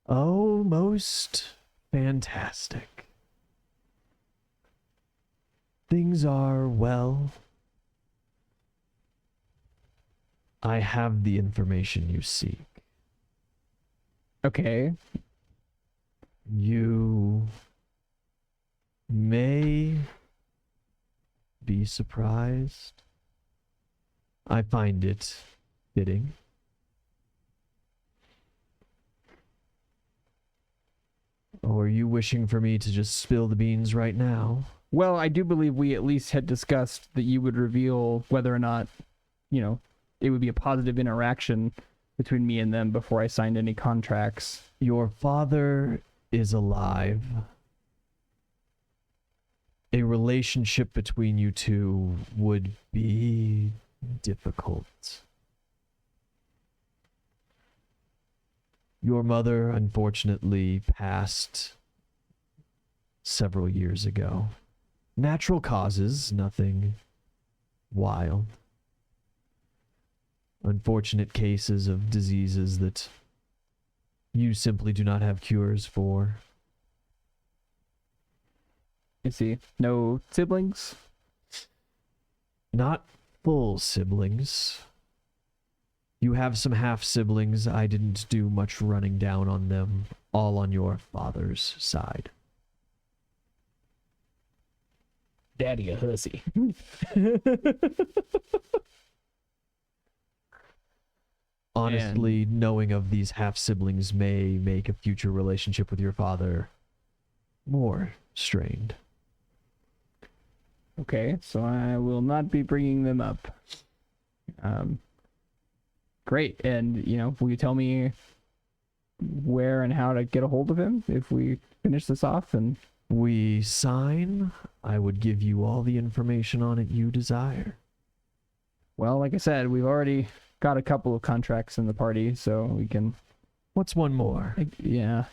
Oh, most fantastic. Things are well. I have the information you seek. Okay. You may be surprised. I find it fitting. Or are you wishing for me to just spill the beans right now? Well, I do believe we at least had discussed that you would reveal whether or not, it would be a positive interaction between me and them before I signed any contracts. Your father is alive. A relationship between you two would be difficult. Your mother, unfortunately, passed several years ago. Natural causes, nothing wild. Unfortunate cases of diseases that you simply do not have cures for. I see. No siblings? Not full siblings. You have some half-siblings. I didn't do much running down on them. All on your father's side. Daddy a hussy. Honestly, knowing of these half-siblings may make a future relationship with your father more strained. Okay, so I will not be bringing them up. Great, and, will you tell me where and how to get a hold of him if we finish this off? And We sign, I would give you all the information on it you desire. well, like I said, we've already got a couple of contracts in the party, so we can... What's one more? Yeah,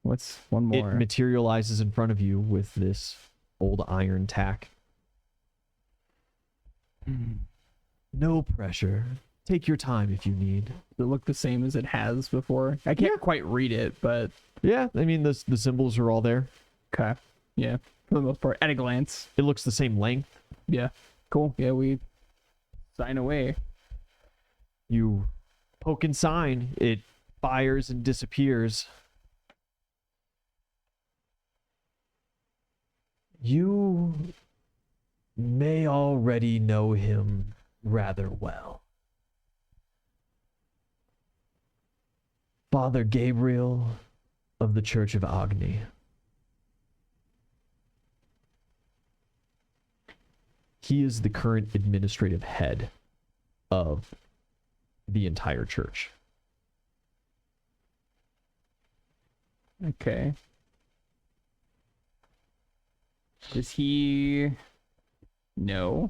what's one more? It materializes in front of you with this old iron tack. No pressure. Take your time if you need. Does it look the same as it has before? I can't quite read it, but... Yeah, I mean, the symbols are all there. Okay, yeah, for the most part, at a glance. It looks the same length. Yeah, cool. Yeah, we sign away. You poke and sign. It fires and disappears. You may already know him rather well. Father Gabriel of the Church of Agni. He is the current administrative head of the entire church. Okay. Does he know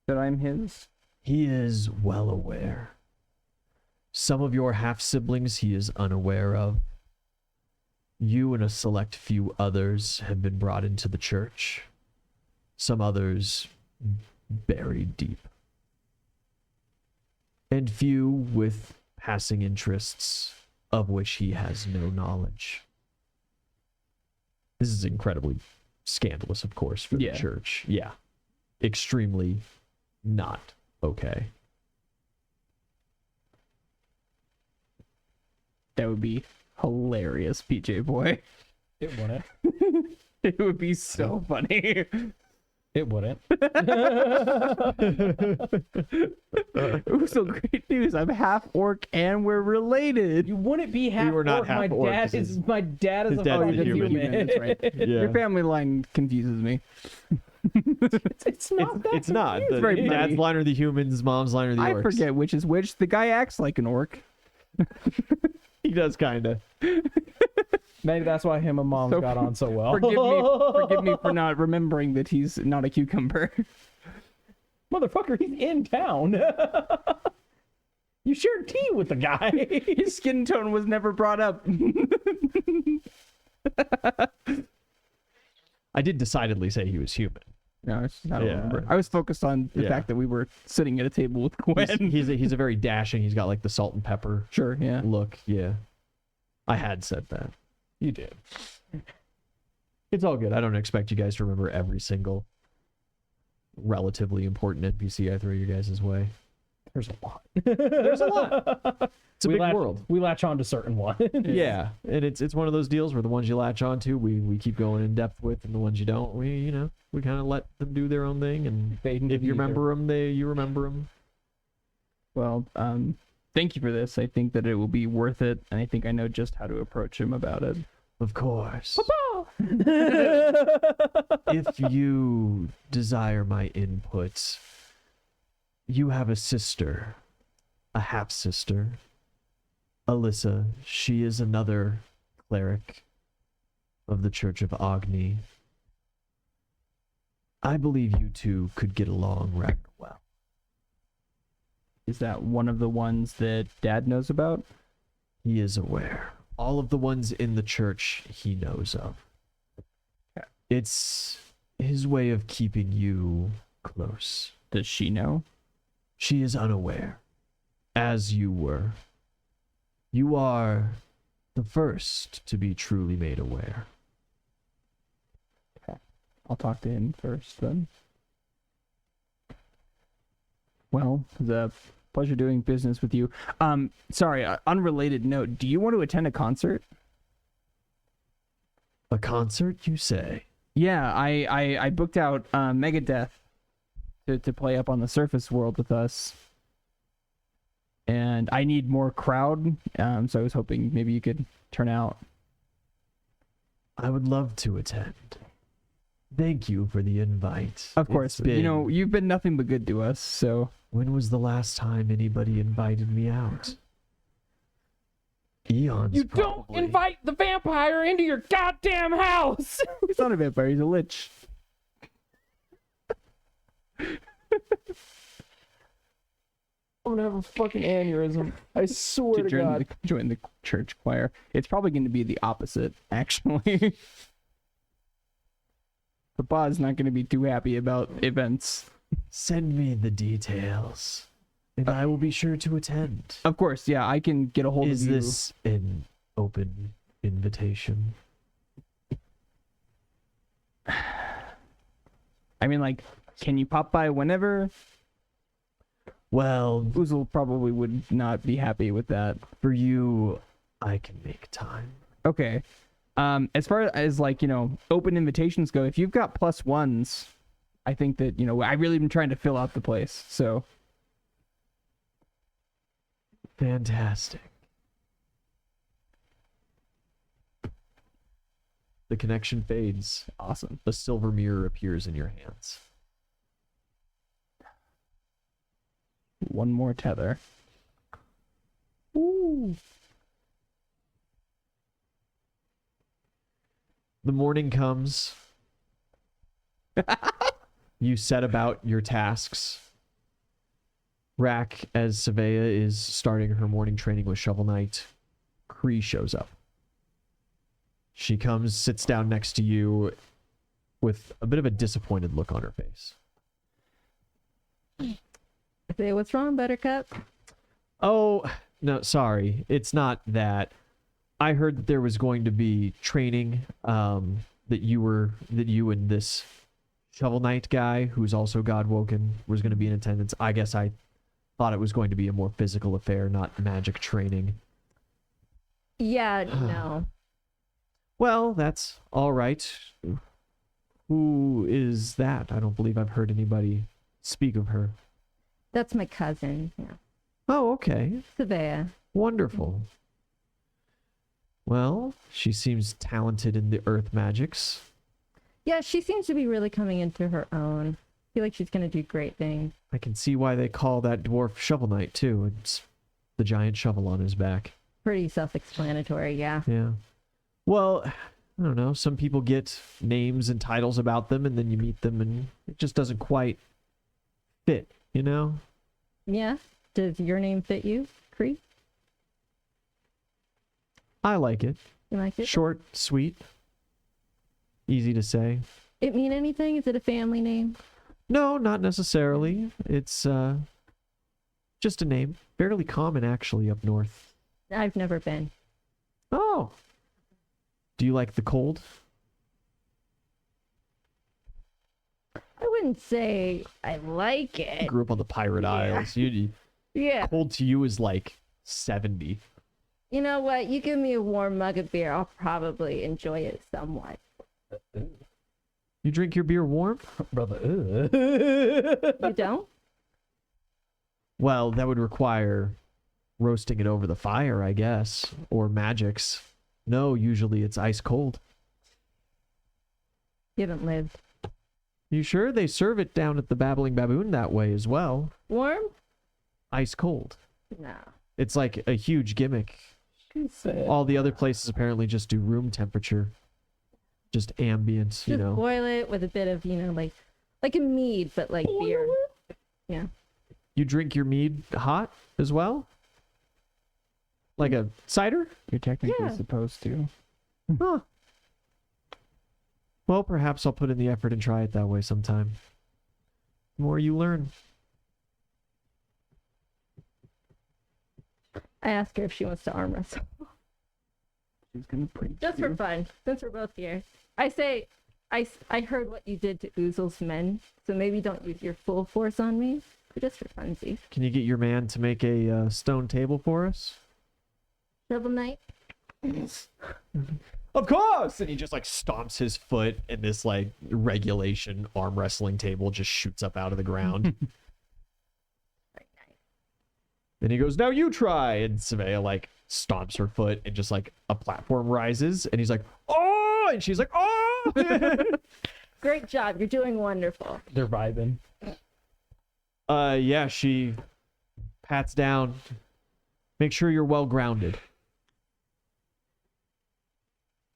that I'm his? He is well aware. Some of your half-siblings he is unaware of. You and a select few others have been brought into the church. Some others buried deep. And few with passing interests of which he has no knowledge. This is incredibly scandalous, of course, for the church. Yeah. Extremely not okay. That would be hilarious, PJ boy. It wouldn't. It would be so funny. It wouldn't. Ooh, so great news. I'm half orc and we're related. You wouldn't be half were not orc. half My orc. dad His is my dad is his a dad's a fucking human. human. That's right. Yeah. Your family line confuses me. It's not that It's not. confusing. very Dad's muddy. line are the humans, mom's line are the I orcs. forget which is which. The guy acts like an orc. He does kind of. Maybe that's why him and Mom's So, got on so well. Forgive me for not remembering that he's not a cucumber. Motherfucker, he's in town. You shared tea with the guy. His skin tone was never brought up. I did decidedly say he was human. No, it's just, I don't Yeah. remember. I was focused on the Yeah. fact that we were sitting at a table with Gwen. He's a very dashing. He's got like the salt and pepper Sure, yeah. look. Yeah, I had said that. You did. It's all good. I don't expect you guys to remember every single relatively important NPC I throw you guys' way. There's a lot. There's a lot. It's a big latch, world. We latch on to certain ones. Yeah, and it's one of those deals where the ones you latch onto, we keep going in depth with, and the ones you don't, we kind of let them do their own thing, and Fade into if you the ether. remember them, you remember them. Well, thank you for this. I think that it will be worth it, and I think I know just how to approach him about it. Of course. If you desire my input, you have a sister, a half-sister, Alyssa. She is another cleric of the Church of Agni. I believe you two could get along rather well. Is that one of the ones that Dad knows about? He is aware. All of the ones in the church he knows of. It's his way of keeping you close. Does she know? She is unaware, as you were. You are the first to be truly made aware. I'll talk to him first then. Well, it was a pleasure doing business with you. Sorry, unrelated note. Do you want to attend a concert? A concert, you say? Yeah, I booked out Megadeth to play up on the surface world with us. And I need more crowd, so I was hoping maybe you could turn out. I would love to attend. Thank you for the invite. Of course, It's been- you've been nothing but good to us, so... When was the last time anybody invited me out? Eons, You don't probably. invite the vampire into your goddamn house. He's not a vampire, he's a lich. I'm gonna have a fucking aneurysm. I swear to God. Join the church choir. It's probably going to be the opposite, actually. Papa's not going to be too happy about events. Send me the details, and I will be sure to attend. Of course, yeah, I can get a hold Is of you. this an open invitation? I mean, like, can you pop by whenever? Well, Oozle probably would not be happy with that. for you, I can make time. Okay. As far as, like, open invitations go, if you've got plus ones, I think that, I really been trying to fill out the place, so... Fantastic. The connection fades. Awesome. A silver mirror appears in your hands. One more tether. Ooh. The morning comes. You set about your tasks. Rack, as Savea is starting her morning training with Shovel Knight, Kree shows up. She comes, sits down next to you with a bit of a disappointed look on her face. Say, what's wrong, Buttercup? Oh, no, sorry. It's not that. I heard that there was going to be training, that you and this Shovel Knight guy, who's also Godwoken, was going to be in attendance. I guess I thought it was going to be a more physical affair, not magic training. Yeah, no. Well, that's all right. Who is that? I don't believe I've heard anybody speak of her. That's my cousin. Yeah. Oh, okay. Savea. Wonderful. Well, she seems talented in the earth magics. Yeah, she seems to be really coming into her own. I feel like she's gonna do great things. I can see why they call that dwarf Shovel Knight too. It's the giant shovel on his back. Pretty self-explanatory, yeah. Yeah. Well, I don't know. Some people get names and titles about them, and then you meet them, and it just doesn't quite fit, you know? Yeah. Does your name fit you, Cree? I like it. You like it? Short, sweet, easy to say. It mean anything? Is it a family name? No, not necessarily. It's just a name. Fairly common, actually, up north. I've never been. Oh. Do you like the cold? I wouldn't say I like You it. grew up on the Pirate Yeah. Isles. Yeah. Cold to you is like 70. You know what? You give me a warm mug of beer, I'll probably enjoy it somewhat. You drink your beer warm? Brother. You don't? Well, that would require roasting it over the fire, I guess, or magics. No, usually it's ice cold. You haven't lived. You sure? They serve it down at the Babbling Baboon that way as well. Warm? Ice cold. No. It's like a huge gimmick. She said. All the other places apparently just do room temperature. Just ambient, Just you know. boil it with a bit of, like a mead, but like beer. Yeah. You drink your mead hot as well? Like a cider? You're technically Yeah. supposed to. Huh. Well, perhaps I'll put in the effort and try it that way sometime. The more you learn. I asked her if she wants to arm wrestle. She's gonna preach. Just for fun, since we're both here. I say, I heard what you did to Oozle's men, so maybe don't use your full force on me, but just for funsies. Can you get your man to make a stone table for us? Shovel Knight? Of course! And he just like stomps his foot, and this like regulation arm wrestling table just shoots up out of the ground. Very nice. Then he goes, "Now you try!" And Savea like stomps her foot, and just like a platform rises, and he's like, "Oh!" And she's like, "Oh!" Great job, you're doing wonderful. They're vibing. Yeah, she pats down. Make sure you're well grounded.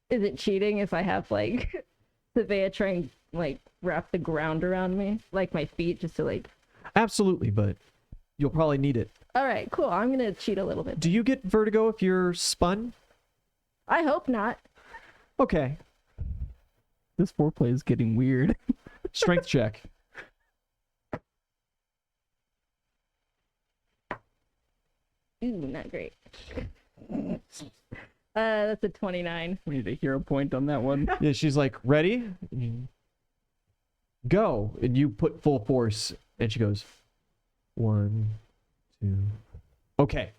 Is it cheating if I have like Savea trying like wrap the ground around me, like my feet, just to like? Absolutely, but you'll probably need it. All right, cool. I'm gonna cheat a little bit. Do you get vertigo if you're spun? I hope not. Okay. This foreplay is getting weird. Strength check. Ooh, not great. That's a 29. We need a hero point on that one. Yeah, she's like, "Ready? Go." And you put full force, and she goes, 1, 2. Okay.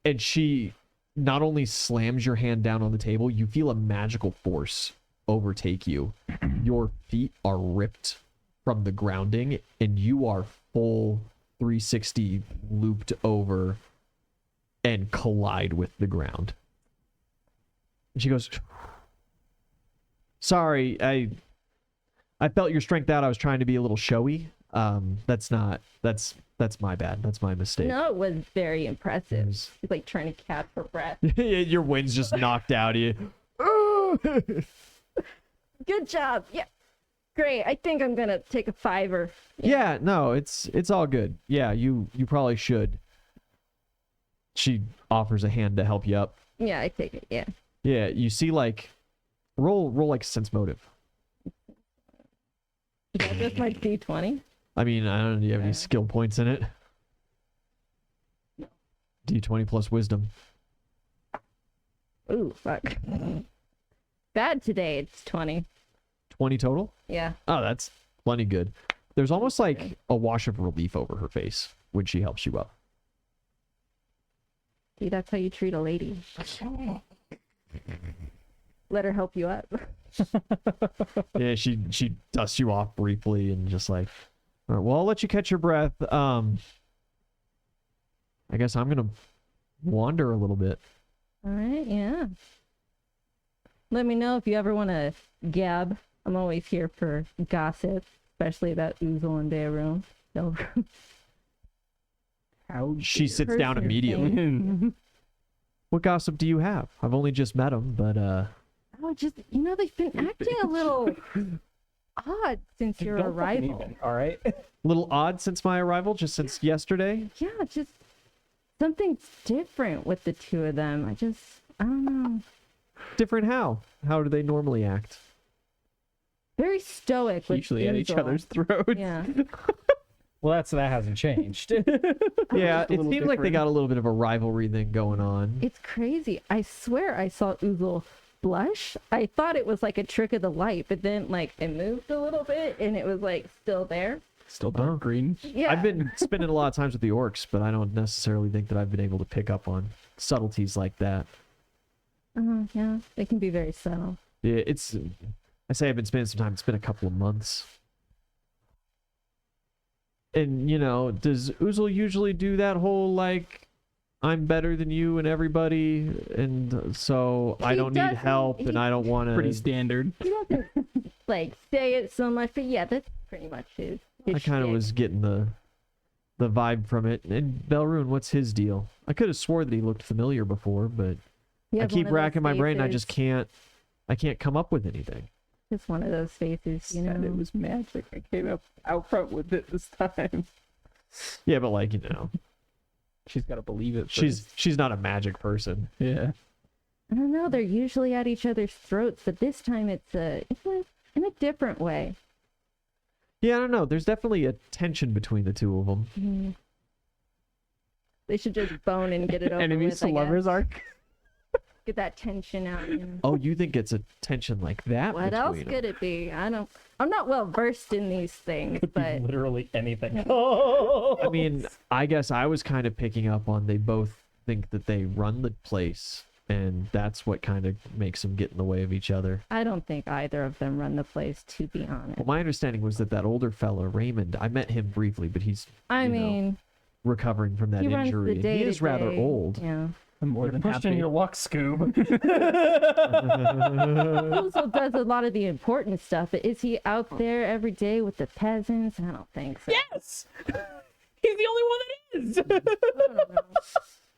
And she not only slams your hand down on the table, you feel a magical force overtake you. Your feet are ripped from the grounding, and you are full 360 looped over and collide with the ground. And she goes, "Sorry, I felt your strength out. I was trying to be a little showy. That's my bad. That's my mistake." No, it was very impressive. Yes. She's like trying to catch her breath. Your wind's just knocked out of you. Good job. Yeah. Great. I think I'm gonna take a 5 Yeah, no, it's all good. Yeah, you probably should. She offers a hand to help you up. Yeah, I take it. Yeah. Yeah, you see like roll like sense motive. Is that just my D20? I mean, I don't know, do you have any skill points in it? D20 plus wisdom. Ooh, fuck. Bad today. It's 20. 20 total? Yeah. Oh, that's plenty good. There's almost like a wash of relief over her face when she helps you up. See, that's how you treat a lady. Let her help you up. Yeah, she dusts you off briefly and just like, "All right, well, I'll let you catch your breath. I guess I'm gonna wander a little bit." All right. Yeah. Let me know if you ever want to gab I'm always here for gossip, especially about Uzel and Beirut. So How She sits Person down immediately. thing. What gossip do you have? I've only just met him, but Oh, just they've been acting a little odd since your Don't fucking arrival. even, all right. a little odd since my arrival, just since yesterday. Yeah, just something's different with the two of them. I don't know. Different how? How do they normally act? Very stoic with Usually at each Uzel. other's throats. Yeah. Well, that hasn't changed. Yeah, it little seems like they different. got a little bit of a rivalry thing going on. It's crazy. I swear I saw Uzel blush. I thought it was like a trick of the light, but then like it moved a little bit and it was like still there. Still dark green. Yeah. I've been spending a lot of times with the orcs, but I don't necessarily think that I've been able to pick up on subtleties like that. Yeah, they can be very subtle. Yeah, I say I've been spending some time. It's been a couple of months. And, does Uzel usually do that whole, like, I'm better than you and everybody, and so I He don't need doesn't. help, and I don't want Pretty to... standard. He doesn't like say it so much, but yeah, that's pretty much his I kind of shtick. was getting the vibe from it. And Belrune, what's his deal? I could have swore that he looked familiar before, but He I has keep one of those racking my brain, and I just faces. can't come up with anything. Just one of those faces, you Said know. it was magic. I came up out front with it this time. Yeah, but like, She's got to believe it. she's not a magic person. yeah. I don't know. They're usually at each other's throats, but this time it's in a different way. Yeah, I don't know. There's definitely a tension between the two of them. Mhm. They should just bone and get it over Enemies with. to lovers arc. Get that tension out. You know. Oh, you think it's a tension like that? What else between 'em? could it be? I'm not well versed in these things, but Literally anything. I mean, I guess I was kind of picking up on they both think that they run the place, and that's what kind of makes them get in the way of each other. I don't think either of them run the place, to be honest. Well, my understanding was that older fella, Raymond, I met him briefly, but he's I you know, mean, recovering from that he runs injury. the day. He is rather old. Yeah. I'm more than Pushing happy. your luck, Scoob. He also does a lot of the important stuff. But is he out there every day with the peasants? I don't think so. Yes! He's the only one that is!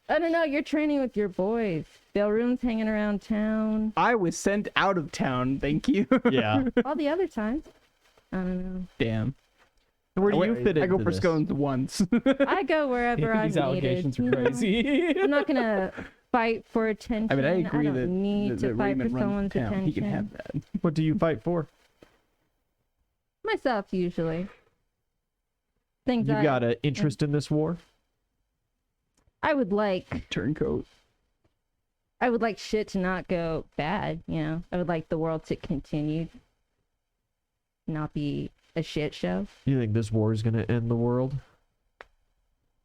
I don't know. You're training with your boys. Belrune's hanging around town. I was sent out of town. Thank you. Yeah. All the other times, I don't know. Damn. Where do you fit into I go for this? scones once. I go wherever I'm These needed. allegations you are know? crazy. I'm not gonna fight for attention. I mean, I agree don't that, need that, to that fight Raymond for runs someone's town. attention. He can have that. What do you fight for? Myself usually. Things You've got an interest in this war? I would like. Turncoat. I would like shit to not go bad. You know, I would like the world to continue, not be a shit show. You think this war is going to end the world?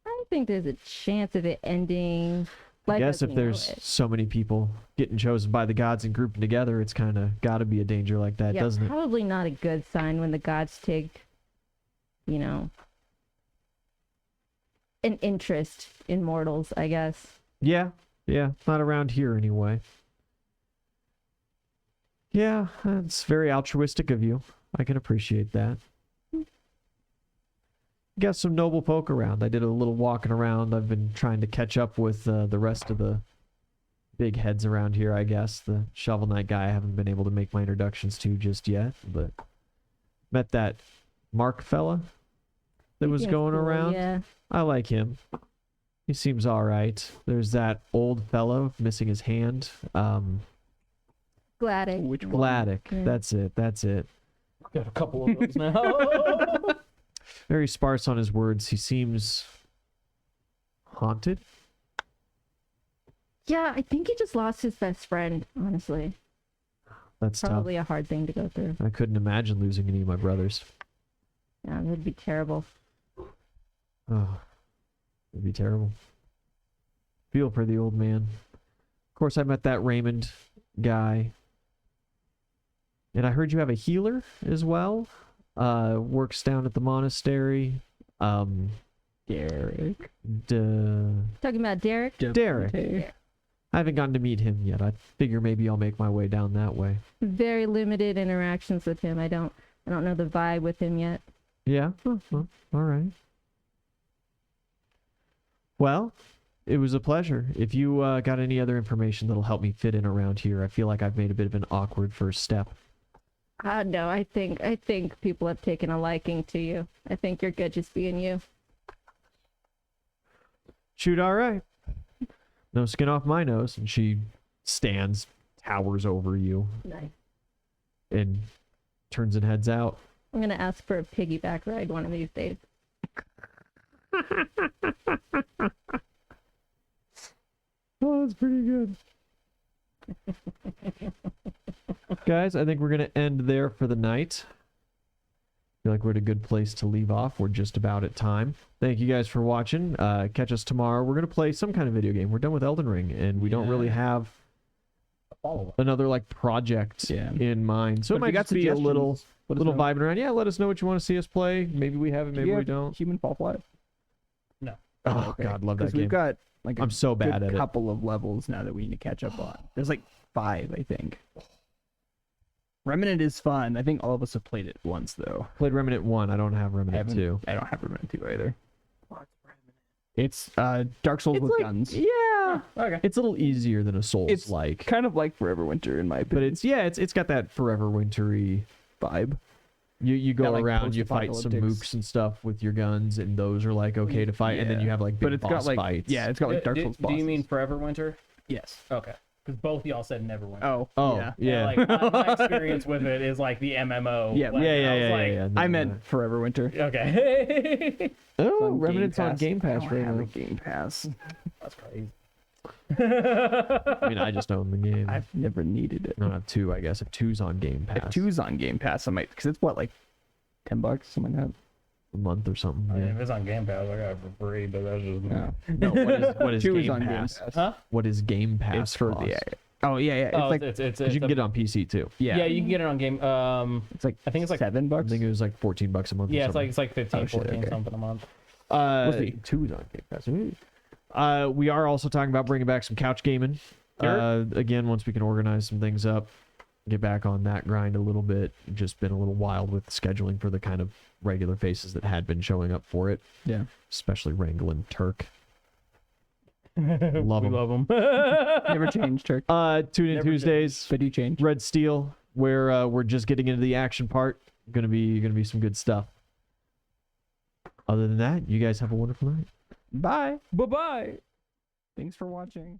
I think there's a chance of it ending. I Life guess as if we know there's it. so many people getting chosen by the gods and grouping together, it's kind of got to be a danger like that, Yeah, doesn't it? probably not a good sign when the gods take, you know, an interest in mortals, I guess. Yeah, not around here anyway. Yeah, that's very altruistic of you. I can appreciate that. Got some noble folk around. I did a little walking around. I've been trying to catch up with the rest of the big heads around here, I guess. The Shovel Knight guy I haven't been able to make my introductions to just yet, but met that Mark fella that He was seems going cool, around. Yeah. I like him. He seems all right. There's that old fellow missing his hand. Gladys. Which one? Gladdick. Yeah. That's it. Got a couple of those now. Very sparse on his words. He seems haunted. Yeah, I think he just lost his best friend, honestly. That's Probably a hard thing to go through. tough. I couldn't imagine losing any of my brothers. Yeah, that would be terrible. Oh, it'd be terrible. Feel for the old man. Of course, I met that Raymond guy. And I heard you have a healer as well. Works down at the monastery. Derek. D- Talking about Derek? Derek. Devontae. I haven't gotten to meet him yet. I figure maybe I'll make my way down that way. Very limited interactions with him. I don't know the vibe with him yet. Yeah? Well, all right. Well, it was a pleasure. If you got any other information that'll help me fit in around here, I feel like I've made a bit of an awkward first step. No, I think people have taken a liking to you. I think you're good just being you. Shoot, all right. No skin off my nose. And she stands, towers over you, Nice. and turns and heads out. I'm gonna ask for a piggyback ride one of these days. Oh, that's pretty good. Guys, I think we're going to end there for the night. Feel like we're at a good place to leave off. We're just about at time. Thank you guys for watching. Catch us tomorrow. We're going to play some kind of video game. We're done with Elden Ring, and we don't really have another like project in mind. So But it if might you got just be a little suggestions, let us know. vibing around. Yeah, let us know what you want to see us play. Maybe we have it, maybe You we have don't. Human Fall Flat. Oh, Okay. God, love that Because game. we've got like a I'm so bad good at it. couple of levels now that we need to catch up on. There's like 5, I think. Remnant is fun. I think all of us have played it once though. Played Remnant 1. I don't have Remnant 2. I don't have Remnant 2 either. It's Dark Souls with guns. Yeah. Okay. It's a little easier than a Souls It's like. kind of like Forever Winter in my But opinion. it's got that forever wintry vibe. You go Got, like, around, you fight some post-apocalyptic. mooks and stuff with your guns, and those are like okay to fight, and then Yeah. you have like big But it's boss got like fights. it's got like Dark Souls do bosses. you mean Forever Winter? yes? Okay. Because both y'all said Neverwinter. Oh, Oh, yeah. yeah. Like my experience with it is like the MMO. Yeah, like, yeah. I was like, No, I no. meant Forever Winter. Okay. Oh, on Remnant's on Game Pass I right don't have now. a Game Pass. That's crazy. I mean, I just own the game. I've never needed it. I don't have 2, I guess. If 2's on Game If Pass, 2's on Game Pass, I might because it's what like $10, something like that. a month or something. I mean, Yeah. if it's on Game Pass, I got it for free, but that's just No, No, what is 2 is Game on Game Pass? Pass. Huh? What is Game Pass? It's for cost? the. Oh yeah. It's Oh, like it's 'Cause you can get it on PC too. yeah, you can get it on game. it's like I think it's like $7. I think it was like $14 a month. yeah, or it's like 15, Oh, shit, 14 okay. something a month. something. 2's on Game Pass. Ooh. We are also talking about bringing back some couch gaming. Sure. Again, once we can organize some things up, get back on that grind a little bit. Just been a little wild with scheduling for the kind of regular faces that had been showing up for it, Yeah. especially Wrangle and Turk. Love We 'em. love them. Never changed, Turk. Tune in Never Tuesdays. But you changed. Red Steel, where we're just getting into the action part. Gonna be some good stuff. Other than that, you guys have a wonderful night. Bye. Bye bye. Thanks for watching.